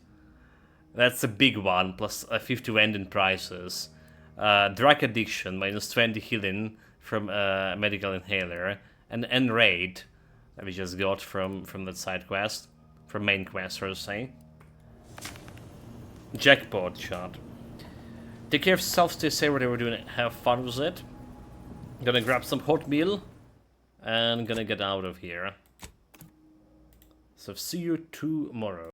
Speaker 1: That's a big one, plus 50 random prices. drug addiction, -20 healing from a medical inhaler, and N-Raid that we just got from that side quest, from main quest, so to say. Jackpot shot. Take care of yourself, stay safe, whatever you're doing, have fun with it. Gonna grab some hot meal and gonna get out of here. So see you tomorrow.